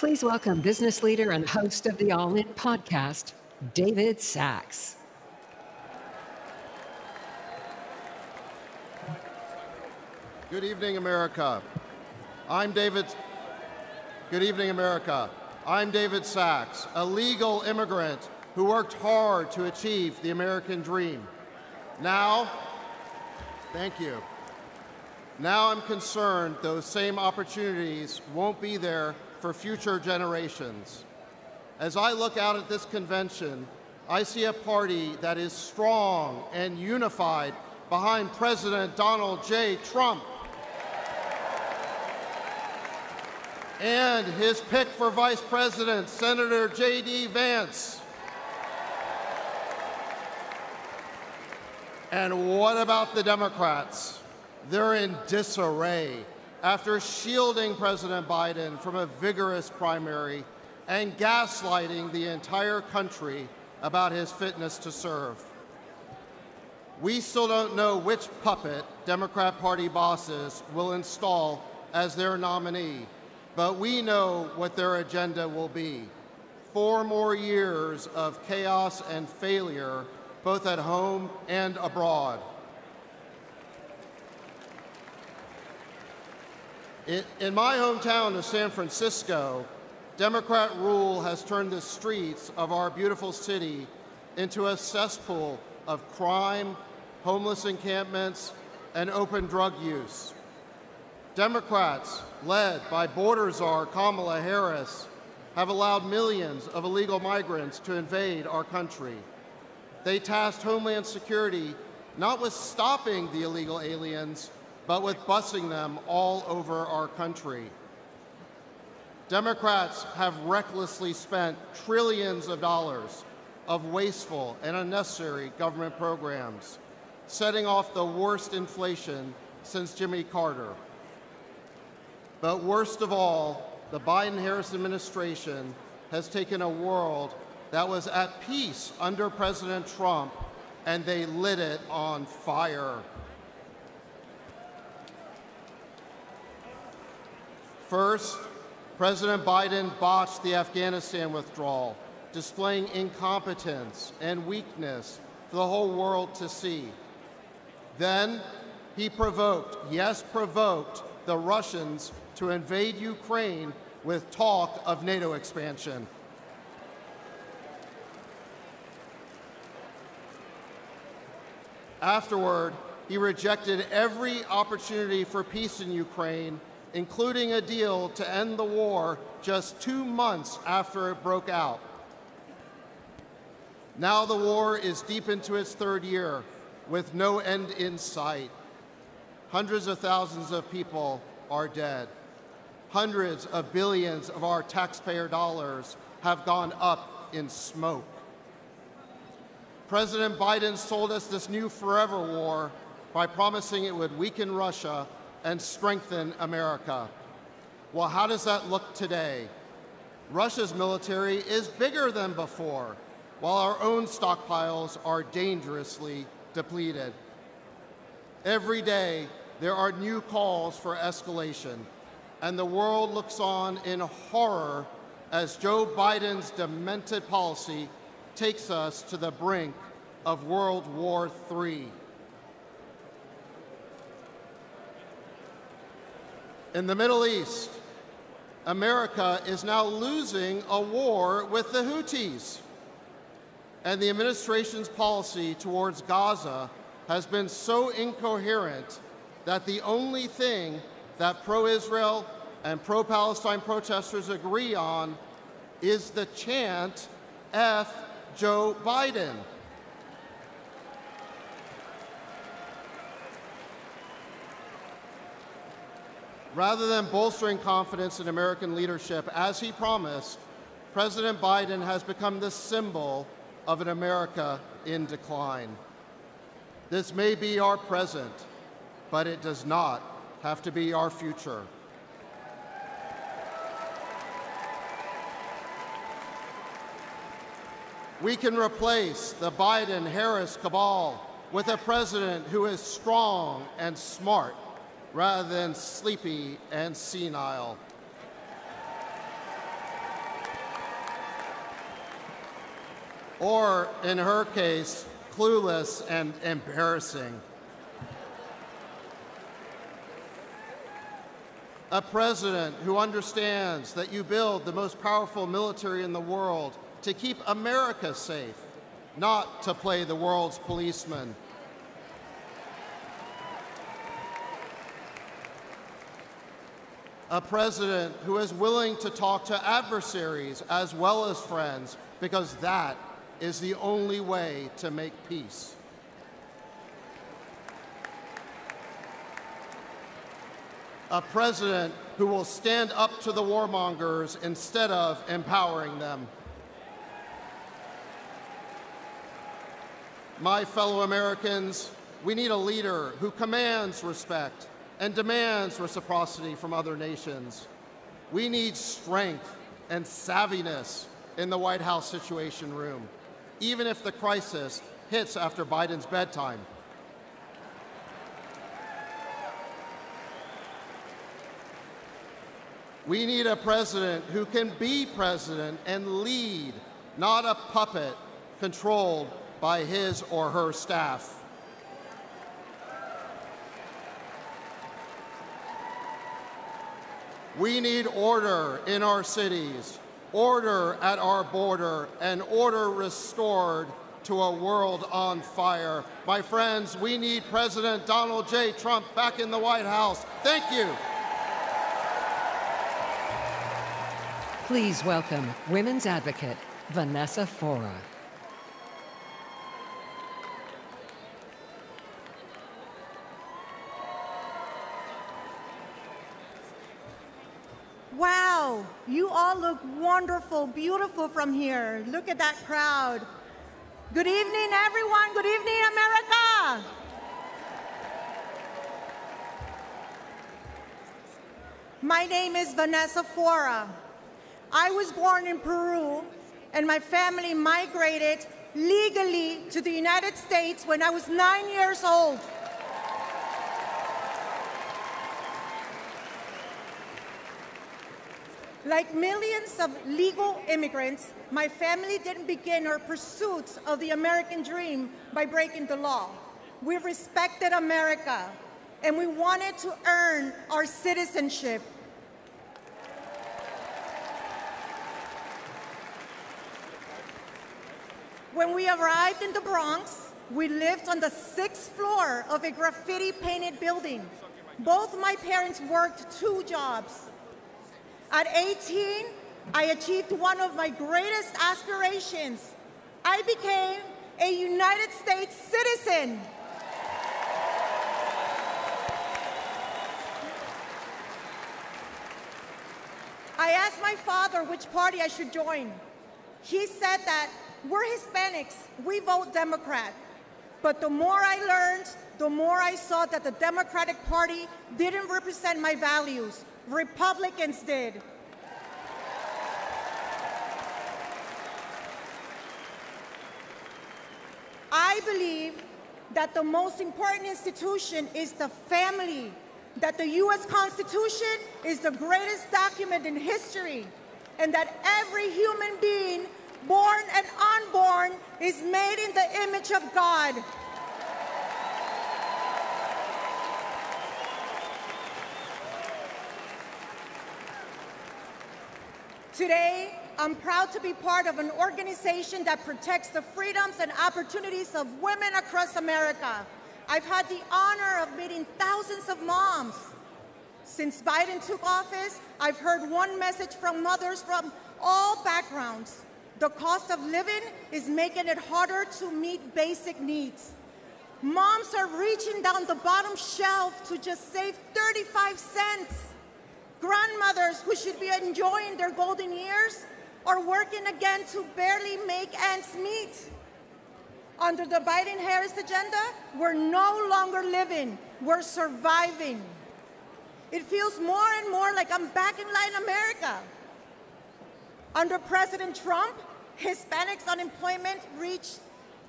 Please welcome business leader and host of the All In podcast, David Sachs. Good evening, America. Good evening, America. I'm David Sachs, a legal immigrant who worked hard to achieve the American dream. Now, thank you. Now I'm concerned those same opportunities won't be there for future generations. As I look out at this convention, I see a party that is strong and unified behind President Donald J. Trump and his pick for Vice President, Senator J.D. Vance. And what about the Democrats? They're in disarray after shielding President Biden from a vigorous primary and gaslighting the entire country about his fitness to serve. We still don't know which puppet Democrat Party bosses will install as their nominee, but we know what their agenda will be. 4 more years of chaos and failure, both at home and abroad. In my hometown of San Francisco, Democrat rule has turned the streets of our beautiful city into a cesspool of crime, homeless encampments, and open drug use. Democrats, led by border czar Kamala Harris, have allowed millions of illegal migrants to invade our country. They tasked Homeland Security not with stopping the illegal aliens, but with busing them all over our country. Democrats have recklessly spent trillions of dollars of wasteful and unnecessary government programs, setting off the worst inflation since Jimmy Carter. But worst of all, the Biden-Harris administration has taken a world that was at peace under President Trump, and they lit it on fire. First, President Biden botched the Afghanistan withdrawal, displaying incompetence and weakness for the whole world to see. Then, he provoked the Russians to invade Ukraine with talk of NATO expansion. Afterward, he rejected every opportunity for peace in Ukraine, including a deal to end the war just 2 months after it broke out. Now the war is deep into its 3rd year, with no end in sight. Hundreds of thousands of people are dead. Hundreds of billions of our taxpayer dollars have gone up in smoke. President Biden sold us this new forever war by promising it would weaken Russia and strengthen America. Well, how does that look today? Russia's military is bigger than before, while our own stockpiles are dangerously depleted. Every day, there are new calls for escalation, and the world looks on in horror as Joe Biden's demented policy takes us to the brink of World War III. In the Middle East, America is now losing a war with the Houthis. And the administration's policy towards Gaza has been so incoherent that the only thing that pro-Israel and pro-Palestine protesters agree on is the chant, F Joe Biden. Rather than bolstering confidence in American leadership, as he promised, President Biden has become the symbol of an America in decline. This may be our present, but it does not have to be our future. We can replace the Biden-Harris cabal with a president who is strong and smart, rather than sleepy and senile. or in her case, clueless and embarrassing. A president who understands that you build the most powerful military in the world to keep America safe, not to play the world's policeman. A president who is willing to talk to adversaries as well as friends, because that is the only way to make peace. A president who will stand up to the warmongers instead of empowering them. My fellow Americans, we need a leader who commands respect and demands reciprocity from other nations. We need strength and savviness in the White House Situation Room, even if the crisis hits after Biden's bedtime. We need a president who can be president and lead, not a puppet controlled by his or her staff. We need order in our cities, order at our border, and order restored to a world on fire. My friends, we need President Donald J. Trump back in the White House. Thank you. Please welcome women's advocate Vanessa Fora. Wow, you all look wonderful, beautiful from here. Look at that crowd. Good evening, everyone. Good evening, America. My name is Vanessa Fora. I was born in Peru, and my family migrated legally to the United States when I was 9 years old. Like millions of legal immigrants, my family didn't begin our pursuit of the American dream by breaking the law. We respected America, and we wanted to earn our citizenship. When we arrived in the Bronx, we lived on the 6th floor of a graffiti-painted building. Both my parents worked 2 jobs. At 18, I achieved one of my greatest aspirations. I became a United States citizen. I asked my father which party I should join. He said that we're Hispanics, we vote Democrat. But the more I learned, the more I saw that the Democratic Party didn't represent my values. Republicans did. I believe that the most important institution is the family, that the U.S. Constitution is the greatest document in history, and that every human being, born and unborn, is made in the image of God. Today, I'm proud to be part of an organization that protects the freedoms and opportunities of women across America. I've had the honor of meeting thousands of moms. Since Biden took office, I've heard one message from mothers from all backgrounds. The cost of living is making it harder to meet basic needs. Moms are reaching down the bottom shelf to just save 35 cents. Grandmothers who should be enjoying their golden years are working again to barely make ends meet. Under the Biden-Harris agenda, we're no longer living, we're surviving. It feels more and more like I'm back in Latin America. Under President Trump, Hispanics' unemployment reached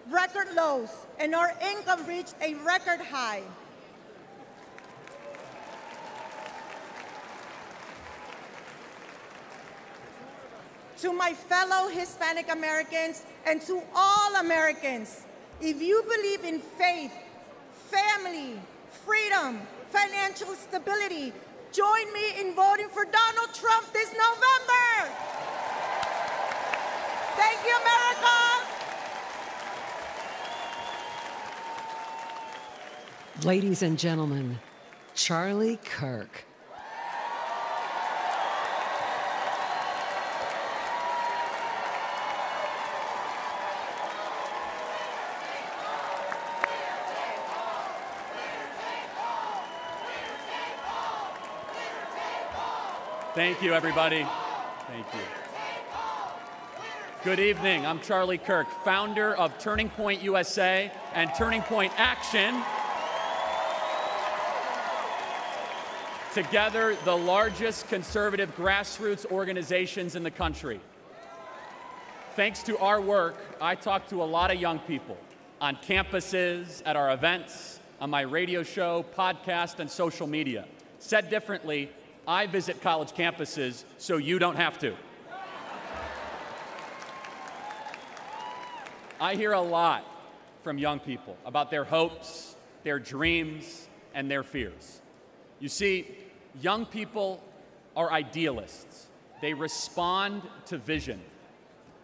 record lows, and our income reached a record high. to my fellow Hispanic Americans, and to all Americans. If you believe in faith, family, freedom, financial stability, join me in voting for Donald Trump this November. Thank you, America. Ladies and gentlemen, Charlie Kirk. Thank you, everybody. Thank you. Good evening. I'm Charlie Kirk, founder of Turning Point USA and Turning Point Action. Together, the largest conservative grassroots organizations in the country. Thanks to our work, I talk to a lot of young people on campuses, at our events, on my radio show, podcast, and social media. Said differently, I visit college campuses so you don't have to. I hear a lot from young people about their hopes, their dreams, and their fears. You see, young people are idealists. They respond to vision.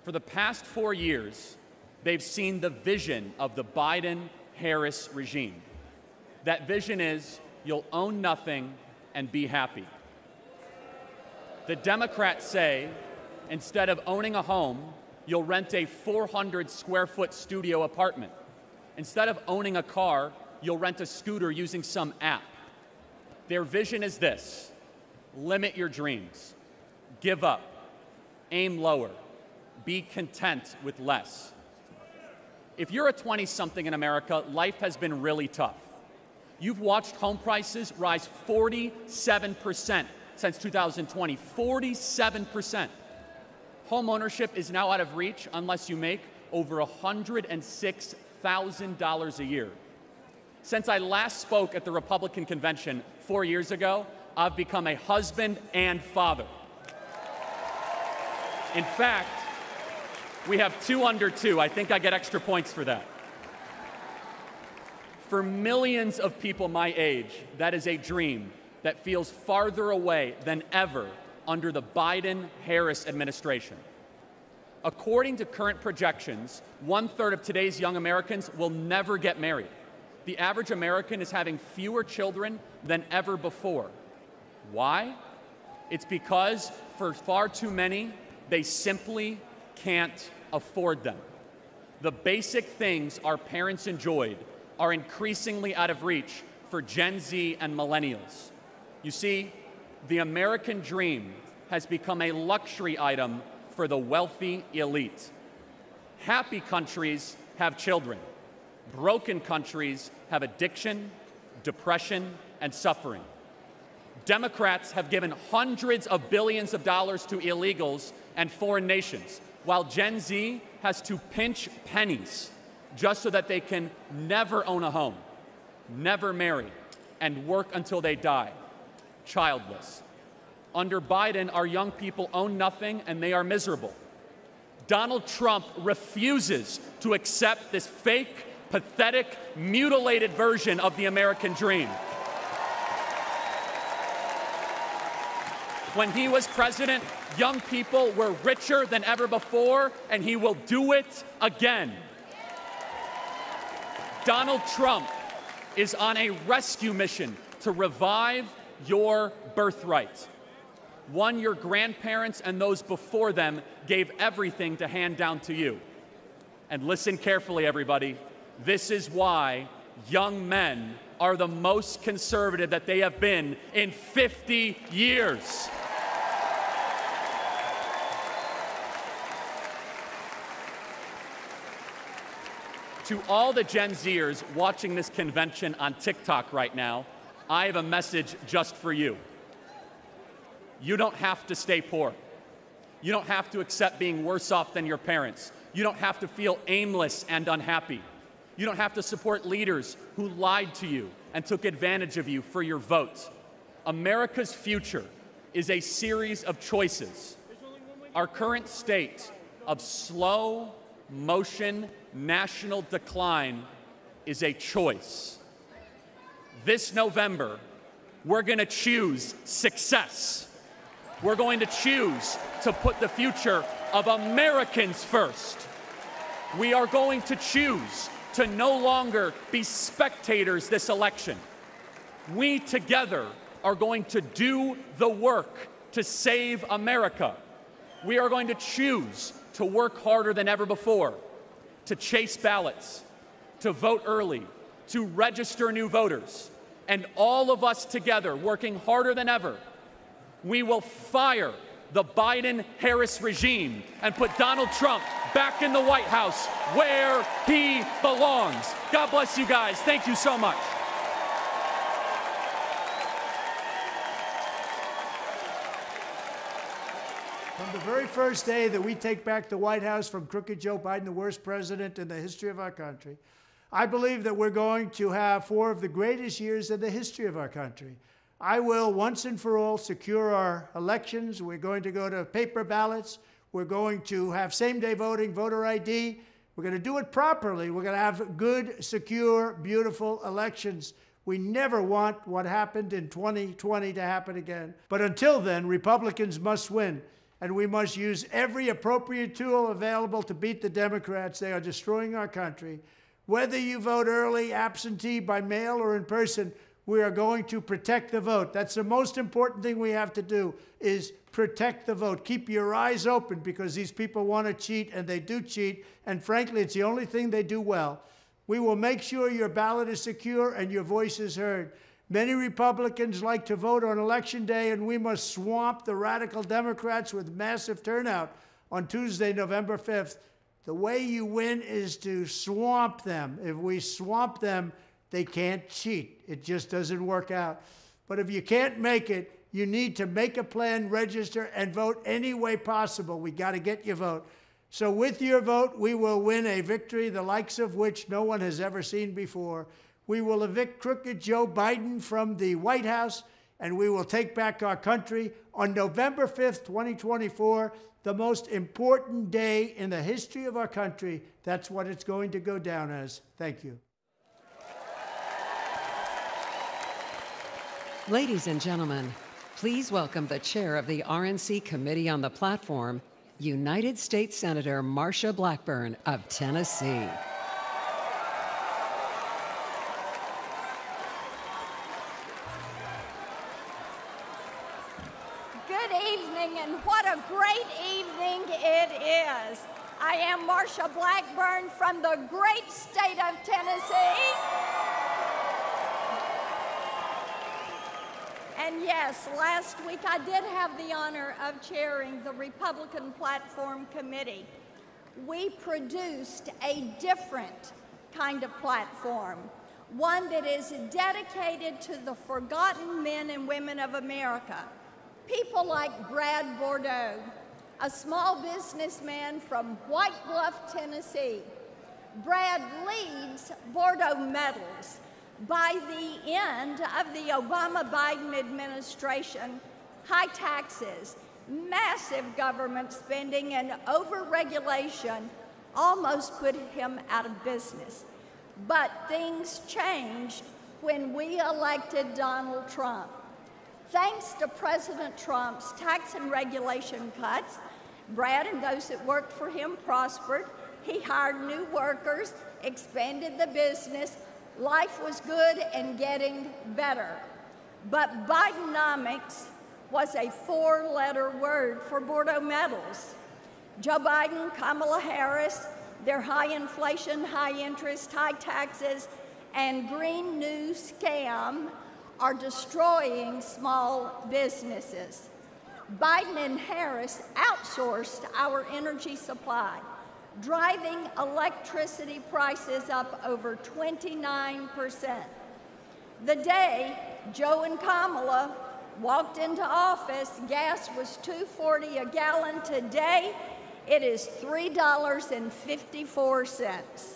For the past 4 years, they've seen the vision of the Biden-Harris regime. That vision is, you'll own nothing and be happy. The Democrats say, instead of owning a home, you'll rent a 400-square-foot studio apartment. Instead of owning a car, you'll rent a scooter using some app. Their vision is this: limit your dreams, give up, aim lower, be content with less. If you're a 20-something in America, life has been really tough. You've watched home prices rise 47% since 2020, 47%. Home ownership is now out of reach unless you make over $106,000 a year. Since I last spoke at the Republican convention 4 years ago, I've become a husband and father. In fact, we have 2 under 2. I think I get extra points for that. For millions of people my age, that is a dream that feels farther away than ever under the Biden-Harris administration. According to current projections, 1/3 of today's young Americans will never get married. The average American is having fewer children than ever before. Why? It's because for far too many, they simply can't afford them. The basic things our parents enjoyed are increasingly out of reach for Gen Z and millennials. You see, the American dream has become a luxury item for the wealthy elite. Happy countries have children. Broken countries have addiction, depression, and suffering. Democrats have given hundreds of billions of dollars to illegals and foreign nations, while Gen Z has to pinch pennies just so that they can never own a home, never marry, and work until they die, childless. Under Biden, our young people own nothing and they are miserable. Donald Trump refuses to accept this fake, pathetic, mutilated version of the American dream. When he was president, young people were richer than ever before, and he will do it again. Donald Trump is on a rescue mission to revive your birthright, one your grandparents and those before them gave everything to hand down to you. And listen carefully, everybody. This is why young men are the most conservative that they have been in 50 years. To all the Gen Zers watching this convention on TikTok right now, I have a message just for you. You don't have to stay poor. You don't have to accept being worse off than your parents. You don't have to feel aimless and unhappy. You don't have to support leaders who lied to you and took advantage of you for your vote. America's future is a series of choices. our current state of slow motion national decline is a choice. This November, we're going to choose success. We're going to choose to put the future of Americans first. We are going to choose to no longer be spectators this election. We together are going to do the work to save America. We are going to choose to work harder than ever before, to chase ballots, to vote early, to register new voters, and all of us together working harder than ever, we will fire the Biden-Harris regime and put Donald Trump back in the White House where he belongs. God bless you guys. Thank you so much. From the very first day that we take back the White House from crooked Joe Biden, the worst president in the history of our country, I believe that we're going to have 4 of the greatest years in the history of our country. I will, once and for all, secure our elections. We're going to go to paper ballots. We're going to have same-day voting, voter ID. We're going to do it properly. We're going to have good, secure, beautiful elections. We never want what happened in 2020 to happen again. But until then, Republicans must win. And we must use every appropriate tool available to beat the Democrats. They are destroying our country. Whether you vote early, absentee, by mail, or in person, we are going to protect the vote. That's the most important thing we have to do, is protect the vote. Keep your eyes open, because these people want to cheat, and they do cheat. And frankly, it's the only thing they do well. We will make sure your ballot is secure and your voice is heard. Many Republicans like to vote on Election Day, and we must swamp the radical Democrats with massive turnout on Tuesday, November 5th. The way you win is to swamp them. If we swamp them, they can't cheat. It just doesn't work out. But if you can't make it, you need to make a plan, register, and vote any way possible. We got to get your vote. So with your vote, we will win a victory the likes of which no one has ever seen before. We will evict crooked Joe Biden from the White House, and we will take back our country on November 5th, 2024, the most important day in the history of our country. That's what it's going to go down as. Thank you. Ladies and gentlemen, please welcome the chair of the RNC Committee on the Platform, United States Senator Marsha Blackburn of Tennessee. And what a great evening it is. I am Marsha Blackburn from the great state of Tennessee. And yes, last week I did have the honor of chairing the Republican Platform Committee. We produced a different kind of platform, one that is dedicated to the forgotten men and women of America. People like Brad Bordeaux, a small businessman from White Bluff, Tennessee. Brad leads Bordeaux Metals. By the end of the Obama-Biden administration, high taxes, massive government spending, and over-regulation almost put him out of business. But things changed when we elected Donald Trump. Thanks to President Trump's tax and regulation cuts, Brad and those that worked for him prospered. He hired new workers, expanded the business. Life was good and getting better. But Bidenomics was a 4-letter word for Bordeaux Metals. Joe Biden, Kamala Harris, their high inflation, high interest, high taxes, and Green New scam are destroying small businesses. Biden and Harris outsourced our energy supply, driving electricity prices up over 29%. The day Joe and Kamala walked into office, gas was $2.40 a gallon. Today, it is $3.54.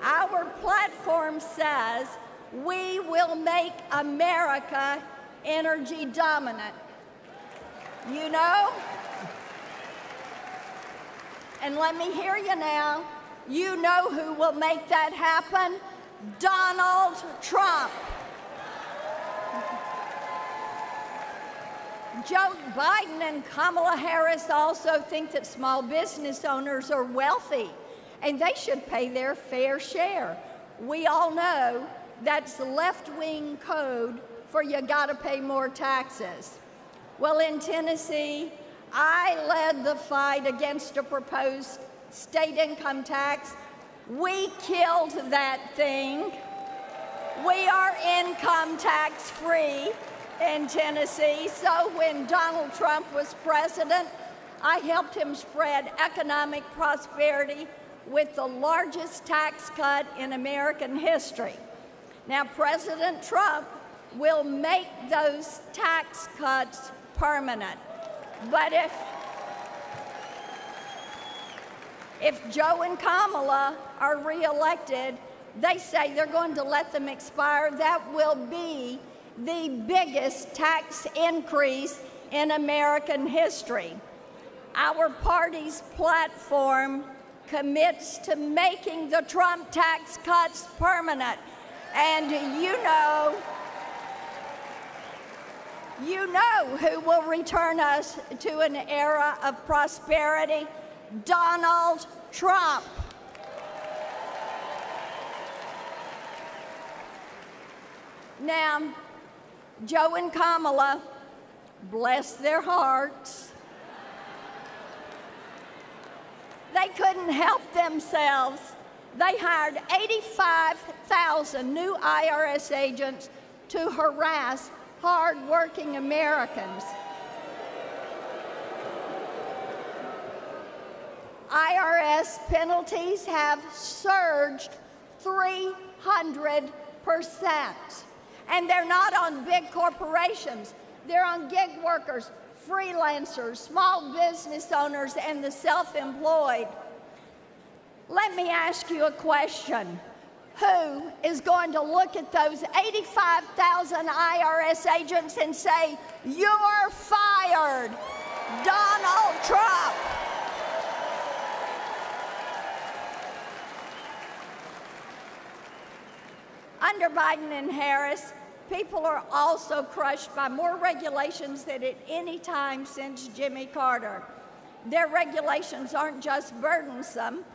Our platform says we will make America energy dominant. You know, And let me hear you now. You know who will make that happen? Donald Trump. Joe Biden and Kamala Harris also think that small business owners are wealthy and they should pay their fair share. We all know that's the left-wing code for you gotta pay more taxes. Well, in Tennessee, I led the fight against a proposed state income tax. We killed that thing. We are income tax free in Tennessee. So when Donald Trump was president, I helped him spread economic prosperity with the largest tax cut in American history. Now, President Trump will make those tax cuts permanent. But if Joe and Kamala are reelected, they say they're going to let them expire. That will be the biggest tax increase in American history. Our party's platform commits to making the Trump tax cuts permanent. And you know who will return us to an era of prosperity? Donald Trump. Now, Joe and Kamala, bless their hearts, they couldn't help themselves. They hired 85,000 new IRS agents to harass hard-working Americans. IRS penalties have surged 300%. And they're not on big corporations. They're on gig workers, freelancers, small business owners, and the self-employed. Let me ask you a question. Who is going to look at those 85,000 IRS agents and say, "You're fired"? Donald Trump. Under Biden and Harris, people are also crushed by more regulations than at any time since Jimmy Carter. Their regulations aren't just burdensome.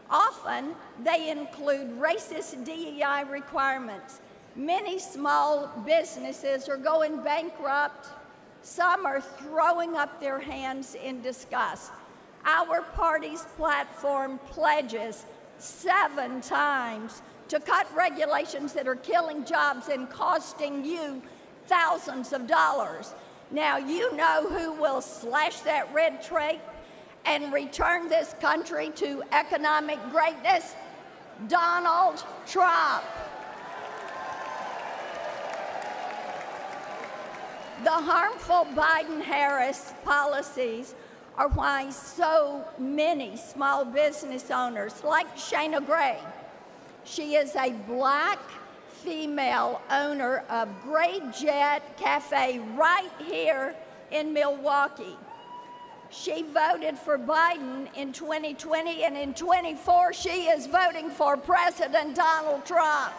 Often, they include racist DEI requirements. Many small businesses are going bankrupt. Some are throwing up their hands in disgust. Our party's platform pledges 7 times to cut regulations that are killing jobs and costing you thousands of dollars. Now, you know who will slash that red tape and return this country to economic greatness? Donald Trump. The harmful Biden-Harris policies are why so many small business owners, like Shayna Gray, she is a black female owner of Gray Jet Cafe right here in Milwaukee. She voted for Biden in 2020, and in 24, she is voting for President Donald Trump.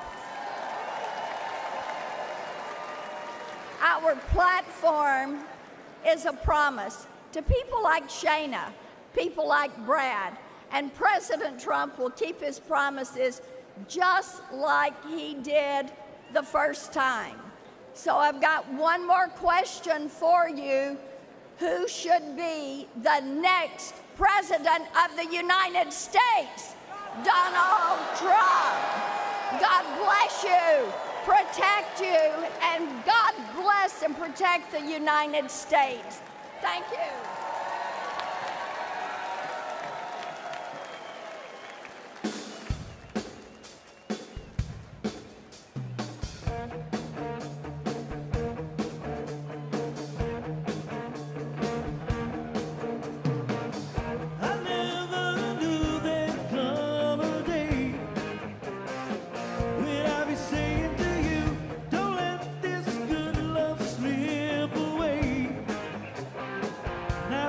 Our platform is a promise to people like Shayna, people like Brad, and President Trump will keep his promises just like he did the first time. So I've got one more question for you. Who should be the next President of the United States? Donald Trump. God bless you, protect you, and God bless and protect the United States. Thank you. Now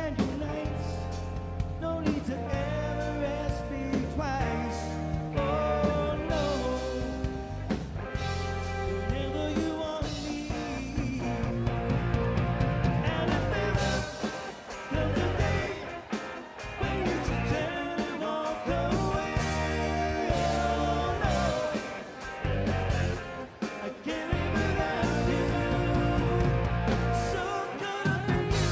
man unites. No need to ever ask me twice. Oh no, whenever you want me. And if ever comes a day when you should turn and walk away, oh no, I can't live without you. So caught up in you.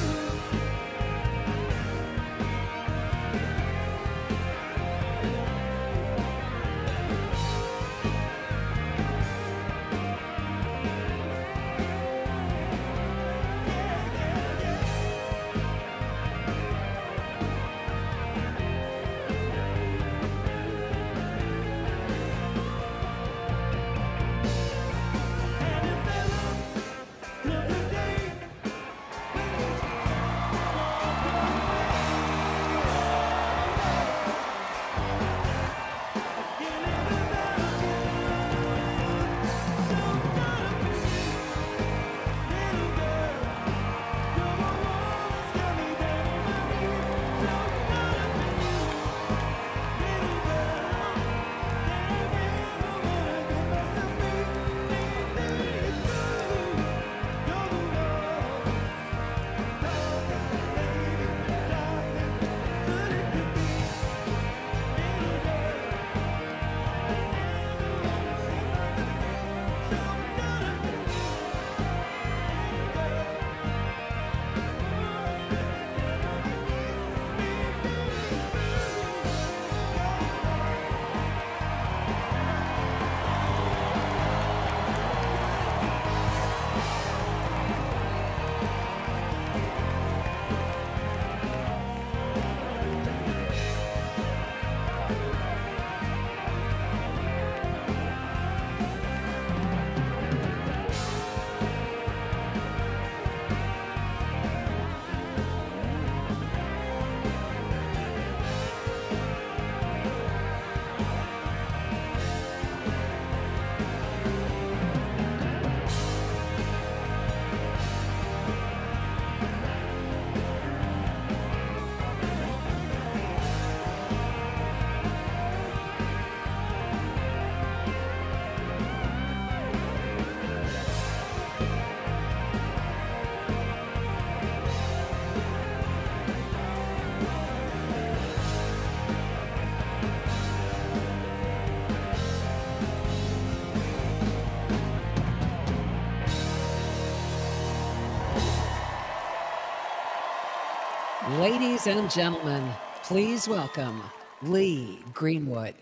Ladies and gentlemen, please welcome Lee Greenwood.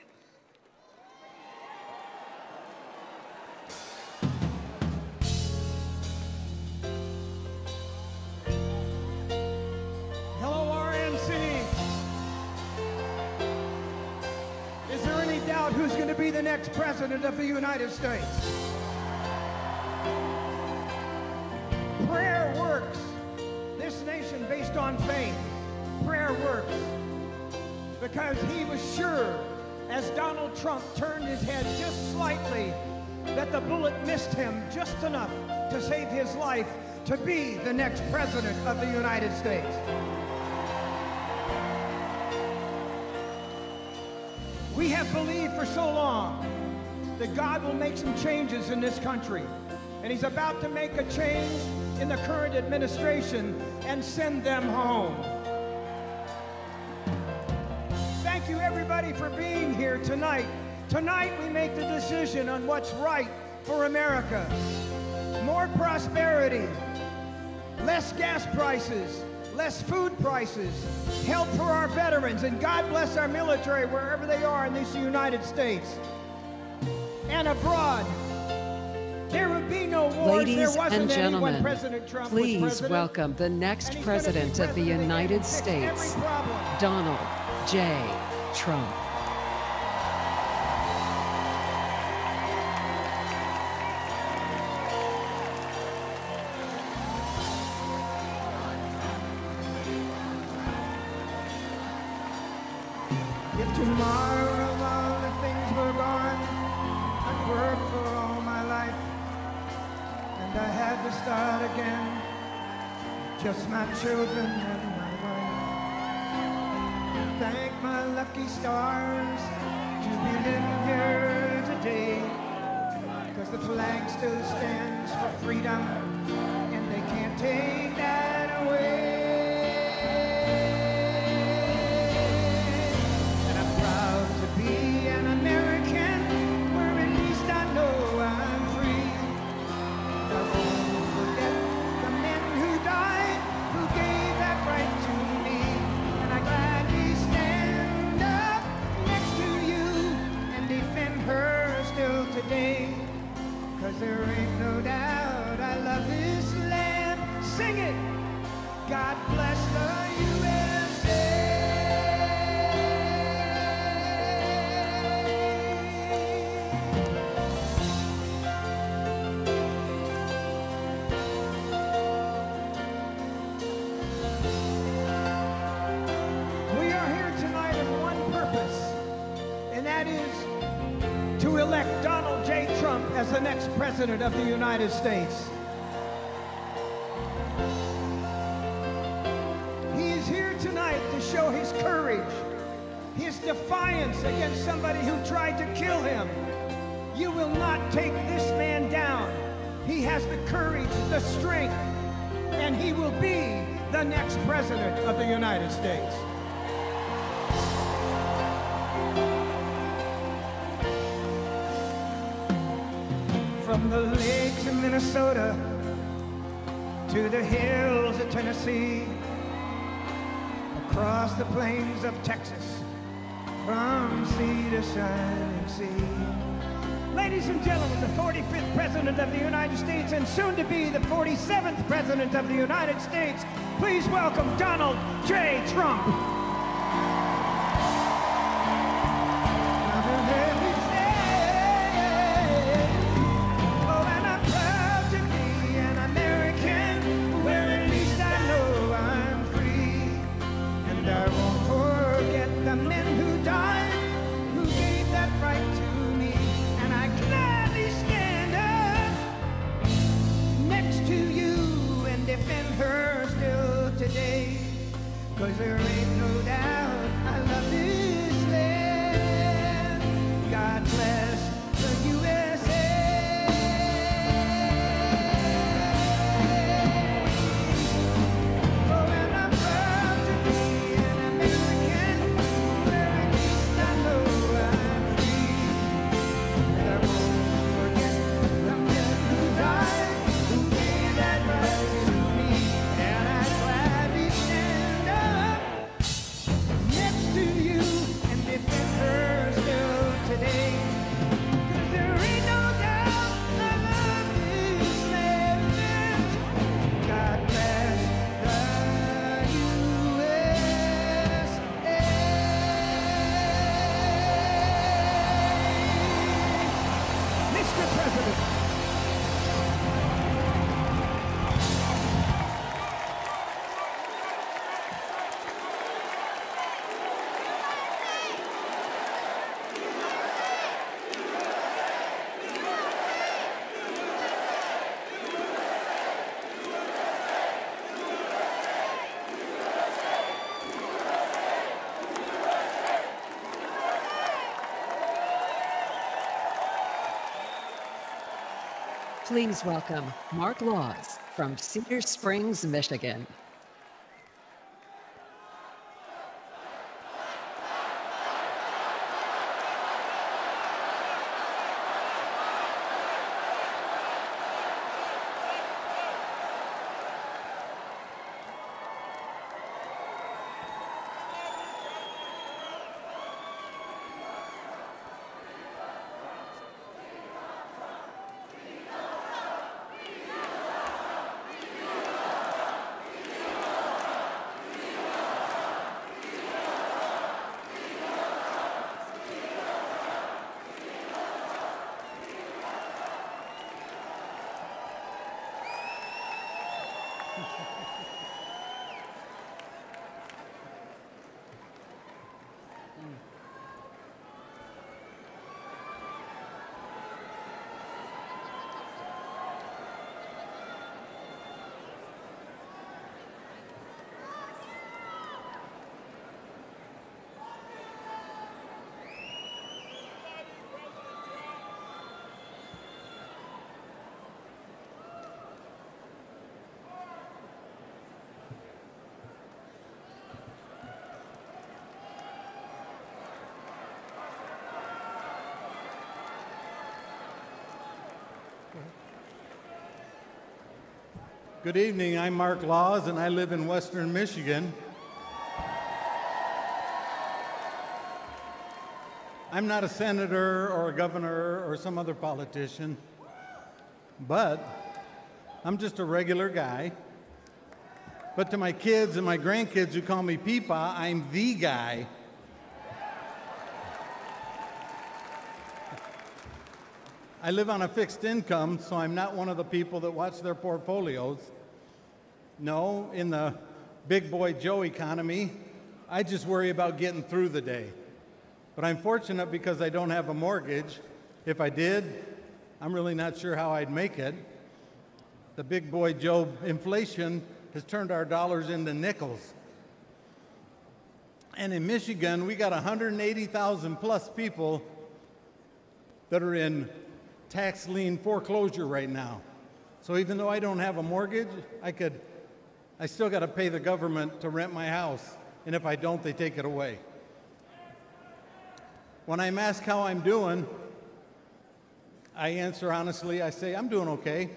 Hello, RNC. Is there any doubt who's going to be the next president of the United States? Prayer works. This nation based on faith. Prayer works. Because he was sure, as Donald Trump turned his head just slightly, that the bullet missed him just enough to save his life to be the next president of the United States. We have believed for so long that God will make some changes in this country, and he's about to make a change in the current administration and send them home. Thank you, everybody, for being here tonight. Tonight, we make the decision on what's right for America. More prosperity, less gas prices, less food prices, help for our veterans, and God bless our military wherever they are in these United States and abroad. There would be no wars. Ladies and gentlemen, when President Trump please was president. welcome the next president of the United States, Donald J. Trump. If tomorrow all the things were gone, I'd work for all my life, and I had to start again, just my children and my wife. thank my lucky stars to be living here today, 'cause the flag still stands for freedom, and they can't take that away. And I'm proud to be an American, where at least I know I'm free. And I won't forget the men who died, who gave that right to me. And I gladly stand up next to you and defend her still today. 'Cause there ain't no doubt I love this land. Sing it! God bless the USA. We are here tonight with one purpose, and that is to elect Donald J. Trump as the next president of the United States. He is here tonight to show his courage, his defiance against somebody who tried to kill him. You will not take this man down. He has the courage, the strength, and he will be the next president of the United States. From the lakes of Minnesota to the hills of Tennessee, across the plains of Texas, from sea to shining sea. Ladies and gentlemen, the 45th President of the United States and soon to be the 47th President of the United States, please welcome Donald J. Trump. Today, 'cause there ain't no doubt I love this land. God bless the USA. Oh, and I'm proud to be an American, where at least I know I'm free. And I won't forget the men who died, who gave that right to me. And I stand up next to you and defend her still today. 'Cause there ain't no doubt I love this land. God bless the USA. Mr. President. Please welcome Mark Laws from Cedar Springs, Michigan. Good evening, I'm Mark Laws, and I live in Western Michigan. I'm not a senator or a governor or some other politician, but I'm just a regular guy. But to my kids and my grandkids who call me Peepaw, I'm the guy. I live on a fixed income, so I'm not one of the people that watch their portfolios. No, in the big boy Joe economy, I just worry about getting through the day. But I'm fortunate because I don't have a mortgage. If I did, I'm really not sure how I'd make it. The big boy Joe inflation has turned our dollars into nickels. And in Michigan, we got 180,000 plus people that are in tax lien foreclosure right now. So even though I don't have a mortgage, I still got to pay the government to rent my house. And if I don't, they take it away. When I'm asked how I'm doing, I answer honestly, I say, I'm doing okay.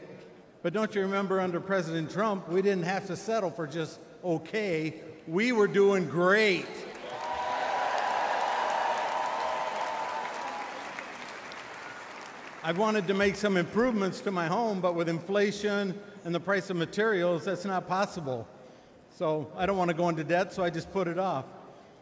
But don't you remember under President Trump, we didn't have to settle for just okay. We were doing great. I wanted to make some improvements to my home, but with inflation and the price of materials, that's not possible. So I don't want to go into debt, so I just put it off.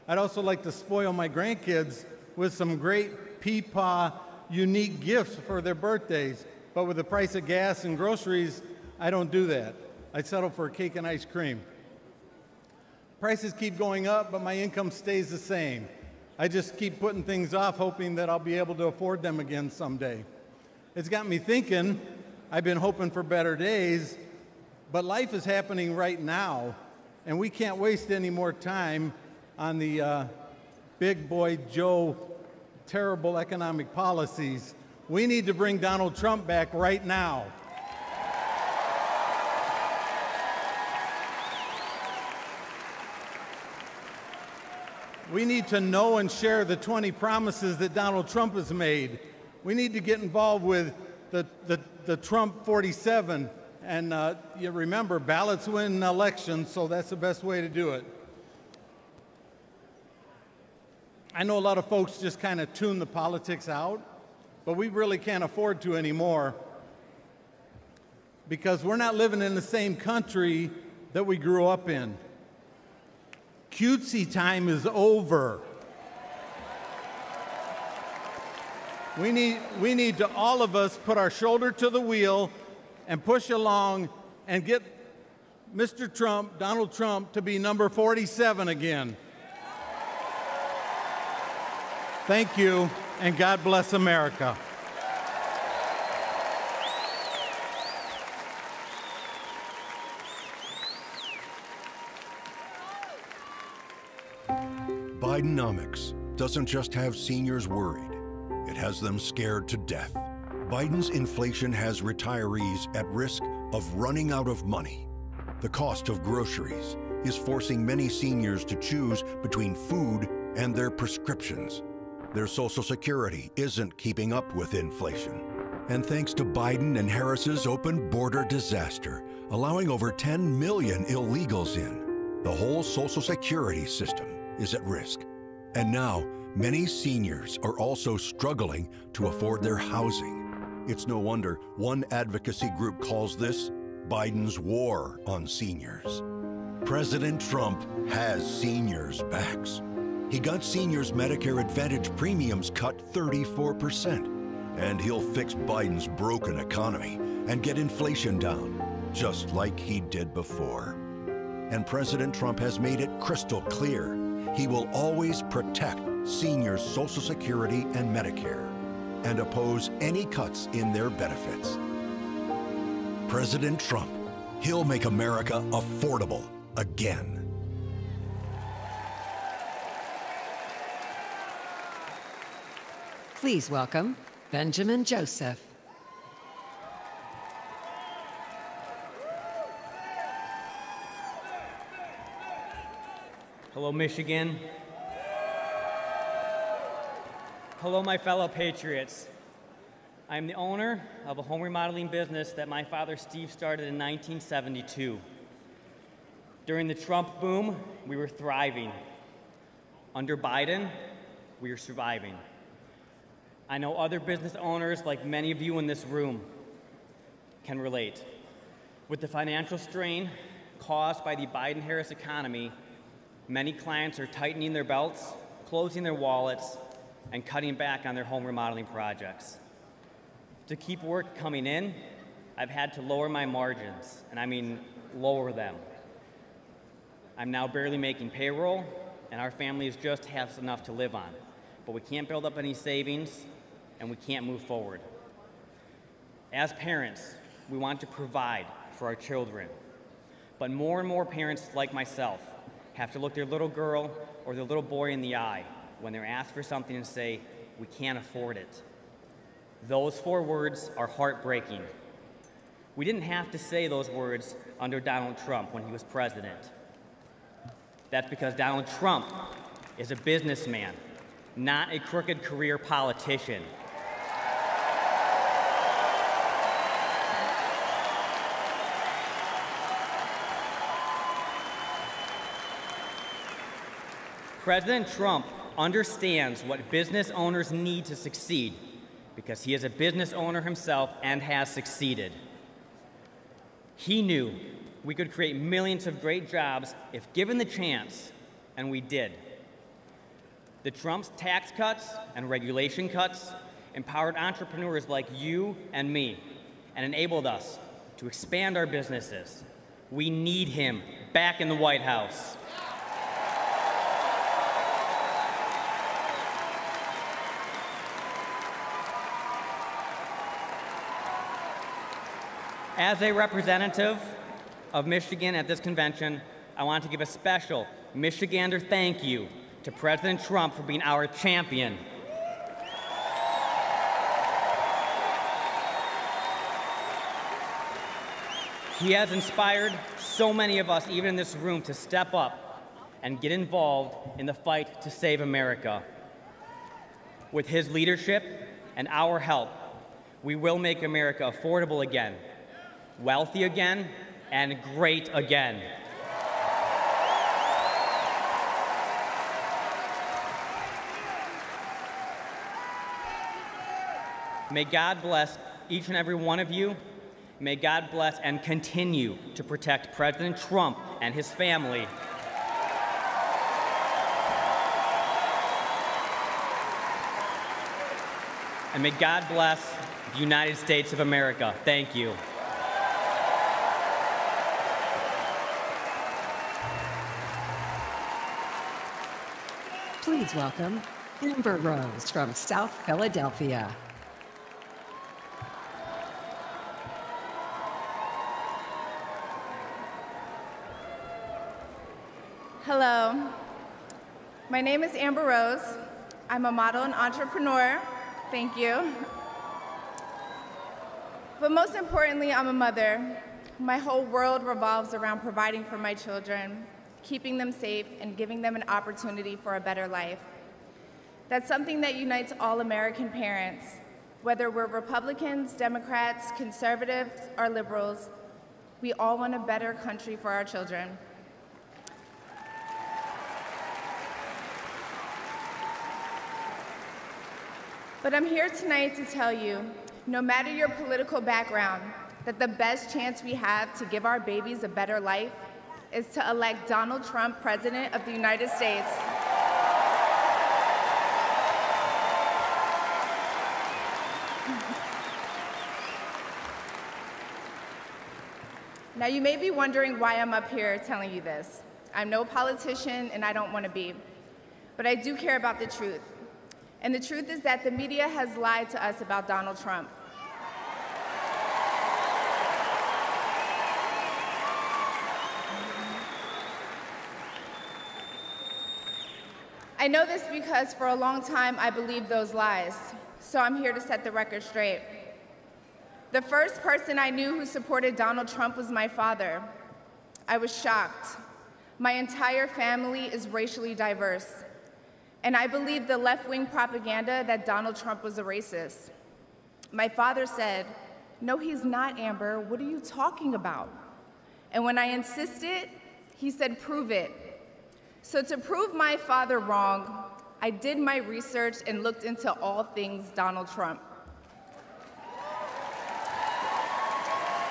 I'd also like to spoil my grandkids with some great Peepaw unique gifts for their birthdays. But with the price of gas and groceries, I don't do that. I settle for a cake and ice cream. Prices keep going up, but my income stays the same. I just keep putting things off, hoping that I'll be able to afford them again someday. It's got me thinking, I've been hoping for better days, but life is happening right now, and we can't waste any more time on the big boy Joe terrible economic policies. We need to bring Donald Trump back right now. We need to know and share the 20 promises that Donald Trump has made. We need to get involved with the Trump 47. And you remember, ballots win elections, so that's the best way to do it. I know a lot of folks just kind of tune the politics out, but we really can't afford to anymore because we're not living in the same country that we grew up in. Cutesy time is over. We need to, all of us, put our shoulder to the wheel and push along and get Mr. Trump, Donald Trump, to be number 47 again. Thank you, and God bless America. Bidenomics doesn't just have seniors worried. It has them scared to death. Biden's inflation has retirees at risk of running out of money. The cost of groceries is forcing many seniors to choose between food and their prescriptions. Their Social Security isn't keeping up with inflation. And thanks to Biden and Harris's open border disaster, allowing over 10 million illegals in, the whole Social Security system is at risk. And now, many seniors are also struggling to afford their housing. It's no wonder one advocacy group calls this Biden's war on seniors. President Trump has seniors' backs. He got seniors' Medicare Advantage premiums cut 34%. And he'll fix Biden's broken economy and get inflation down, just like he did before. And President Trump has made it crystal clear he will always protect seniors' Social Security and Medicare and oppose any cuts in their benefits. President Trump, he'll make America affordable again. Please welcome Benjamin Joseph. Hello, Michigan. Hello, my fellow patriots. I'm the owner of a home remodeling business that my father Steve started in 1972. During the Trump boom, we were thriving. Under Biden, we are surviving. I know other business owners, like many of you in this room, can relate. With the financial strain caused by the Biden-Harris economy, many clients are tightening their belts, closing their wallets, and cutting back on their home remodeling projects. To keep work coming in, I've had to lower my margins, and I mean lower them. I'm now barely making payroll, and our families just have enough to live on. But we can't build up any savings, and we can't move forward. As parents, we want to provide for our children. But more and more parents like myself have to look their little girl or their little boy in the eye when they're asked for something and say, "We can't afford it." Those 4 words are heartbreaking. We didn't have to say those words under Donald Trump when he was president. That's because Donald Trump is a businessman, not a crooked career politician. President Trump understands what business owners need to succeed because he is a business owner himself and has succeeded. He knew we could create millions of great jobs if given the chance, and we did. The Trump's tax cuts and regulation cuts empowered entrepreneurs like you and me and enabled us to expand our businesses. We need him back in the White House. As a representative of Michigan at this convention, I want to give a special Michigander thank you to President Trump for being our champion. He has inspired so many of us, even in this room, to step up and get involved in the fight to save America. With his leadership and our help, we will make America affordable again, wealthy again, and great again. May God bless each and every one of you. May God bless and continue to protect President Trump and his family. And may God bless the United States of America. Thank you. Please welcome Amber Rose from South Philadelphia. Hello, my name is Amber Rose. I'm a model and entrepreneur. Thank you. But most importantly, I'm a mother. My whole world revolves around providing for my children, keeping them safe, and giving them an opportunity for a better life. That's something that unites all American parents, whether we're Republicans, Democrats, conservatives, or liberals. We all want a better country for our children. But I'm here tonight to tell you, no matter your political background, that the best chance we have to give our babies a better life is to elect Donald Trump President of the United States. Now, you may be wondering why I'm up here telling you this. I'm no politician, and I don't want to be. But I do care about the truth. And the truth is that the media has lied to us about Donald Trump. I know this because for a long time I believed those lies, so I'm here to set the record straight. The first person I knew who supported Donald Trump was my father. I was shocked. My entire family is racially diverse, and I believed the left-wing propaganda that Donald Trump was a racist. My father said, "No, he's not, Amber. What are you talking about?" And when I insisted, he said, "Prove it." So to prove my father wrong, I did my research and looked into all things Donald Trump.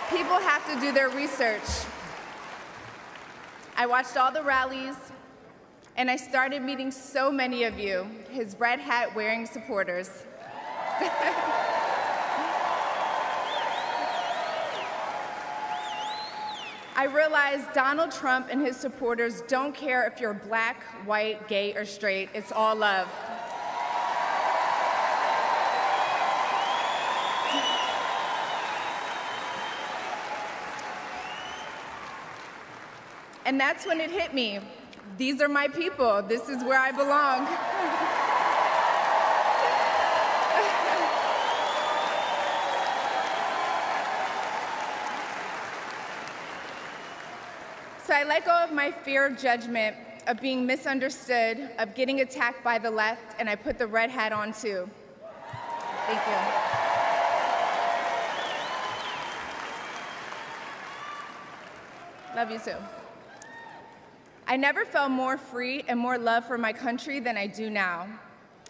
People have to do their research. I watched all the rallies, and I started meeting so many of you, his red hat wearing supporters. I realized Donald Trump and his supporters don't care if you're black, white, gay, or straight. It's all love. And that's when it hit me. These are my people. This is where I belong. So I let go of my fear of judgment, of being misunderstood, of getting attacked by the left, and I put the red hat on too. Thank you. Love you too. I never felt more free and more love for my country than I do now.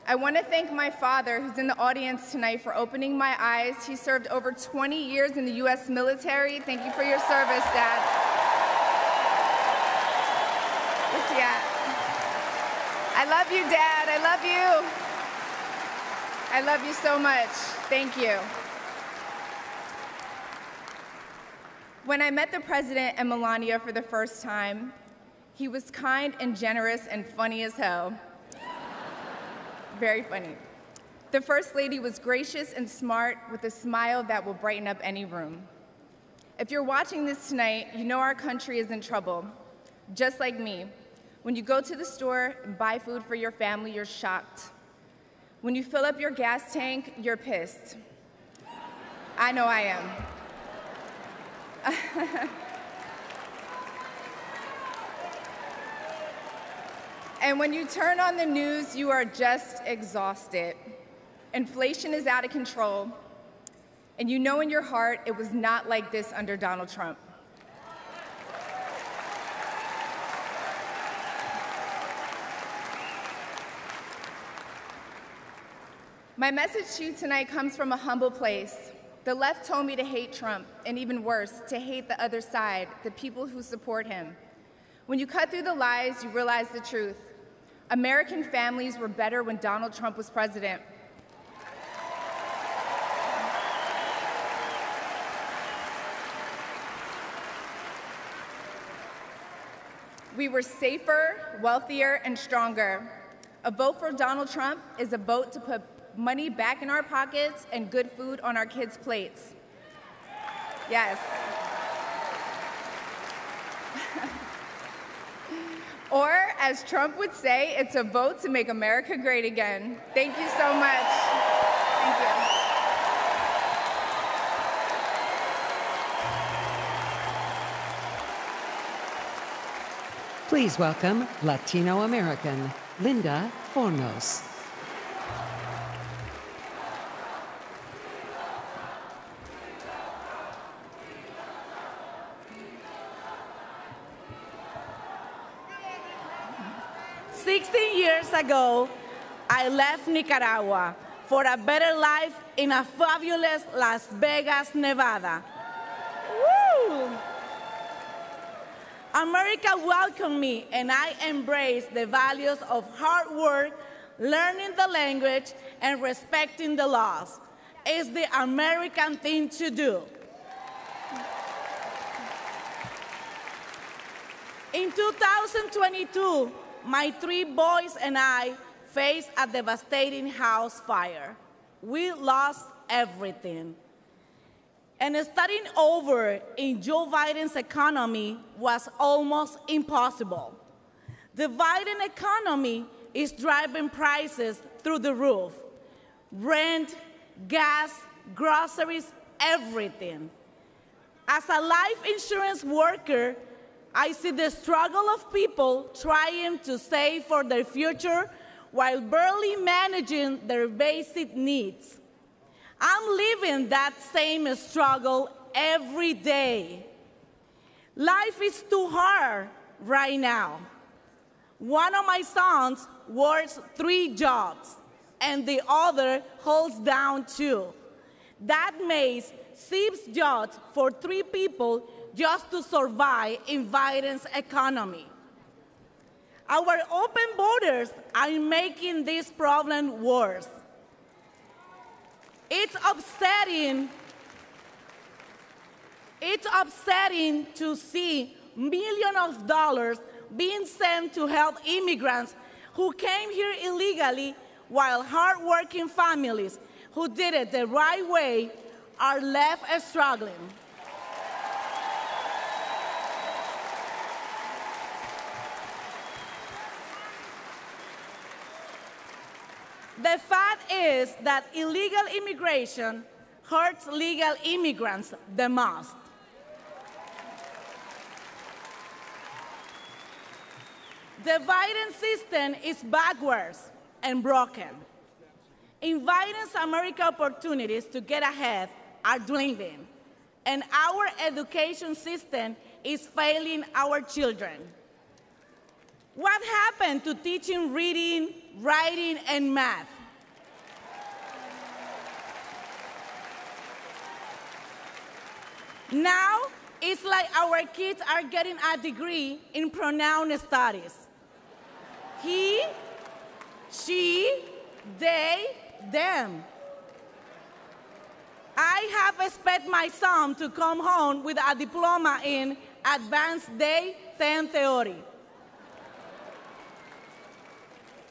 I want to thank my father, who's in the audience tonight, for opening my eyes. He served over 20 years in the U.S. military. Thank you for your service, Dad. Where's he at? I love you, Dad. I love you. I love you so much. Thank you. When I met the President and Melania for the first time, he was kind and generous and funny as hell. Very funny. The First Lady was gracious and smart with a smile that will brighten up any room. If you're watching this tonight, you know our country is in trouble. Just like me. When you go to the store and buy food for your family, you're shocked. When you fill up your gas tank, you're pissed. I know I am. And when you turn on the news, you are just exhausted. Inflation is out of control, and you know in your heart it was not like this under Donald Trump. My message to you tonight comes from a humble place. The left told me to hate Trump, and even worse, to hate the other side, the people who support him. When you cut through the lies, you realize the truth. American families were better when Donald Trump was president. We were safer, wealthier, and stronger. A vote for Donald Trump is a vote to put money back in our pockets and good food on our kids' plates. Yes. Or, as Trump would say, it's a vote to make America great again. Thank you so much. Thank you. Please welcome Latino American Linda Fornos. Years ago, I left Nicaragua for a better life in a fabulous Las Vegas, Nevada. Woo! America welcomed me, and I embraced the values of hard work, learning the language, and respecting the laws. It's the American thing to do. In 2022, my 3 boys and I faced a devastating house fire. We lost everything. And starting over in Joe Biden's economy was almost impossible. The Biden economy is driving prices through the roof. Rent, gas, groceries, everything. As a life insurance worker, I see the struggle of people trying to save for their future while barely managing their basic needs. I'm living that same struggle every day. Life is too hard right now. One of my sons works 3 jobs, and the other holds down 2. That makes 6 jobs for 3 people just to survive in Biden's economy. Our open borders are making this problem worse. It's upsetting to see millions of dollars being sent to help immigrants who came here illegally, while hardworking families who did it the right way are left struggling. The fact is that illegal immigration hurts legal immigrants the most. The Biden system is backwards and broken. Biden's American opportunities to get ahead are dwindling, and our education system is failing our children. What happened to teaching reading, writing, and math? Now, it's like our kids are getting a degree in pronoun studies. He, she, they, them. I have expected my son to come home with a diploma in advanced day 10 theory.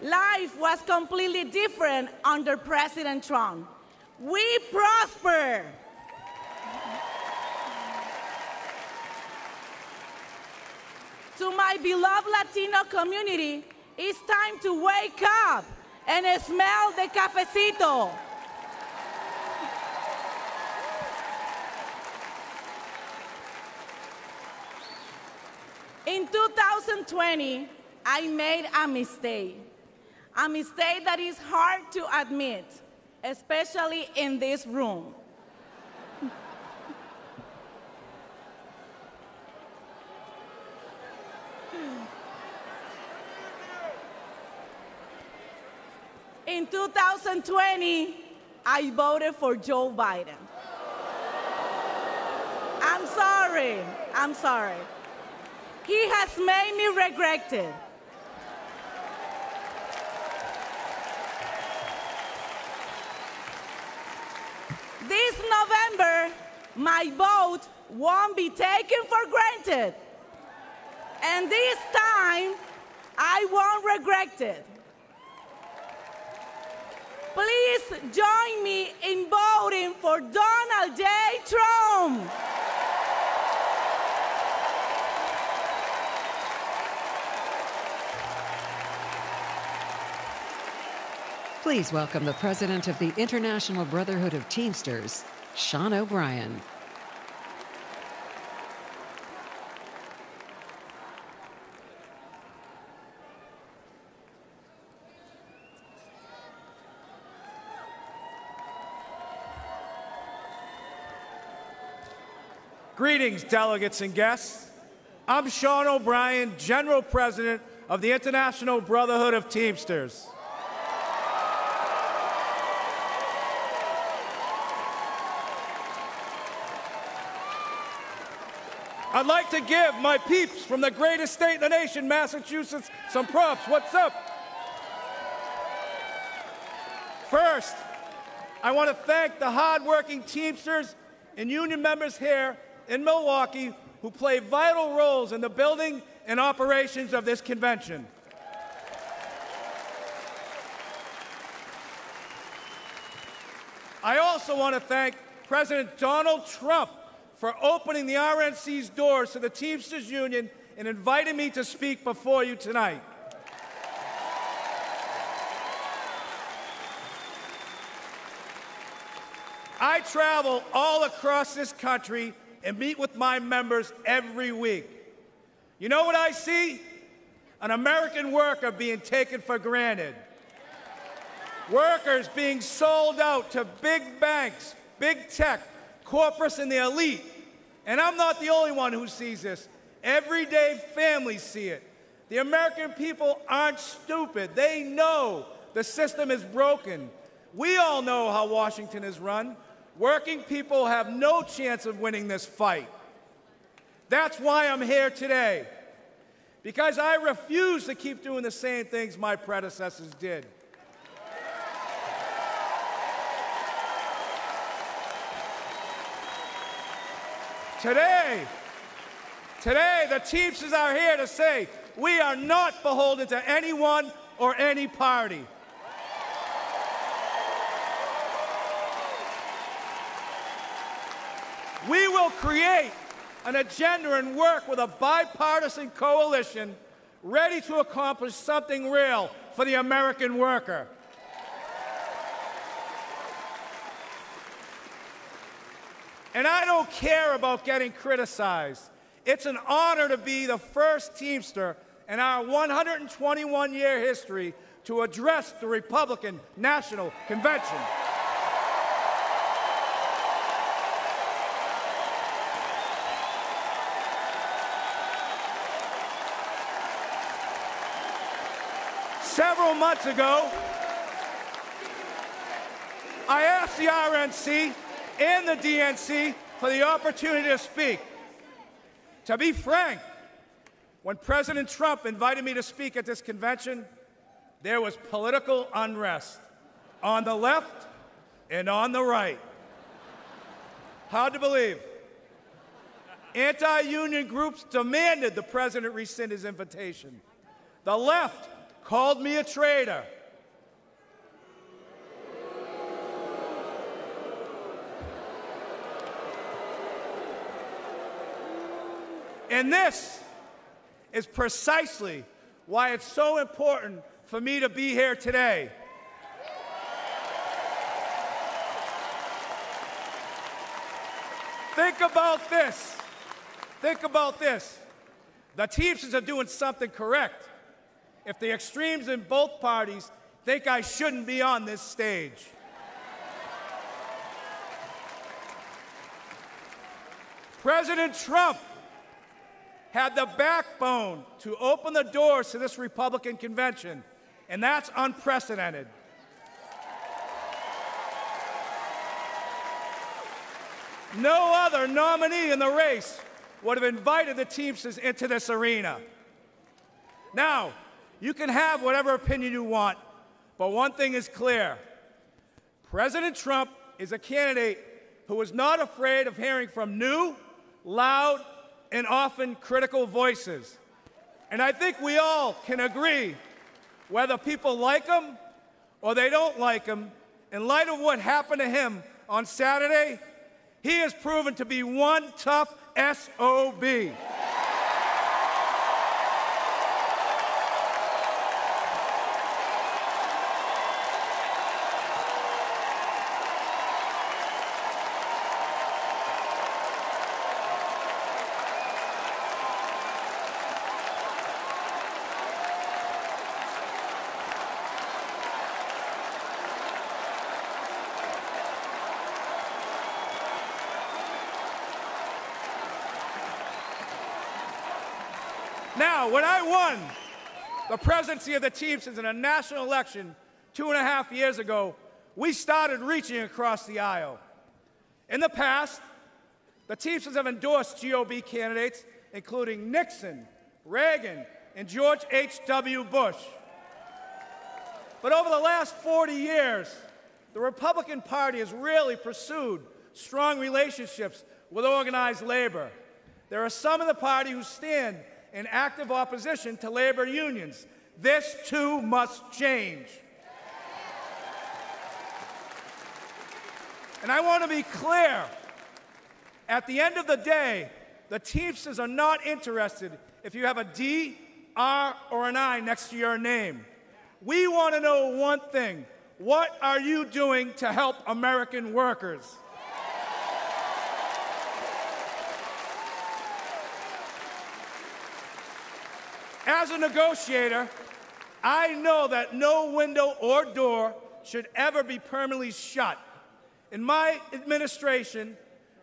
Life was completely different under President Trump. We prosper. To my beloved Latino community, it's time to wake up and smell the cafecito. In 2020, I made a mistake that is hard to admit, especially in this room. In 2020, I voted for Joe Biden. I'm sorry. He has made me regret it. This November, my vote won't be taken for granted. And this time, I won't regret it. Please join me in voting for Donald J. Trump. Please welcome the President of the International Brotherhood of Teamsters, Sean O'Brien. Greetings, delegates and guests. I'm Sean O'Brien, General President of the International Brotherhood of Teamsters. I'd like to give my peeps from the greatest state in the nation, Massachusetts, some props. What's up? First, I want to thank the hardworking Teamsters and union members here in Milwaukee who play vital roles in the building and operations of this convention. I also want to thank President Donald Trump for opening the RNC's doors to the Teamsters Union and inviting me to speak before you tonight. I travel all across this country and meet with my members every week. You know what I see? An American worker being taken for granted. Workers being sold out to big banks, big tech, corporates, and the elite. And I'm not the only one who sees this. Everyday families see it. The American people aren't stupid. They know the system is broken. We all know how Washington is run. Working people have no chance of winning this fight. That's why I'm here today. Because I refuse to keep doing the same things my predecessors did. Today, the Teamsters are here to say we are not beholden to anyone or any party. We will create an agenda and work with a bipartisan coalition ready to accomplish something real for the American worker. And I don't care about getting criticized. It's an honor to be the first Teamster in our 121-year history to address the Republican National Convention. Several months ago, I asked the RNC and the DNC for the opportunity to speak. To be frank, when President Trump invited me to speak at this convention, there was political unrest on the left and on the right. Hard to believe. Anti-union groups demanded the president rescind his invitation. The left called me a traitor. And this is precisely why it's so important for me to be here today. Think about this. Think about this. The Teamsters are doing something correct. If the extremes in both parties think I shouldn't be on this stage. President Trump had the backbone to open the doors to this Republican convention, and that's unprecedented. No other nominee in the race would have invited the Teamsters into this arena. Now, you can have whatever opinion you want, but one thing is clear. President Trump is a candidate who is not afraid of hearing from new, loud, and often critical voices. And I think we all can agree, whether people like him or they don't like him, in light of what happened to him on Saturday, he has proven to be one tough SOB. Now, when I won the presidency of the Teamsters in a national election 2.5 years ago, we started reaching across the aisle. In the past, the Teamsters have endorsed GOP candidates, including Nixon, Reagan, and George H.W. Bush. But over the last 40 years, the Republican Party has really pursued strong relationships with organized labor. There are some in the party who stand in active opposition to labor unions. This, too, must change. And I want to be clear. At the end of the day, the Teamsters are not interested if you have a D, R, or an I next to your name. We want to know one thing. What are you doing to help American workers? As a negotiator, I know that no window or door should ever be permanently shut. In my administration,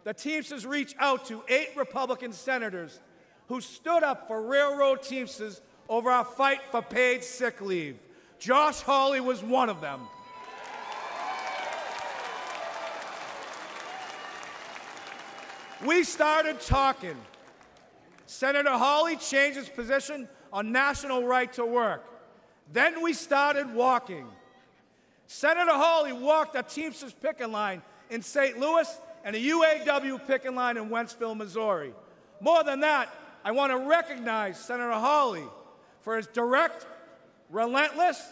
the Teamsters reached out to 8 Republican senators who stood up for railroad Teamsters over our fight for paid sick leave. Josh Hawley was one of them. We started talking. Senator Hawley changed his position on national right to work. Then we started walking. Senator Hawley walked a Teamsters picket line in St. Louis and a UAW picket line in Wentzville, Missouri. More than that, I want to recognize Senator Hawley for his direct, relentless,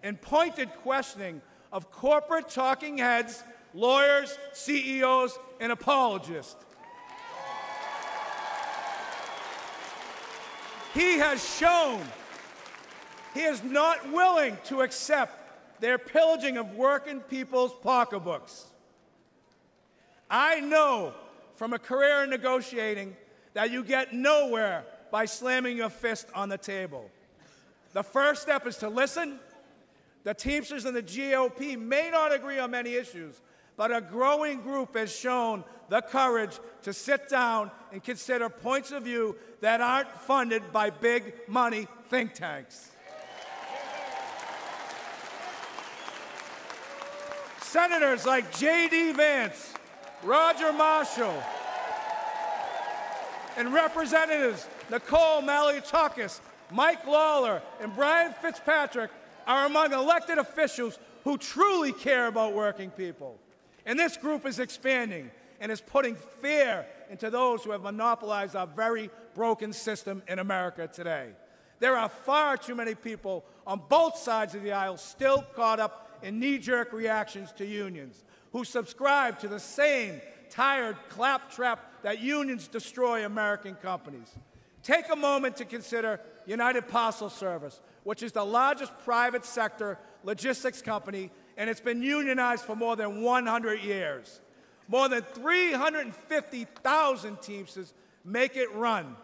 and pointed questioning of corporate talking heads, lawyers, CEOs, and apologists. He has shown he is not willing to accept their pillaging of working people's pocketbooks. I know from a career in negotiating that you get nowhere by slamming your fist on the table. The first step is to listen. The Teamsters and the GOP may not agree on many issues, but a growing group has shown the courage to sit down and consider points of view that aren't funded by big money think tanks. Senators like J.D. Vance, Roger Marshall, and Representatives Nicole Malliotakis, Mike Lawler, and Brian Fitzpatrick are among elected officials who truly care about working people. And this group is expanding and is putting fear into those who have monopolized our very broken system in America today. There are far too many people on both sides of the aisle still caught up in knee-jerk reactions to unions, who subscribe to the same tired claptrap that unions destroy American companies. Take a moment to consider United Parcel Service, which is the largest private sector logistics company, and it's been unionized for more than 100 years. More than 350,000 Teamsters make it run.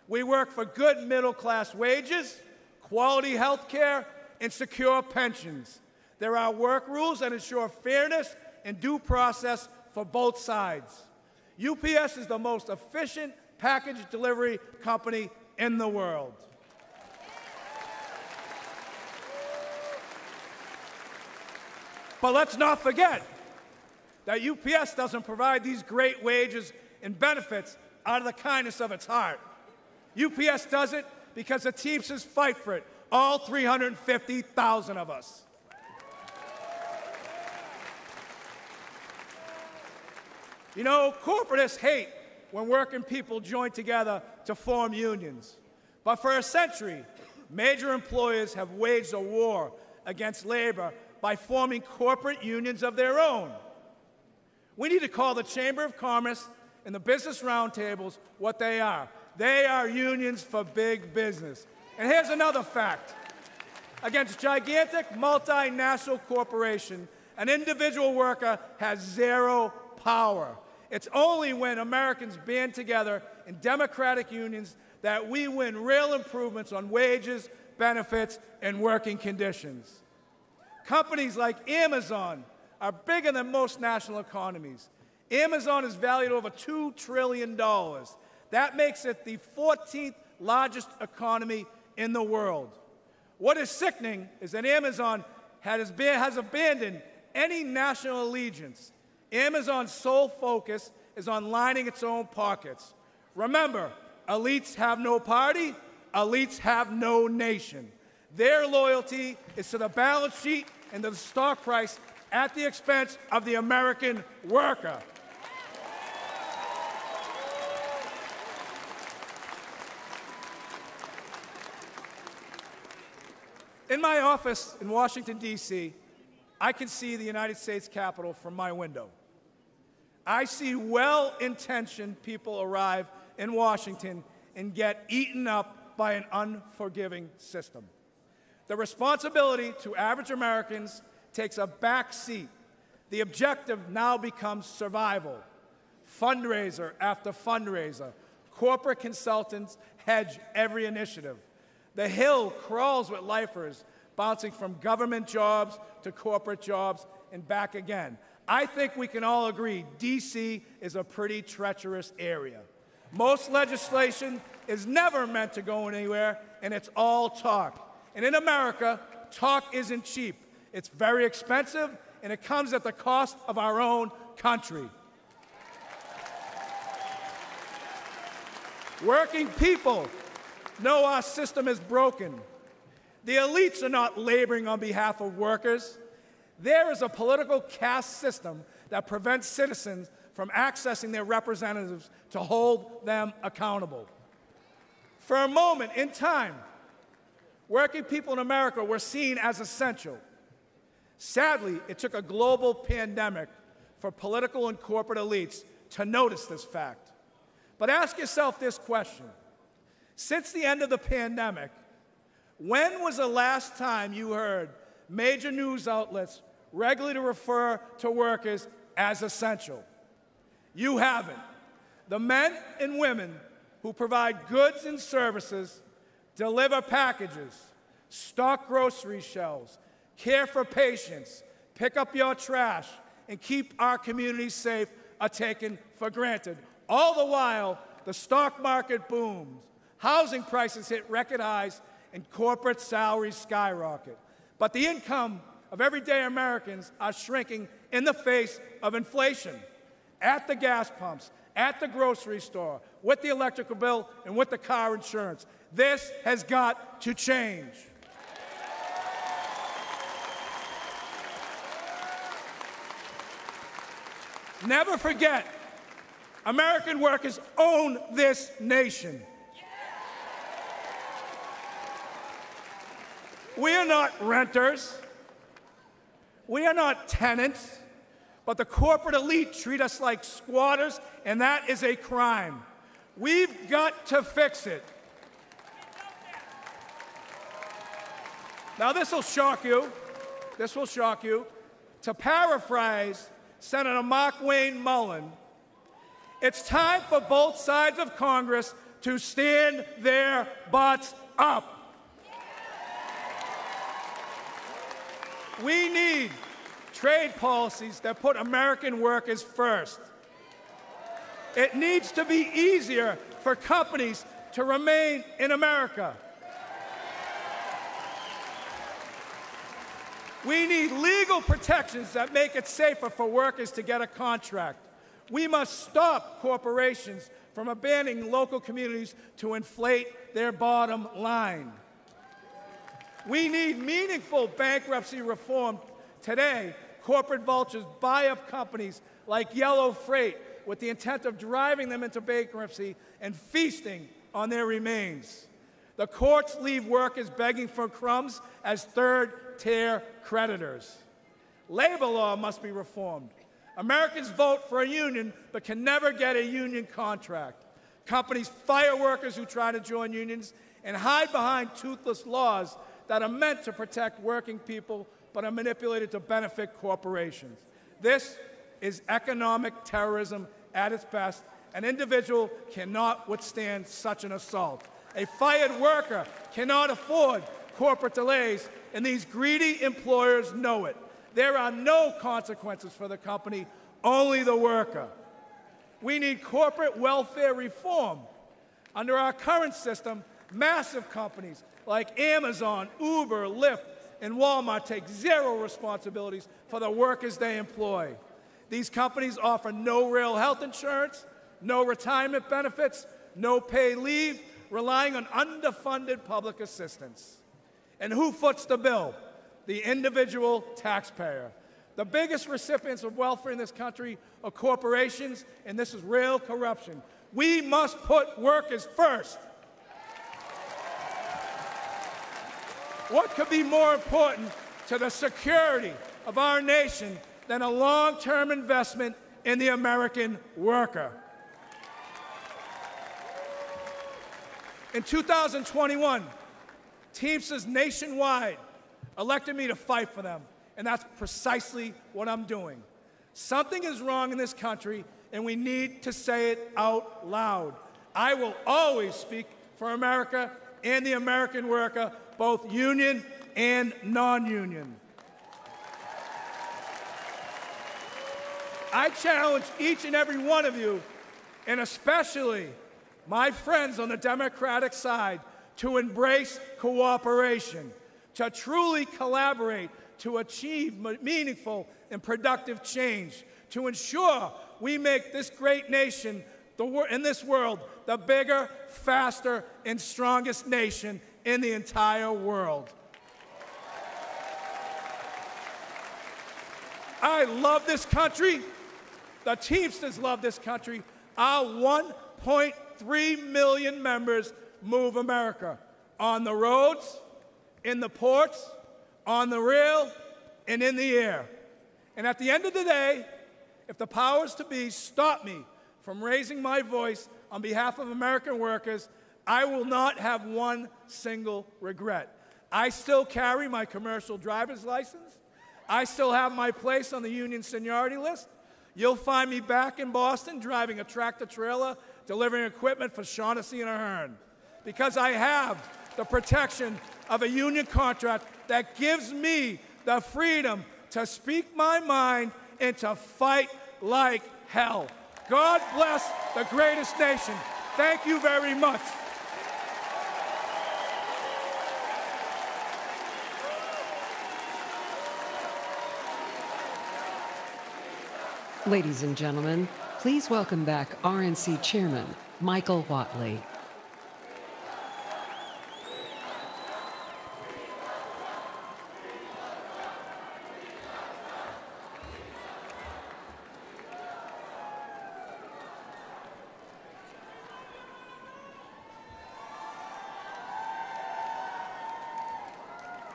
We work for good middle-class wages, quality health care, and secure pensions. There are work rules that ensure fairness and due process for both sides. UPS is the most efficient package delivery company in the world. But let's not forget that UPS doesn't provide these great wages and benefits out of the kindness of its heart. UPS does it because the Teamsters fight for it, all 350,000 of us. You know, corporatists hate when working people join together to form unions. But for a century, major employers have waged a war against labor by forming corporate unions of their own. We need to call the Chamber of Commerce and the business roundtables what they are. They are unions for big business. And here's another fact. Against gigantic multinational corporation, an individual worker has zero power. It's only when Americans band together in democratic unions that we win real improvements on wages, benefits, and working conditions. Companies like Amazon are bigger than most national economies. Amazon is valued over $2 trillion. That makes it the 14th largest economy in the world. What is sickening is that Amazon has abandoned any national allegiance. Amazon's sole focus is on lining its own pockets. Remember, elites have no party, elites have no nation. Their loyalty is to the balance sheet and to the stock price at the expense of the American worker. In my office in Washington, D.C., I can see the United States Capitol from my window. I see well-intentioned people arrive in Washington and get eaten up by an unforgiving system. The responsibility to average Americans takes a back seat. The objective now becomes survival. Fundraiser after fundraiser, corporate consultants hedge every initiative. The Hill crawls with lifers, bouncing from government jobs to corporate jobs and back again. I think we can all agree D.C. is a pretty treacherous area. Most legislation is never meant to go anywhere, and it's all talk. And in America, talk isn't cheap. It's very expensive, and it comes at the cost of our own country. Working people know our system is broken. The elites are not laboring on behalf of workers. There is a political caste system that prevents citizens from accessing their representatives to hold them accountable. For a moment in time, working people in America were seen as essential. Sadly, it took a global pandemic for political and corporate elites to notice this fact. But ask yourself this question. Since the end of the pandemic, when was the last time you heard major news outlets regularly refer to workers as essential? You haven't. The men and women who provide goods and services, deliver packages, stock grocery shelves, care for patients, pick up your trash, and keep our communities safe are taken for granted. All the while, the stock market booms, housing prices hit record highs, and corporate salaries skyrocket. But the income of everyday Americans are shrinking in the face of inflation. At the gas pumps, at the grocery store, with the electrical bill, and with the car insurance. This has got to change. Never forget, American workers own this nation. We are not renters. We are not tenants. But the corporate elite treat us like squatters, and that is a crime. We've got to fix it. Now, this will shock you. This will shock you. To paraphrase Senator Mark Wayne Mullen, it's time for both sides of Congress to stand their butts up. We need trade policies that put American workers first. It needs to be easier for companies to remain in America. We need legal protections that make it safer for workers to get a contract. We must stop corporations from abandoning local communities to inflate their bottom line. We need meaningful bankruptcy reform. Today, corporate vultures buy up companies like Yellow Freight with the intent of driving them into bankruptcy and feasting on their remains. The courts leave workers begging for crumbs as third-tier creditors. Labor law must be reformed. Americans vote for a union but can never get a union contract. Companies fire workers who try to join unions and hide behind toothless laws that are meant to protect working people but are manipulated to benefit corporations. This is economic terrorism at its best. An individual cannot withstand such an assault. A fired worker cannot afford corporate delays, and these greedy employers know it. There are no consequences for the company, only the worker. We need corporate welfare reform. Under our current system, massive companies like Amazon, Uber, Lyft, and Walmart take zero responsibilities for the workers they employ. These companies offer no real health insurance, no retirement benefits, no paid leave, relying on underfunded public assistance. And who foots the bill? The individual taxpayer. The biggest recipients of welfare in this country are corporations, and this is real corruption. We must put workers first. What could be more important to the security of our nation than a long-term investment in the American worker? In 2021, Teamsters nationwide elected me to fight for them, and that's precisely what I'm doing. Something is wrong in this country, and we need to say it out loud. I will always speak for America and the American worker, both union and non-union. I challenge each and every one of you, and especially my friends on the Democratic side, to embrace cooperation, to truly collaborate, to achieve meaningful and productive change, to ensure we make this great nation in this world the bigger, faster, and strongest nation in the entire world. I love this country. The Teamsters love this country. Our 1.3 million members move America on the roads, in the ports, on the rail, and in the air. And at the end of the day, if the powers to be stop me from raising my voice on behalf of American workers, I will not have one single regret. I still carry my commercial driver's license. I still have my place on the union seniority list. You'll find me back in Boston driving a tractor-trailer, delivering equipment for Shaughnessy and Ahern, because I have the protection of a union contract that gives me the freedom to speak my mind and to fight like hell. God bless the greatest nation. Thank you very much. Ladies and gentlemen, please welcome back RNC Chairman Michael Whatley.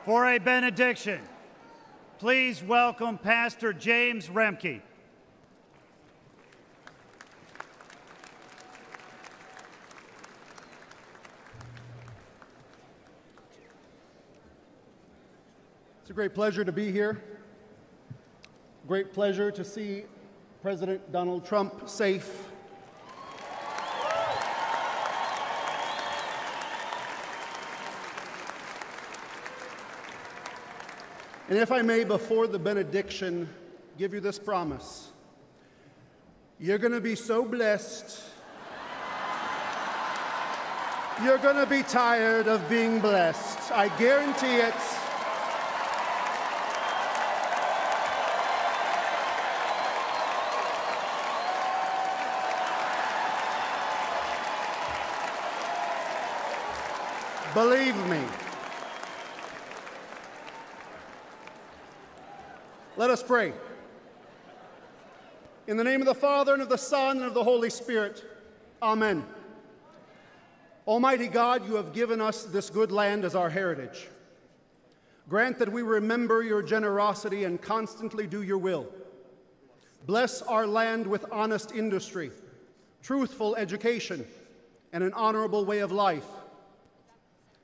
For a benediction, please welcome Pastor James Remke. It's a great pleasure to be here. Great pleasure to see President Donald Trump safe. And if I may, before the benediction, give you this promise. You're going to be so blessed. You're going to be tired of being blessed. I guarantee it. Believe me. Let us pray. In the name of the Father, and of the Son, and of the Holy Spirit. Amen. Almighty God, you have given us this good land as our heritage. Grant that we remember your generosity and constantly do your will. Bless our land with honest industry, truthful education, and an honorable way of life.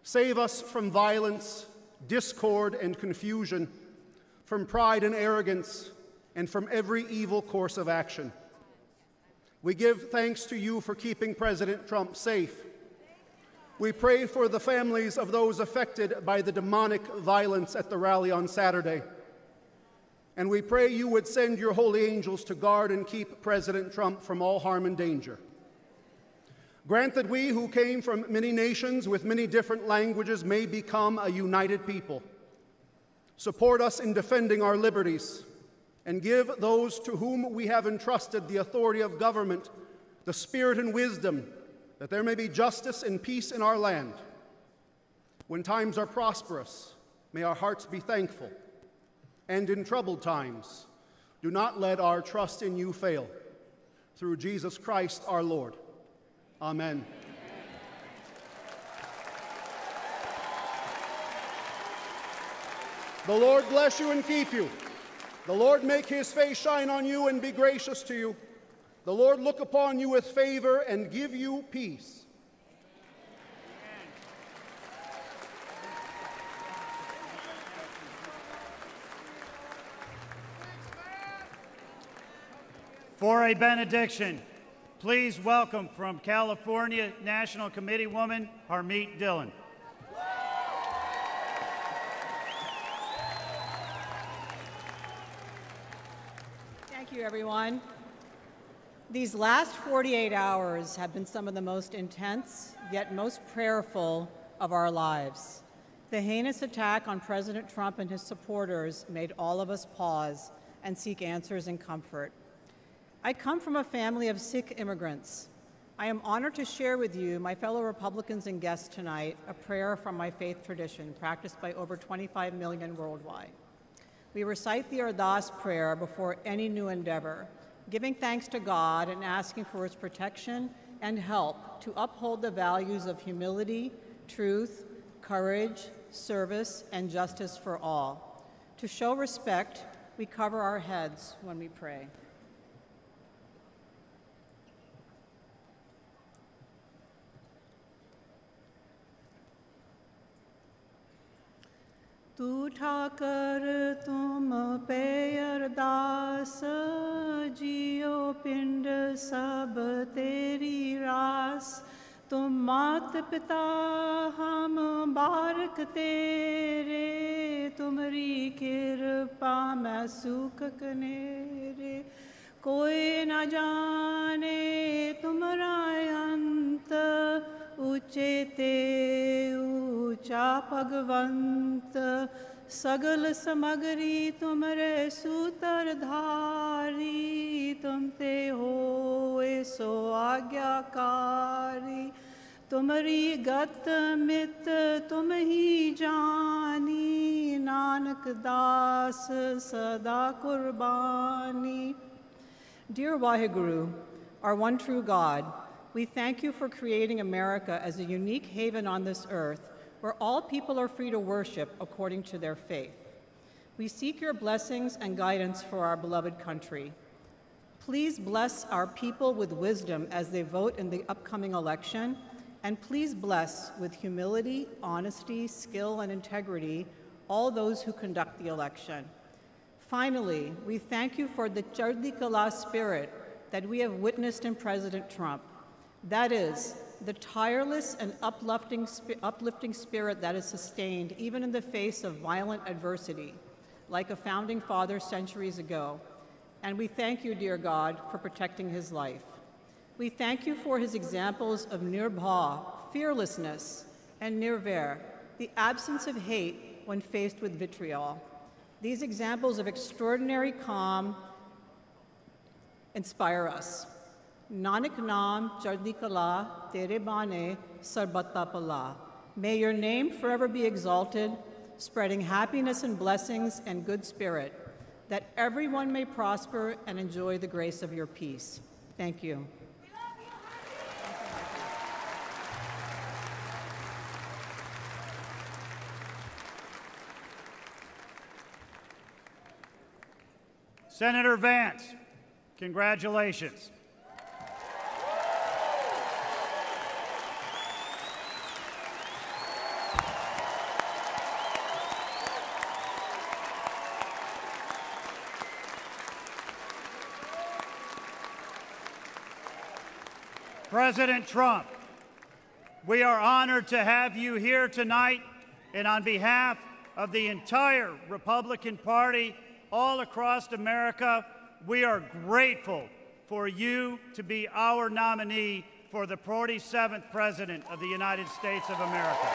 Save us from violence, discord, and confusion, from pride and arrogance, and from every evil course of action. We give thanks to you for keeping President Trump safe. We pray for the families of those affected by the demonic violence at the rally on Saturday. And we pray you would send your holy angels to guard and keep President Trump from all harm and danger. Grant that we who came from many nations with many different languages may become a united people. Support us in defending our liberties, and give those to whom we have entrusted the authority of government the spirit and wisdom that there may be justice and peace in our land. When times are prosperous, may our hearts be thankful. And in troubled times, do not let our trust in you fail. Through Jesus Christ our Lord. Amen. The Lord bless you and keep you. The Lord make his face shine on you and be gracious to you. The Lord look upon you with favor and give you peace. For a benediction, please welcome from California National Committee woman Harmeet Dillon. Thank you, everyone. These last 48 hours have been some of the most intense, yet most prayerful of our lives. The heinous attack on President Trump and his supporters made all of us pause and seek answers and comfort. I come from a family of Sikh immigrants. I am honored to share with you, my fellow Republicans and guests tonight, a prayer from my faith tradition practiced by over 25 million worldwide. We recite the Ardas prayer before any new endeavor, giving thanks to God and asking for his protection and help to uphold the values of humility, truth, courage, service, and justice for all. To show respect, we cover our heads when we pray. तू ठाकर तुम पे अरदास जियो पिंड सब तेरी रास तुम मात पिता हम बारक तेरे तुमरी कृपा में सुख कनेरे कोई न जाने तुमरा अंत ऊंचे ते ऊंचा भगवंत सगल समगरी तुमरे सूतर धारी तुम ते होए सो आज्ञाकारी तुमरी गत मित तुम ही जानी नानक दास सदा कुर्बानी. Dear Waheguru, our one true God, we thank you for creating America as a unique haven on this earth where all people are free to worship according to their faith. We seek your blessings and guidance for our beloved country. Please bless our people with wisdom as they vote in the upcoming election, and please bless with humility, honesty, skill, and integrity all those who conduct the election. Finally, we thank you for the Chardi Kala spirit that we have witnessed in President Trump. That is, the tireless and uplifting spirit that is sustained even in the face of violent adversity, like a founding father centuries ago. And we thank you, dear God, for protecting his life. We thank you for his examples of nirbha, fearlessness, and nirvair, the absence of hate when faced with vitriol. These examples of extraordinary calm inspire us. Nanak Naam Chardi Kala Tere Bane Sarbatta Pala. May your name forever be exalted, spreading happiness and blessings and good spirit, that everyone may prosper and enjoy the grace of your peace. Thank you. Senator Vance, congratulations. President Trump, we are honored to have you here tonight, and on behalf of the entire Republican Party all across America, we are grateful for you to be our nominee for the 47th President of the United States of America.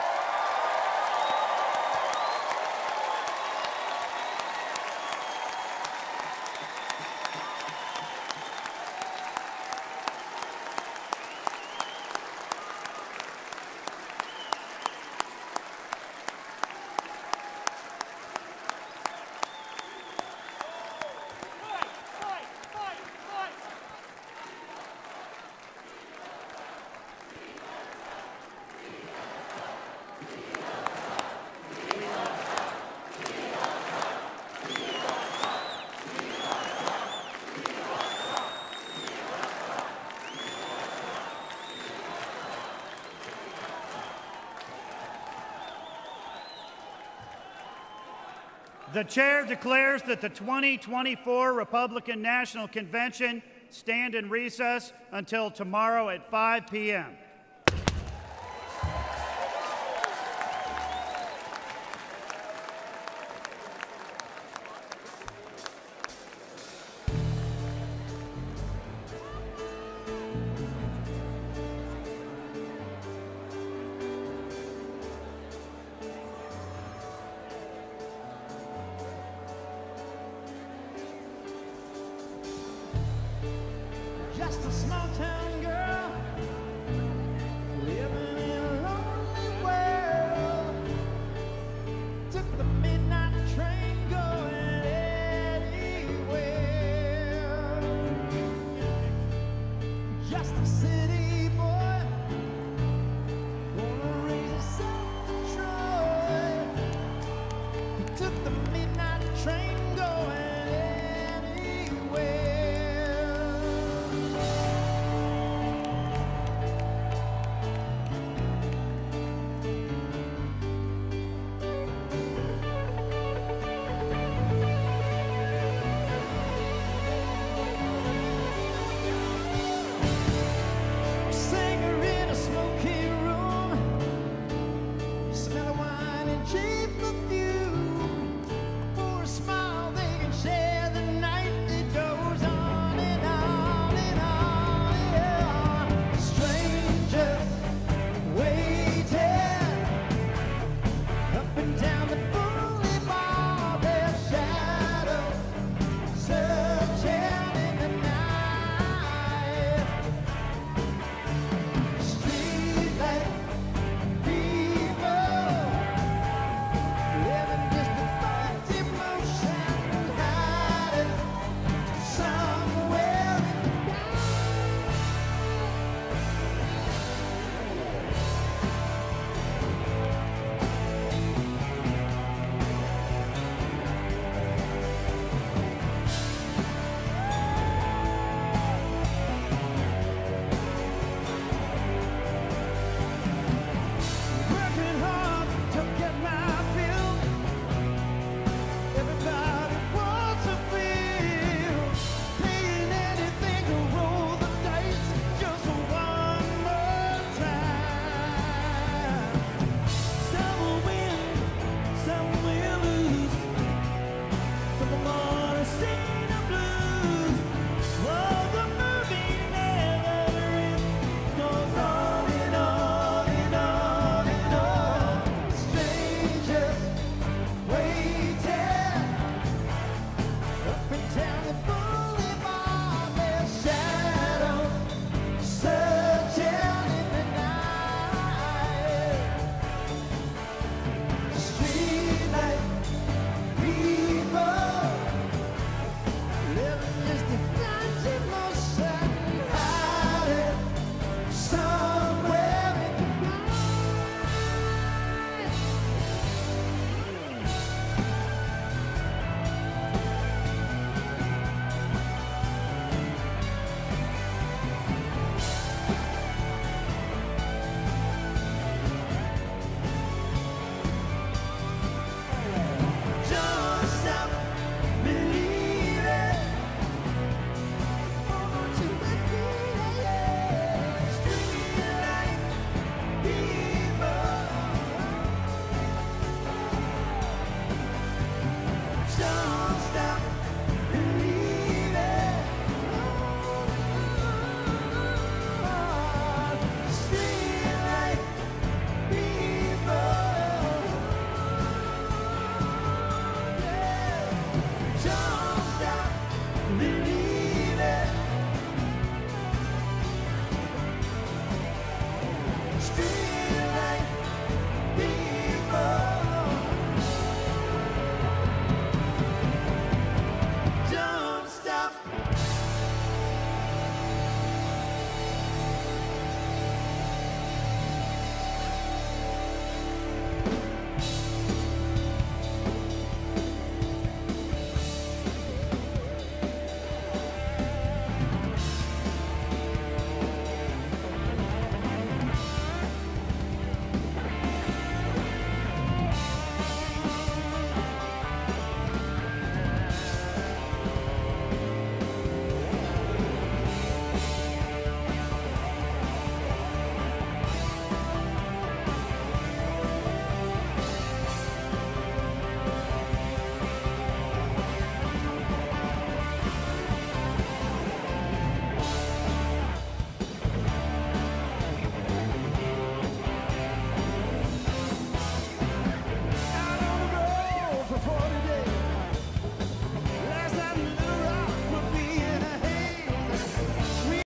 The chair declares that the 2024 Republican National Convention stand in recess until tomorrow at 5 p.m. small town girl living in a lonely world. Took the midnight train going anywhere. Just a city boy, wanna raise himself to Troy. He took the midnight train going anywhere. Singer in a smoky room, smell of wine and cheap perfume. For a smile they can share the night that goes on and on and on and on. Strangers waiting up and down the boulevard, their shadows searching in the night. Streetlight people living just a thought emotion, hiding somewhere in the working hard to get my fill. Everybody wants a feel, paying anything to roll the dice just one more time. Some will win, some will lose. Some will wanna sing the blues. Oh, the movie never ends, goes on and on and on and on. Strangers waiting up and down the boulevard, their shadows searching in the night. Streetlight people living just a flash emotion, hiding somewhere in the Don't stop believing. Won't you believe it? Streetlight people. Don't stop believing. Streetlight people. Don't